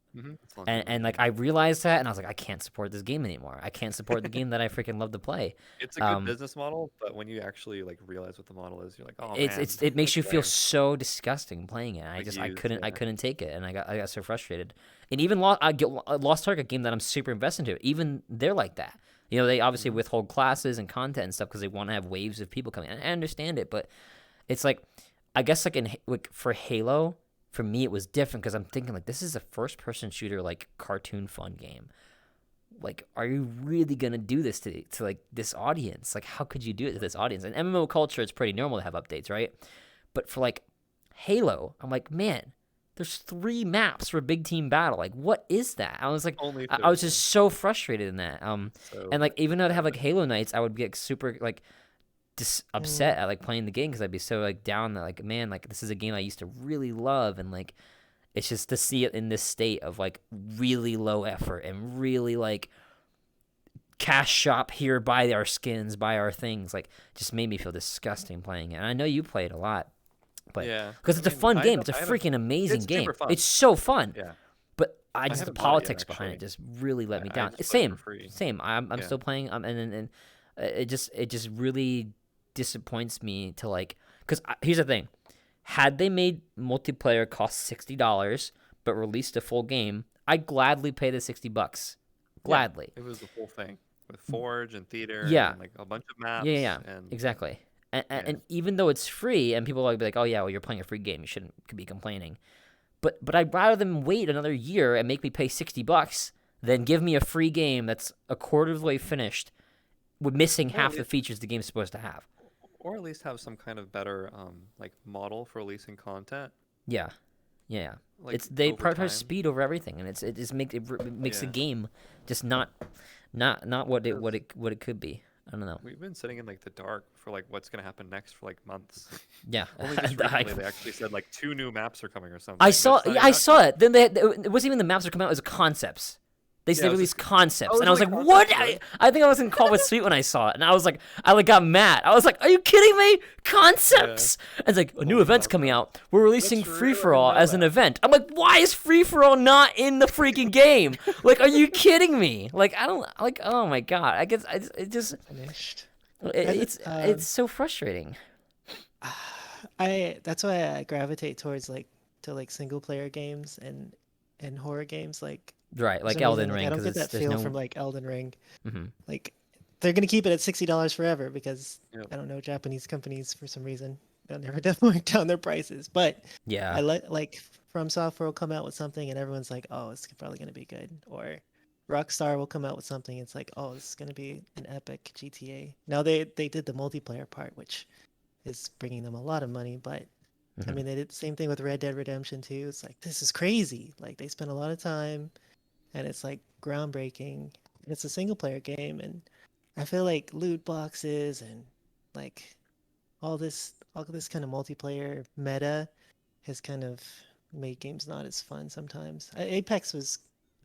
And like I realized that, and I was like, I can't support this game anymore. I can't support the game that I freaking love to play. It's a good business model, but when you actually like realize what the model is, you're like, oh man, it makes you feel so disgusting playing it. I couldn't take it, and I got so frustrated. And even Lost Ark, a game that I'm super invested into, even they're like that. They obviously withhold classes and content and stuff because they want to have waves of people coming. I understand it, but it's like I guess like for Halo. For me, it was different because I'm thinking like this is a first-person shooter like cartoon fun game. Like, are you really gonna do this to like this audience? Like, how could you do it to this audience? And MMO culture, it's pretty normal to have updates, right? But for like Halo, I'm like, man, there's 3 maps for big team battle. Like, what is that? I was like, I was just so frustrated in that. And like even though I'd have like Halo nights, I would be like super like upset at like playing the game because I'd be so like down that like man like this is a game I used to really love, and like it's just to see it in this state of like really low effort and really like cash shop here, buy our skins, buy our things. Like, just made me feel disgusting playing it. And I know you play it a lot, but Yeah, because it's a fun game, it's a I haven't- freaking amazing it's game. super fun. It's so fun. Yeah, But the haven't bought it yet, politics behind it actually. just really let me I down. just played it Same, for free. same. I'm Yeah. still playing. And it just really disappoints me to like. Because here's the thing, had they made multiplayer cost $60 but released a full game, I'd gladly pay the $60. Gladly. It was the full thing with Forge and Theater. Yeah. And, like a bunch of maps. Yeah, And exactly. And, Yeah. and even though it's free, and people will be like, "Oh yeah, well you're playing a free game, you shouldn't be complaining," but I'd rather them wait another year and make me pay $60 than give me a free game that's a quarter of the way finished, with missing Or half at the features the game's supposed to have. or at least have some kind of better like model for releasing content. Yeah, yeah. Like They over prioritize time. speed over everything, and it makes the Yeah. game just not what it could be. I don't know. We've been sitting in like the dark for like what's gonna happen next for like months. Yeah, Only just I- recently they actually said like 2 new maps are coming or something. I saw That's not I even- saw it. Then it wasn't even the maps are coming out. It was concepts. They Yeah, it was released just- concepts, Oh, and I was was like, it "What?" concepts, really? I think I was in call with Sweet when I saw it, and I was like, I got mad. I was like, "Are you kidding me? Concepts!" And it's like a new Oh, event's no, coming no. out. We're releasing That's Free real, for All I didn't know as an that. event. I'm like, why is Free for All not in the freaking game? Like, are you kidding me? Like, I don't like. Oh my god! I guess it just Finished. it's so frustrating. That's why I gravitate towards like single player games and horror games like Right, for like some Elden reason, Ring, I don't because get that there's feel no. from like Elden Ring. Mhm. Like they're gonna keep it at $60 forever because Yep. I don't know, Japanese companies for some reason they'll never definitely down their prices. But Yeah. I like From Software will come out with something and everyone's like, oh, it's probably gonna be good. Or Rockstar will come out with something. It's like, oh, it's gonna be an epic GTA. Now they did the multiplayer part, which is bringing them a lot of money. But I Mhm. mean, they did the same thing with Red Dead Redemption 2. It's like this is crazy. Like they spent a lot of time, and it's like groundbreaking. It's a single player game, and I feel like loot boxes and like all this kind of multiplayer meta has kind of made games not as fun sometimes. Apex was,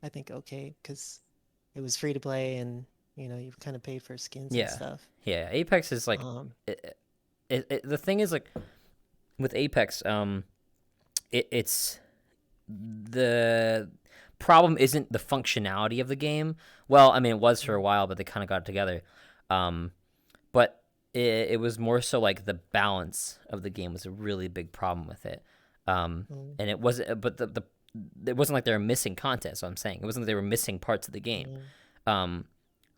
I think, okay because it was free to play and you kind of pay for skins Yeah. and stuff. Yeah, Apex is like the thing is like with Apex, it's the problem isn't the functionality of the game. Well, I mean, it was for a while, but they kind of got it together. But it was more so like the balance of the game was a really big problem with it. And it wasn't, but it wasn't like they were missing content. So I'm saying it wasn't like they were missing parts of the game.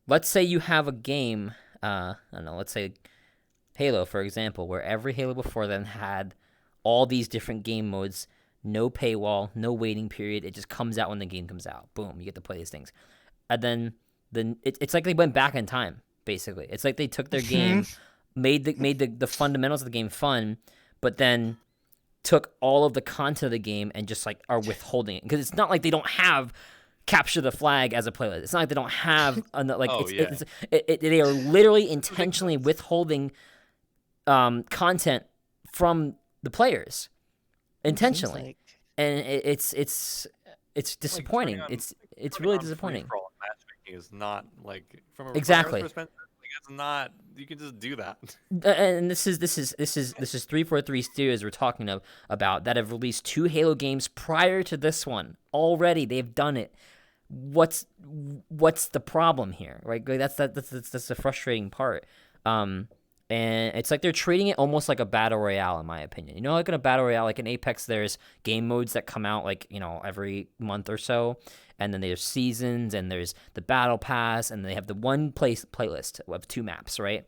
Let's say you have a game, I don't know, let's say Halo, for example, where every Halo before then had all these different game modes, no paywall, no waiting period. It just comes out when the game comes out. Boom, you get to play these things. And then it's like they went back in time, basically. It's like they took their game, made the fundamentals of the game fun, but then took all of the content of the game and just like are withholding it. Because it's not like they don't have Capture the Flag as a playlist. It's not like they don't have like Oh, yeah. they are literally intentionally withholding content from the players intentionally, like and it's disappointing. turning on- It's Turning really on disappointing. free-for-all matchmaking is not like from a Exactly. programmer's perspective, like, it's not. You can just do that. And this is 343 Studios we're talking about that have released 2 Halo games prior to this one already. They've done it. What's the problem here, right? Like, that's the frustrating part. And it's like they're treating it almost like a battle royale, in my opinion. Like in a battle royale, like in Apex, there's game modes that come out like every month or so, and then there's seasons, and there's the battle pass, and they have the one playlist of 2 maps, right?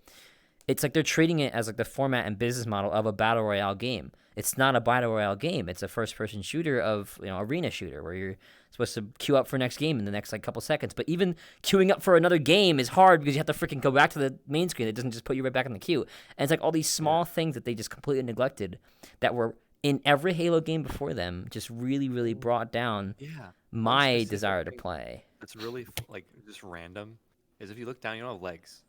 It's like they're treating it as like the format and business model of a battle royale game. It's not a battle royale game. It's a first-person shooter of arena shooter where you're supposed to queue up for next game in the next like couple seconds. But even queuing up for another game is hard because you have to freaking go back to the main screen. It doesn't just put you right back in the queue. And it's like all these small things that they just completely neglected that were in every Halo game before them, just really, really brought down Yeah. my specific desire to thing. play. It's really like just random. Is if you look down, you don't have legs.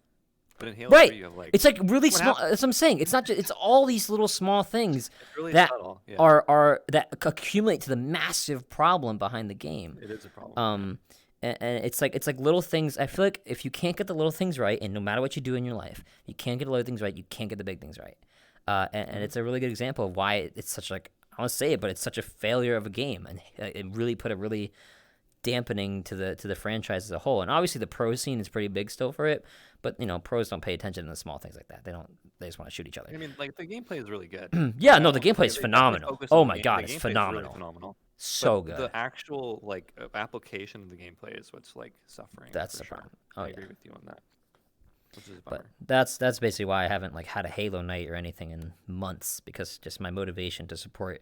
But in Halo Right. 3, you have legs. It's like really What small. happened? That's what I'm saying. It's not just. It's all these little small things It's really that subtle. Yeah. are that accumulate to the massive problem behind the game. It is a problem. and it's like little things. I feel like if you can't get the little things right, and no matter what you do in your life, you can't get the little things right, you can't get the big things right. And it's a really good example of why it's such like I don't want to say it, but it's such a failure of a game, and it really put a really dampening to the franchise as a whole. And obviously the pro scene is pretty big still for it, but pros don't pay attention to the small things like that. They just want to shoot each other. I mean, like the gameplay is really good. Yeah, Like, no, the gameplay they is definitely phenomenal. focus Oh on my the god, the it's gameplay is really phenomenal. phenomenal. So But good. the actual like application of the gameplay is what's like suffering. That's for the sure. problem. Oh I yeah. agree with you on that. Which is a But bummer. that's basically why I haven't like had a Halo night or anything in months, because just my motivation to support.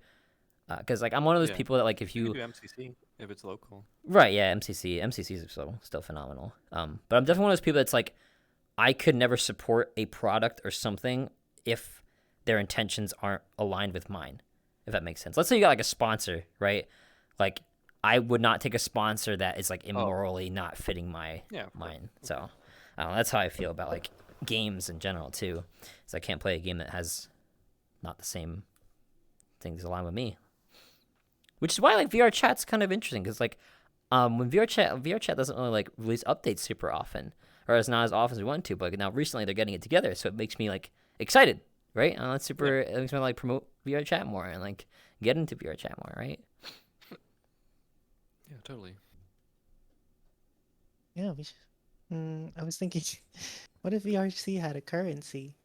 Because like I'm one of those Yeah. people that like if You you can do MCC if it's local. right, yeah, MCC is still phenomenal. But I'm definitely one of those people that's like I could never support a product or something if their intentions aren't aligned with mine. If that makes sense. Let's say you got like a sponsor, right? Like I would not take a sponsor that is like immorally not fitting my Yeah, of course. mine. So I don't know, that's how I feel about like games in general too. Is I can't play a game that has not the same things aligned with me. Which is why like VR chat's kind of interesting, because like when VR chat doesn't really like release updates super often, or it's not as often as we want to. But now recently they're getting it together, so it makes me like excited, right? It's super. It makes me like promote VR chat more and like get into VR chat more, right? Yeah, totally. Yeah, we should. I was thinking, what if VRC had a currency?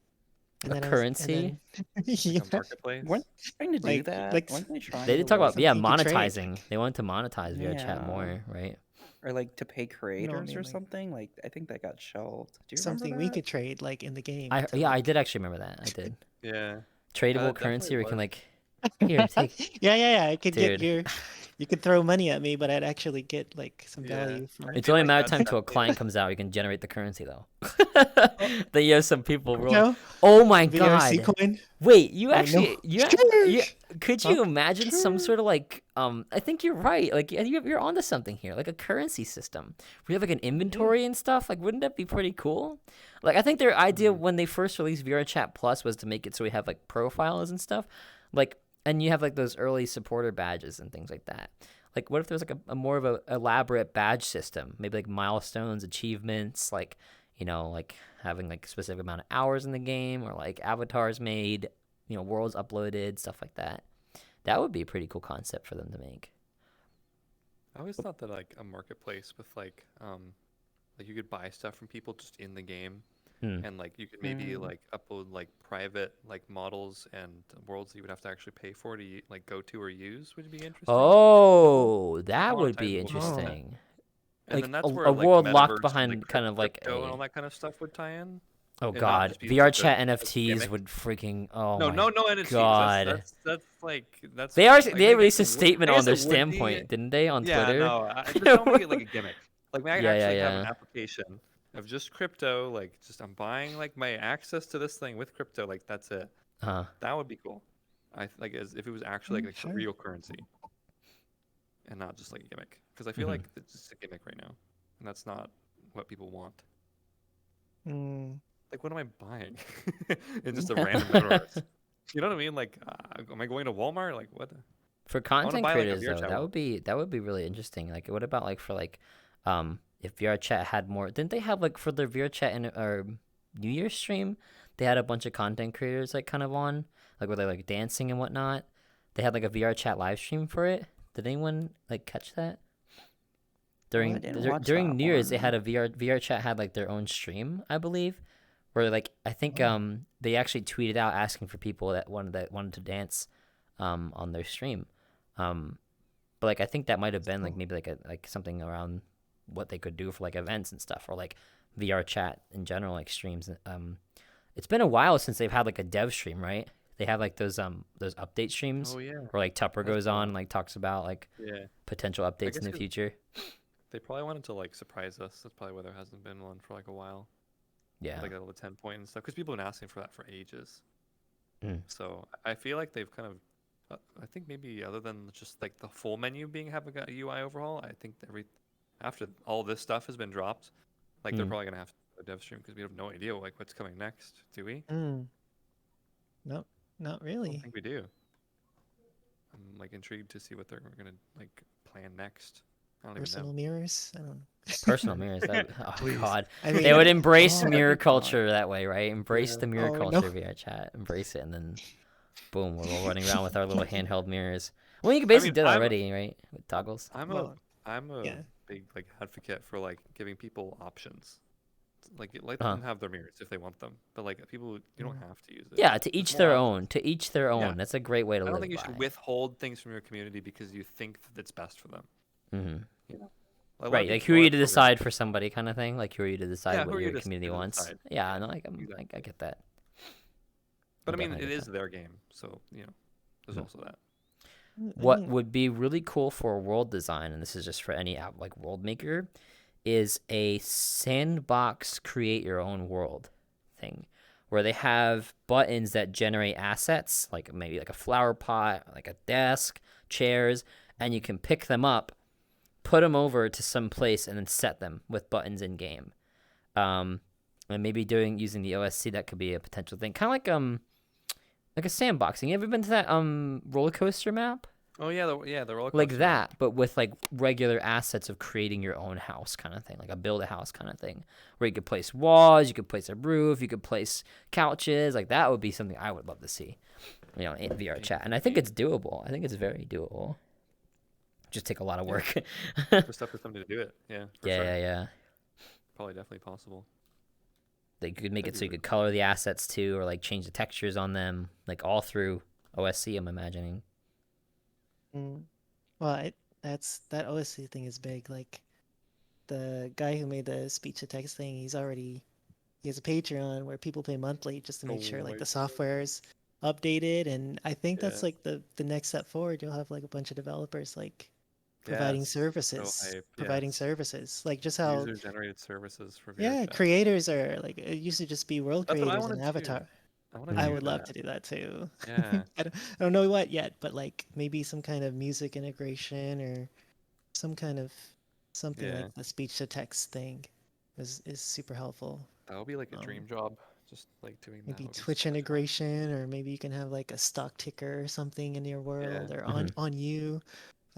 A currency? Yeah, Like a marketplace. Weren't they trying to do Like- that? like- Weren't they trying They to did talk about something you could trade. monetizing. They wanted to monetize VR chat Yeah. more, right? or like to pay creators mean, or like- something? Like I think that got shelved. Do you something remember we that? could trade like in the game. I to, yeah, I like- did actually remember that. I did Yeah. tradable That currency where you can definitely like here take. yeah. I could Dude. get your. You could throw money at me, but I'd actually get like some Yeah. value from it. It's feel only a like matter of that's time till a definitely- client comes out. You can generate the currency though. Then you have some people roll. No, Oh my VRC god! coin. Wait, you Oh, no. actually you Sheesh. could Huh? you imagine some sort of like I think you're right. Like you're onto something here. Like a currency system. We have like an inventory and stuff. Like wouldn't that be pretty cool? Like I think their idea when they first released VRChat Plus was to make it so we have like profiles and stuff. Like and you have like those early supporter badges and things like that. Like what if there's like a more of a elaborate badge system? Maybe like milestones, achievements, like like having like a specific amount of hours in the game, or like avatars made, worlds uploaded, stuff like that. That would be a pretty cool concept for them to make. I always thought that like a marketplace with like you could buy stuff from people just in the game, and like you could maybe like upload like private like models and worlds that you would have to actually pay for to like go to or use would be interesting. Oh, that would be monetizable interesting. And like then that's a where like, world locked metaverse and, behind like, kind of like crypto and all a. that kind of stuff would tie in. Oh and not god, just be VR like chat a NFTs gimmick. would freaking. Oh No, my no NFTs. god. That's like that's. They are. like, They maybe released a it would- statement I on guess their it would be- standpoint, didn't they, on Yeah, Twitter? no, just don't make it like a gimmick. Like, may I Yeah, actually have yeah. an application of just crypto? Like, just I'm buying like my access to this thing with crypto. Like, that's it. Huh. That would be cool. Like as if it was actually like sure. a real currency, and not just like a gimmick. Because I feel like it's just a gimmick right now, and that's not what people want. Mm, Like, what am I buying? It's just a random metaverse. You know what I mean? Like, am I going to Walmart? Like, what? For content buy, like, a creators VRChat though, world. that would be really interesting. Like, what about like for like, if VRChat had more? Didn't they have like for their VRChat or New Year's stream? They had a bunch of content creators like kind of on, like where they like dancing and whatnot. They had like a VRChat live stream for it. Did anyone like catch that? During didn't watch during that New Year's, they one. had a VRChat had like their own stream, I believe, where like I think they actually tweeted out asking for people that wanted to dance, on their stream, but like I think that might have been like maybe like something around what they could do for like events and stuff, or like VRChat in general, like streams. It's been a while since they've had like a dev stream, right? They have like those update streams Oh yeah. where like Tupper That's goes on cool. and like talks about like Yeah. potential updates in guess the 'cause- future. They probably wanted to like surprise us. That's probably why there hasn't been one for like a while. Yeah. Like a little 10 point and stuff. Because people have been asking for that for ages. Mm. So I feel like they've kind of. I think maybe other than just like the full menu having a UI overhaul, I think after all this stuff has been dropped, like they're Mm. probably gonna have to do a dev stream because we have no idea like what's coming next. Do we? nope, not I really. don't think we do. I'm like intrigued to see what they're gonna like plan next. I don't even Personal know. mirrors. I don't know. Personal mirrors. Oh Please. God, I they mean, would embrace Oh, mirror God. culture that way, right? Embrace Yeah. the mirror Oh, culture no. via chat. Embrace it, and then boom, we're all running around with our little handheld mirrors. Well, you can I basically mean, do that I'm already, right? With toggles. I'm a Well, I'm a yeah. big like advocate for like giving people options. Like let Uh-huh. them have their mirrors if they want them, but like people, you don't have to use it. Yeah, to There's each more their options. own. To each their Yeah. own. That's a great way to I don't live think you by. should withhold things from your community because you think that it's best for them. Hmm. You know, a lot of Right, like people who are you are to programmed. decide for somebody, kind of thing. Like who are you to decide Yeah, what who are you your to community wants? decide? Yeah, Yeah, no, I exactly. get that. But I mean, definitely it get is that. their game, so there's Mhm. also that. I What mean, would be really cool for world design, and this is just for any app like world maker, is a sandbox create your own world thing where they have buttons that generate assets, like maybe like a flower pot, like a desk, chairs, and you can pick them up, put them over to some place, and then set them with buttons in game. And maybe using the OSC, that could be a potential thing, kind of like a sandboxing. You ever been to that roller coaster map? Oh yeah, the roller Like coaster map. that, but with like regular assets of creating your own house kind of thing, like a build a house kind of thing, where you could place walls, you could place a roof, you could place couches. Like that would be something I would love to see, in VRChat. And I think it's doable. I think it's very doable. Just take a lot of work. There's stuff for somebody to do it. Yeah, for sure. Yeah. Probably definitely possible. They could make That'd it be so you really could color the assets too, or like change the textures on them, like all through OSC. I'm imagining. well, that OSC thing is big. Like the guy who made the speech to text thing, he has a Patreon where people pay monthly just to make sure Oh like my the software is updated. And I think Yeah. that's like the next step forward. You'll have like a bunch of developers like providing Yes, so services, hype. providing Yes. services. Like just how User-generated services for yeah, VRChat. creators are like it used to just be world That's what I creators and wanted to. Avatar. I want to I do would love that. to do that too. Yeah. I don't know what yet, but like maybe some kind of music integration or some kind of something Yeah. like the speech to text thing is super helpful. That would be like a Um, dream job. Just like doing that Maybe would be Twitch so much fun. integration, or maybe you can have like a stock ticker or something in your world, or on you.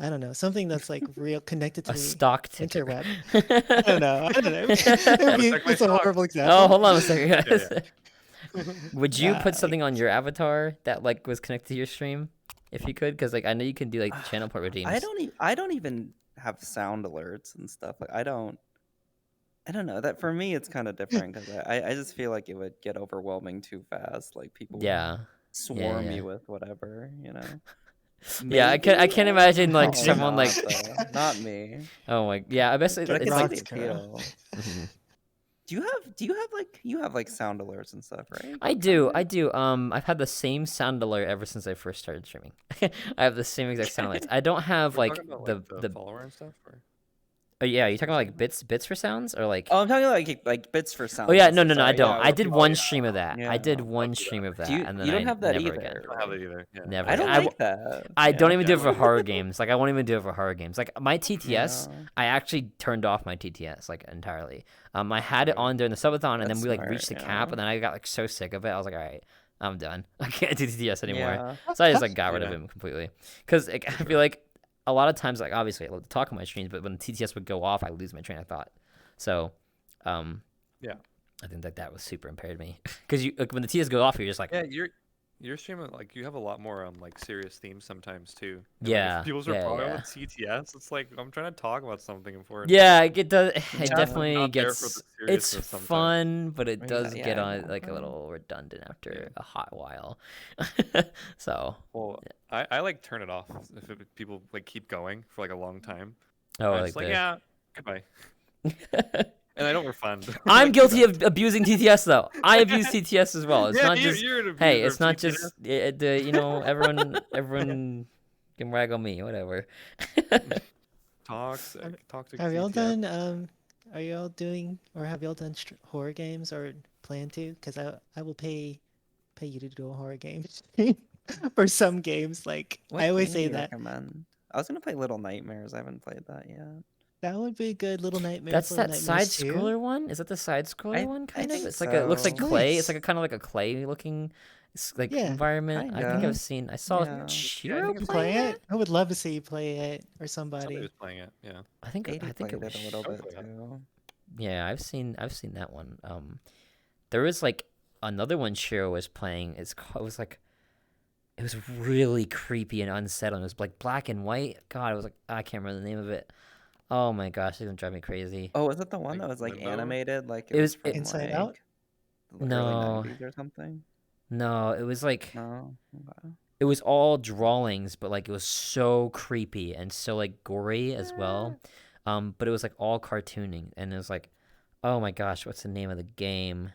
I don't know, something that's like real connected to A the stock ticker. interweb. I don't know. check my It's a stock. horrible example. Oh, hold on a second, guys. Yeah. Would you Yeah, put something on your avatar that like was connected to your stream, if you could? Because like I know you can do like channel port redeems. I don't even have sound alerts and stuff. Like I don't know. That for me it's kind of different because I just feel like it would get overwhelming too fast. Like people would Yeah. swarm yeah. you with whatever, Yeah, I can't Maybe? imagine like Probably someone like. not, though. Not me. Oh my. Yeah, I bet Get But I it's can like. see the appeal. Mhm. Do you have like sound alerts and stuff, right? I do. I've had the same sound alert ever since I first started streaming. I have the same exact sound alerts. I don't have We're like talking about, like, the. follower and stuff. Or... Oh yeah, you talking about like bits for sounds or like? Oh, I'm talking like bits for sound. Oh yeah, and no, stuff, no, I sorry, don't. yeah, I did oh, one yeah. stream of that. I Yeah. did one I'll do stream that. of that, Do you, and then you don't I have that never either. again. I don't have that either. Yeah. Never. I don't again. like that. I don't Yeah. even do it for Yeah. horror games. Like I won't even do it for horror games. Like my TTS, Yeah. I actually turned off my TTS like entirely. I had it on during the subathon, and then That's we like smart, reached the cap, yeah. and then I got like so sick of it. I was like, all right, I'm done. I can't do TTS anymore. Yeah. So I just like got rid of Yeah. it completely. Because like, I feel like a lot of times, like obviously I love to talk on my streams, but when the TTS would go off, I lose my train of thought. So, Yeah. I think that was super impaired me. Because you like when the TTS go off, you're just like, Yeah, you're streaming like you have a lot more like serious themes sometimes too. And, Yeah, Like, if people's yeah, are yeah. with TTS, it's like I'm trying to talk about something important. yeah, it does. It Yeah. definitely Not there gets. for the It's seriousness sometimes. fun, but it Yeah, does yeah, get I on know. like a little redundant after Yeah. a hot while. So, Well, I like turn it off if people like keep going for like a long time. oh, I'm like just like the. yeah, goodbye, and I don't refund. I'm Like, guilty goodbye. of abusing TTS though. I abuse TTS as well. It's Yeah, not you're- just. you're an Hey, abuser it's of not TTS. just everyone can rag on me, whatever. Toxic Have y'all TTS. done are y'all doing or have y'all done horror games or plan to? Because I will pay you to do a horror game for some games. Like What I always game do say you that recommend? I was gonna play Little Nightmares. I haven't played that yet. that would be a good Little Nightmares. That's Little that side Nightmares 2. scroller one. Is that the side scroller I- one? I Kind of. think It's like it looks like so. clay. It's Nice. like a kind of like a clay looking. like Yeah, environment. I think kinda. I saw Yeah. Shiro You playing play it. it? I would love to see you play it or Somebody somebody. was playing it. Yeah. I think 80 it played was. it a little bit Okay. too. Yeah, I've seen that one. There was like another one Shiro was playing. It was really creepy and unsettling. It was like black and white. God, it was like I can't remember the name of it. Oh my gosh, it's gonna drive me crazy. Oh, was it the one Like that was like Limbo? animated? Like It it was was from Inside like Out? the early no, 90s or something? no. It was like No. Okay. it was all drawings, but like it was so creepy and so like gory as well. But it was like all cartooning, and it was like, oh my gosh, what's the name of the game?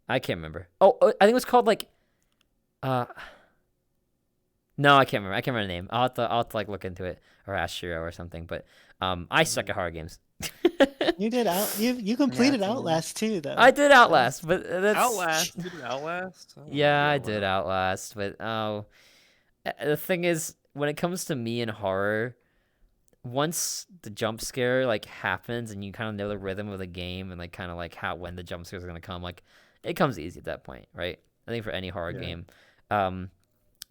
I can't remember. Oh, I think it was called like, no, I can't remember. I can't remember the name. I'll have to like look into it or ask Shiro or something. But I suck at horror games. You did you completed same. Outlast too, though. I did Outlast, but that's Outlast. You did Outlast? Oh, Yeah, I yeah, did wow. Outlast, but the thing is, when it comes to me and horror, once the jump scare like happens and you kind of know the rhythm of the game and like kind of like how when the jump scare is gonna come, like it comes easy at that point, right? I think for any horror Yeah. game,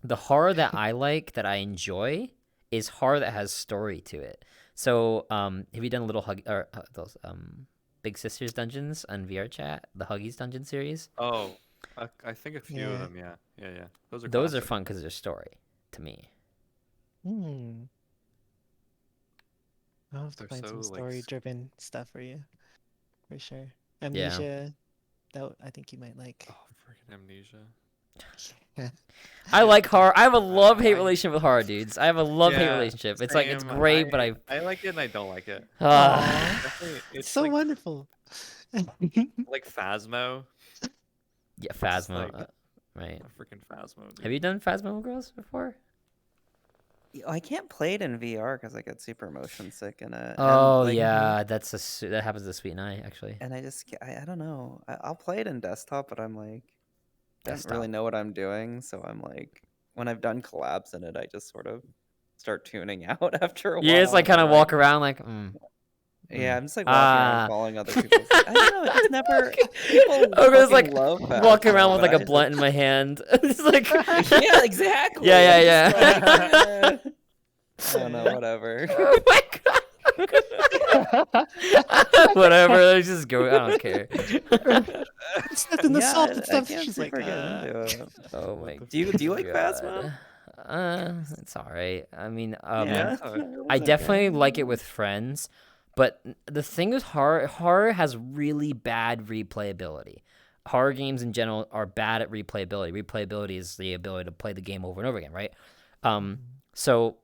the horror that I like that I enjoy is horror that has story to it. So, have you done Little Hug or those Big Sisters dungeons on VRChat, the Huggies dungeon series? Oh, I think a few of Yeah. them. Yeah, yeah, yeah. Those are Those are classic. fun because there's story to me. I'll have to They're find some so, like, story-driven stuff for you, for sure. Amnesia, I think you might like. Oh, freaking Amnesia. I like horror. I have a love-hate I- relationship with horror, dudes. I have a love-hate Yeah, relationship. It's like it's Same. great, but I I like it and I don't like it. ah. Definitely, It's it's so like, wonderful. like Phasmo. Yeah, Just Phasmo. like- Right. Freaking Phasmo. Dude. Have you done Phasmo Girls before? I can't play it in VR because I get super motion sick in it. Oh and, like, yeah, that happens to Sweet and I actually. And I just I don't know. I'll play it in desktop, but I'm like I don't Desktop. really know what I'm doing, so I'm like when I've done collabs in it, I just sort of start tuning out after a while. You just like and I'm kind of walk around like. Yeah, I'm just like walking around following other people's. I don't know. It's never. People I was fucking like love walking Phasmo, around with but like a I blunt in my hand. It's like yeah, exactly. Yeah, I'm just yeah, like, I don't know, whatever. Oh my god. Whatever. Let's just go. I don't care. Stuff in the Yeah, salt and I stuff. can't She's like, super get into it. Oh my. Do you like God. Phasmo? It's all right. I mean, Yeah, I it's definitely okay. like it with friends, but the thing is, horror has really bad replayability. Horror games in general are bad at replayability. Replayability is the ability to play the game over and over again, right? So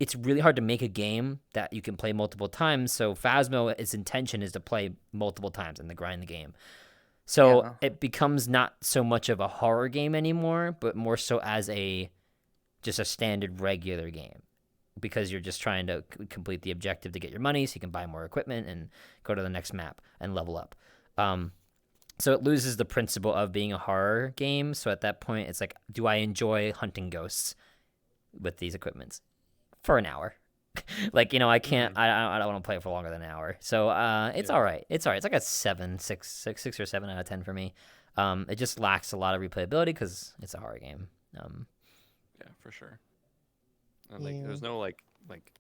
it's really hard to make a game that you can play multiple times. So Phasmo, its intention is to play multiple times and to grind the game. So Yeah. it becomes not so much of a horror game anymore, but more so as just a standard regular game, because you're just trying to complete the objective to get your money so you can buy more equipment and go to the next map and level up. So it loses the principle of being a horror game. So at that point, it's like, do I enjoy hunting ghosts with these equipments for an hour? Like, I can't. I don't want to play it for longer than an hour. So it's all right. It's all right. It's like a 6 or 7 out of 10 for me. It just lacks a lot of replayability because it's a horror game. Yeah, for sure. And like, there's no like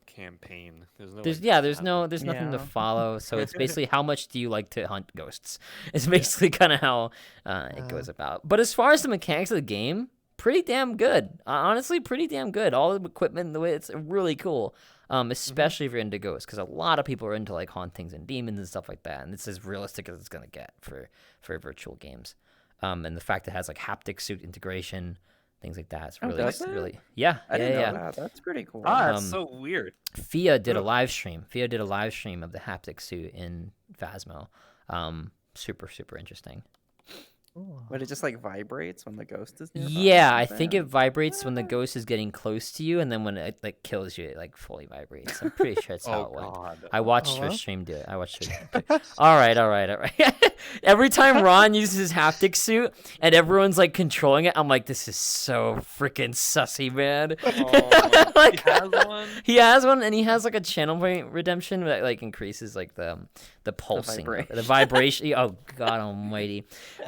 campaign. There's no. There's like, there's nothing to Yeah. follow. So it's basically how much do you like to hunt ghosts? It's basically kind of how it goes about. But as far as the mechanics of the game, pretty damn good. Honestly, pretty damn good. All the equipment, the way it's really cool. Especially if you're into ghosts, because a lot of people are into like hauntings and demons and stuff like that, and it's as realistic as it's gonna get for virtual games. And the fact that it has like haptic suit integration, things like that, it's Oh, really, does it? really, yeah, I didn't yeah. know that. That's pretty cool. Ah, it's Um, so weird. Fia did a Ugh. live stream. Fia did a live stream of the haptic suit in Phasmo. Super, super interesting. But it just like vibrates when the ghost is nearby. or Yeah, I think something? it vibrates when the ghost is getting close to you, and then when it like kills you, it like fully vibrates. I'm pretty sure that's how Oh it went. god. I watched her well. stream do it. I watched her. All right. Every time Ron uses his haptic suit and everyone's like controlling it, I'm like, this is so freaking sussy, man. Oh, Like- he has one. He has one, and he has like a channel point redemption that like increases like the pulsing, vibration. the vibration. Oh God Almighty!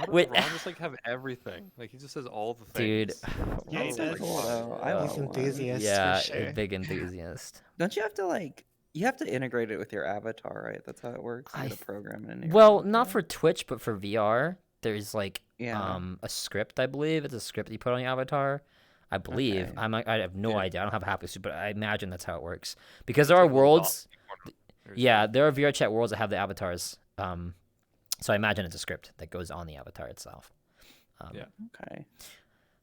Wait, Ron just like have everything. Like he just has all the Dude. things. Yeah, he Oh, does. cool, though. I He's want one. enthusiast Yeah, for sure. a big enthusiast. Don't you have to like? You have to integrate it with your avatar, right? That's how it works. You I got to program it into your Well, not avatar. for Twitch, but for VR. There's like Yeah. a script, I believe. It's a script you put on your avatar. I believe. Okay. I have no Yeah. idea. I don't have a happy suit, but I imagine that's how it works. Because there It's are like a little worlds. document corner. Yeah, there are VRChat worlds that have the avatars. So I imagine it's a script that goes on the avatar itself. Yeah. Okay.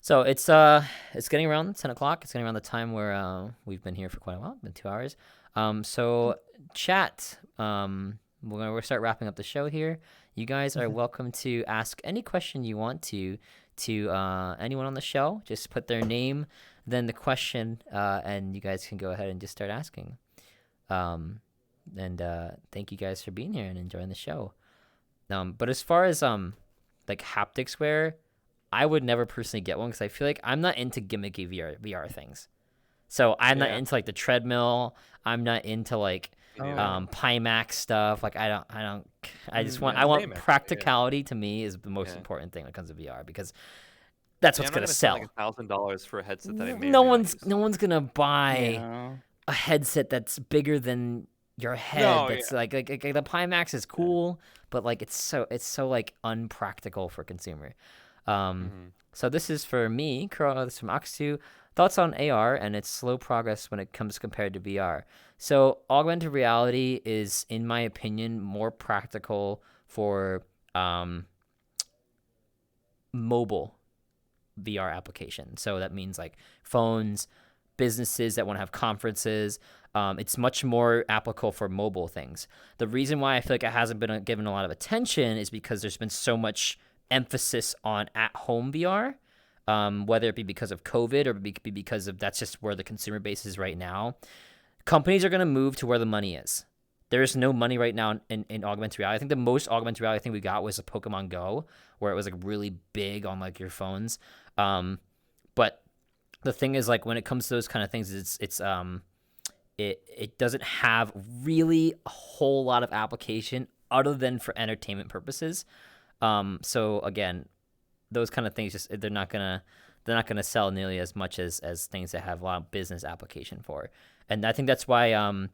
So it's getting around 10 o'clock. It's getting around the time where we've been here for quite a while. It's been 2 hours. So chat. We'll start wrapping up the show here. You guys are welcome to ask any question you want to anyone on the show. Just put their name, then the question, and you guys can go ahead and just start asking. And thank you guys for being here and enjoying the show. But as far as like haptics wear, I would never personally get one because I feel like I'm not into gimmicky VR things. So I'm not into like the treadmill. I'm not into like Pimax stuff. Like I just want Same, actually, practicality. To me is the most important thing when it comes to VR because that's what's I'm not gonna spend, sell. like $1,000 for a headset that I may No or may not one's use. gonna buy Yeah. a headset that's bigger than your head. No, That's like the Pimax is cool, but like it's so like unpractical for consumer. So this is for me, Kuro. This is from Aksu. Thoughts on AR and its slow progress when it comes compared to VR. So augmented reality is, in my opinion, more practical for mobile VR application. So that means like phones, businesses that want to have conferences. It's much more applicable for mobile things. The reason why I feel like it hasn't been given a lot of attention is because there's been so much emphasis on at-home VR, whether it be because of COVID or be because of that's just where the consumer base is right now. Companies are going to move to where the money is. There is no money right now in augmented reality. I think the most augmented reality thing we got was a Pokemon Go, where it was like really big on like your phones. But the thing is, like when it comes to those kind of things, it doesn't have really a whole lot of application other than for entertainment purposes. So again, those kind of things just they're not gonna sell nearly as much as things that have a lot of business application for. And I think that's why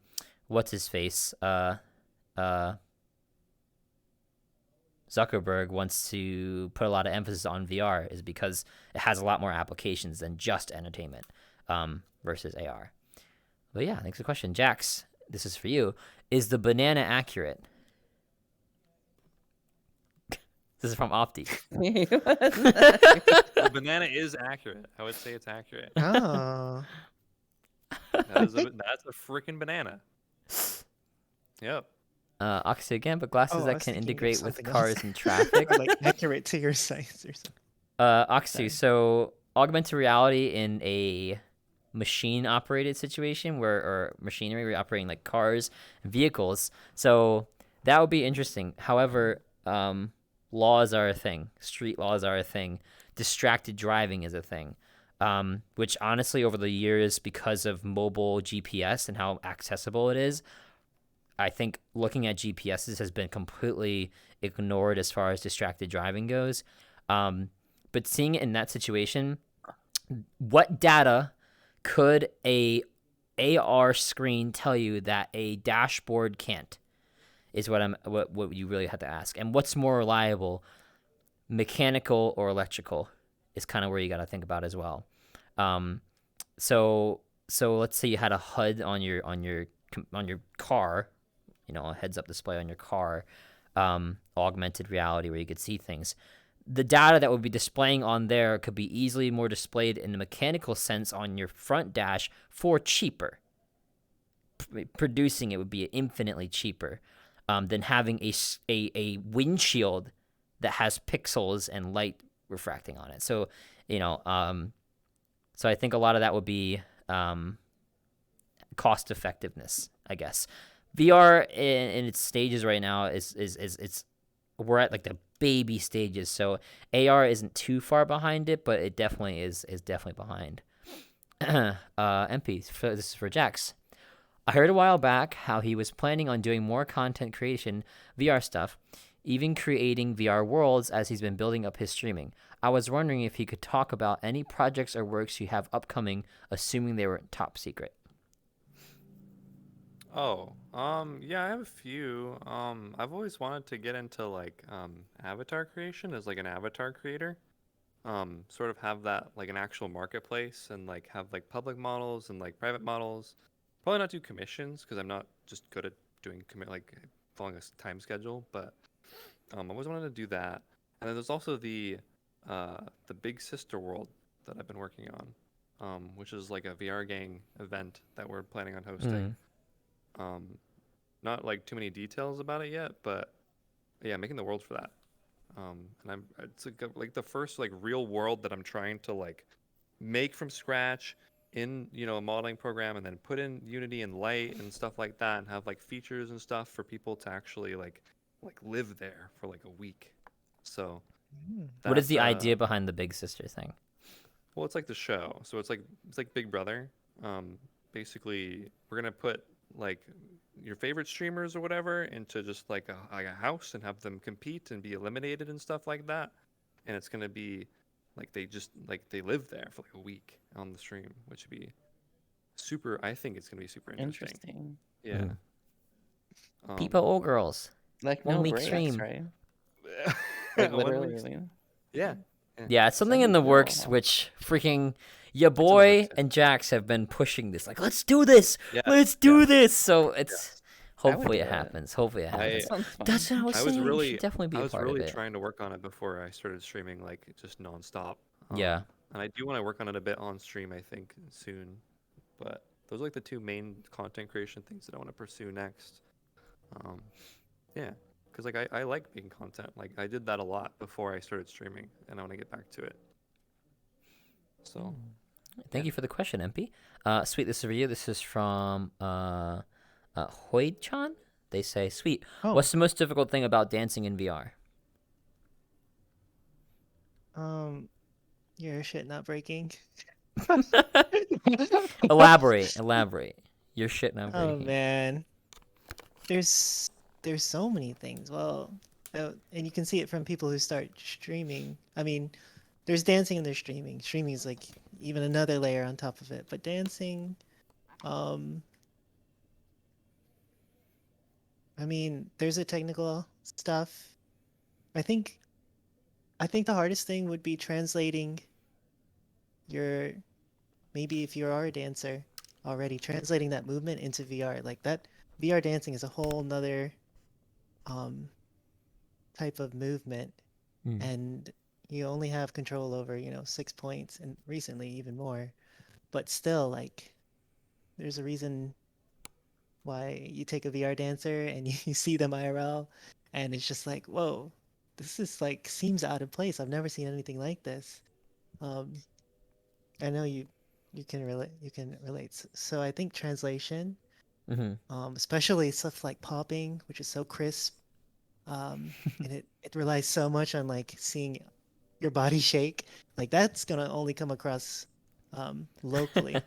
what's his face Zuckerberg wants to put a lot of emphasis on VR is because it has a lot more applications than just entertainment versus AR. But yeah, thanks for the question. Jax, this is for you. Is the banana accurate? This is from Opti. The banana is accurate. I would say it's accurate. Oh. That's a freaking banana. Yep. Oxy again, but glasses I that was can thinking of integrate with something cars else. and traffic. Or, like accurate to your size or something. Oxy, so augmented reality in a machine operated situation or machinery where you're operating like cars and vehicles. So that would be interesting. However, laws are a thing. Street laws are a thing. Distracted driving is a thing. Which honestly, over the years, because of mobile GPS and how accessible it is, I think looking at GPSs has been completely ignored as far as distracted driving goes. But seeing it in that situation, what data could a AR screen tell you that a dashboard can't? Is what you really have to ask. And what's more reliable, mechanical or electrical, is kind of where you got to think about as well. So let's say you had a HUD on your car, a heads-up display on your car, augmented reality where you could see things. The data that would be displaying on there could be easily more displayed in the mechanical sense on your front dash for cheaper. Producing it would be infinitely cheaper than having a windshield that has pixels and light refracting on it. So, so I think a lot of that would be cost effectiveness, I guess. VR in its stages right now is we're at like the baby stages, so AR isn't too far behind it, but it definitely is definitely behind. MP, this is for Jax. I heard a while back how he was planning on doing more content creation VR stuff. even creating VR worlds as he's been building up his streaming. I was wondering if he could talk about any projects or works you have upcoming, assuming they were top secret. Oh, yeah, I have a few. I've always wanted to get into like avatar creation as like an avatar creator. Sort of have that like an actual marketplace and like have like public models and like private models. Probably not do commissions because I'm not just good at doing like following a time schedule, but I always wanted to do that. And then there's also the Big Sister World that I've been working on, which is like a VR gang event that we're planning on hosting. Um, Not like too many details about it yet, but yeah, making the world for that. And it's like the first like real world that I'm trying to like make from scratch in a modeling program and then put in Unity and Light and stuff like that and have like features and stuff for people to actually like live there for like a week. So What is that's the idea behind the Big Sister thing? well, it's like the show. So it's like Big Brother. Basically, we're gonna put like your favorite streamers or whatever into just like a house and have them compete and be eliminated and stuff like that. And it's gonna be like they live there for like a week on the stream, which would be super. I think it's gonna be super interesting. Interesting. Yeah. People or girls? Like 1 no week breaks, stream. right? Like Like literally. Yeah. Yeah, it's something in the works which freaking your in the boy works, yeah. and Jax have been pushing this. Like, let's do this. Yeah, Let's do this. So it's I would hopefully do it it. happens. Hopefully it I- happens. That sounds fun. That's what I was I saying. was You really, should definitely be I a was part really of it. trying to work on it before I started streaming, like just nonstop. Yeah. And I do want to work on it a bit on stream, I think, soon. But those are like the two main content creation things that I want to pursue next. Yeah, because like I like making content. Like I did that a lot before I started streaming, and I want to get back to it. So Thank you for the question, MP. Sweet, this is for you. This is from Hoid-chan. They say, Sweet, Oh. what's the most difficult thing about dancing in VR? Your shit not breaking. Elaborate. Your shit not Oh breaking. man, there's so many things. Well, and you can see it from people who start streaming. I mean, there's dancing and there's streaming. Streaming is like even another layer on top of it. But dancing, I mean, there's a technical stuff. I think the hardest thing would be translating your, maybe if you are a dancer already, translating that movement into VR. Like that VR dancing is a whole nother type of movement, and you only have control over 6 points, and recently even more. But still, like, there's a reason why you take a VR dancer and you see them IRL, and it's just like, whoa, this is like seems out of place. I've never seen anything like this. I know you can relate. So I think translation, especially stuff like popping, which is so crisp, and it relies so much on like seeing your body shake. Like that's gonna only come across locally.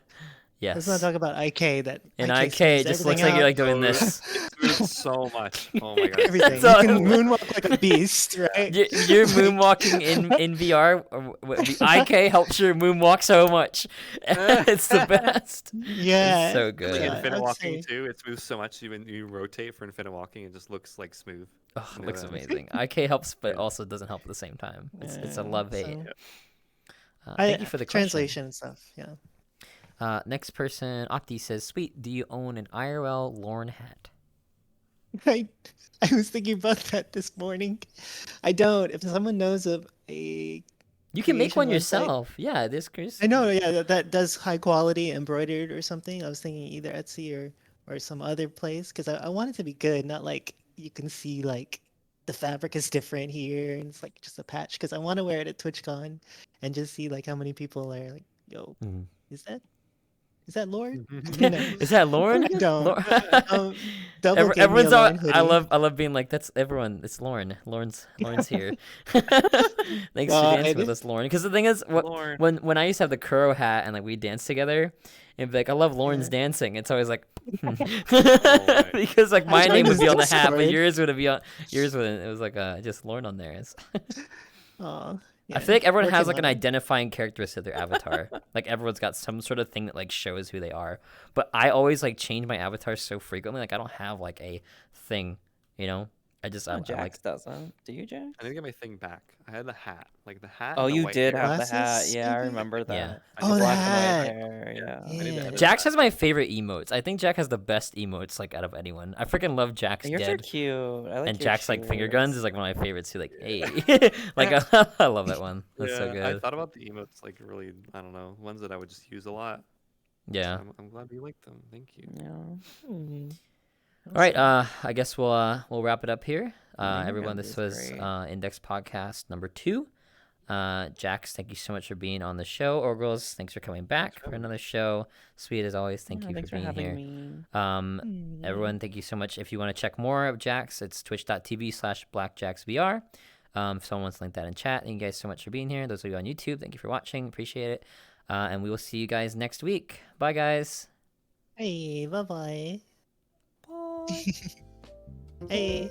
Yes. Let's not talk about IK. That In IK IK, it smooths just looks everything like you're out. like doing this. it smooths so much. Oh my god. Everything. You So- can moonwalk like a beast, right? You're moonwalking in VR. The IK helps your moonwalk so much. It's the best. Yeah. It's so Like good. Yeah. infinite I'd walking say- too. It smooths so much. Even you rotate for infinite walking, it just looks like smooth. Oh, it looks Yeah. amazing. IK helps, but also doesn't help at the same time. It's a Yeah, love-hate. so- Thank you for the question. translation and stuff. Yeah. Next person, Opti says, Sweet, do you own an IRL Lorne hat? I was thinking about that this morning. I don't. If someone knows of a You can make creation one website- yourself. Yeah, I know, yeah, that does high quality embroidered or something. I was thinking either Etsy or some other place, because I want it to be good, not like you can see like the fabric is different here and it's like just a patch. Because I want to wear it at TwitchCon and just see like how many people are like, yo, is that Is that Lord? Yeah. No, Is that Lauren? I don't. Lauren? Double gave me a Everyone's all, Lauren hoodie. I love being like, that's everyone. It's Lauren. Lauren's here. Thanks for dancing with God. us, Lauren. Because the thing is, Lauren. when I used to have the Kuro hat and like we dance together, and be like, I love Lauren's Yeah. dancing. It's always like, right. because like I my name joined would his be on the hat, but Discord. yours would be on yours wouldn't. It was like just Lauren on there. Aw, I yeah, feel like everyone has working like an on it. identifying characteristic of their avatar. Like everyone's got some sort of thing that like shows who they are. But I always like change my avatar so frequently. Like I don't have like a thing, you know. I just I like Jax doesn't. Do you, Jax? I need to get my thing back. I had the hat, like the hat. Oh, and the you white did hair. have the hat. Glasses, Yeah, I maybe? remember that. Yeah. I Oh, need the to Black edit and white hat. hair. Yeah. I need to Yeah. edit Jax that. has my favorite emotes. I think Jax has the best emotes like out of anyone. I freaking love Jax Yours are dead. cute. I like And your Jax like finger guns is shoes. like one of my favorites too. Like, hey, like I love that one. That's so Yeah, I good. thought about the emotes like really, I don't know, ones that I would just use a lot. Yeah. I'm glad you like them. Thank you. Yeah. All right. I guess we'll wrap it up here. Finger Everyone, guns this is was great. Index Podcast number 2. Jax, thank you so much for being on the show. Orgles, thanks for coming back for having me. another show. Sweet as always, thank Yeah, you thanks for being having here. me. Everyone, thank you so much. If you want to check more of Jax, it's twitch.tv/blackjaxvr. If someone wants to link that in chat, thank you guys so much for being here. Those of you on YouTube, thank you for watching. Appreciate it. And we will see you guys next week. Bye, guys. Hey, bye-bye. Bye. Hey.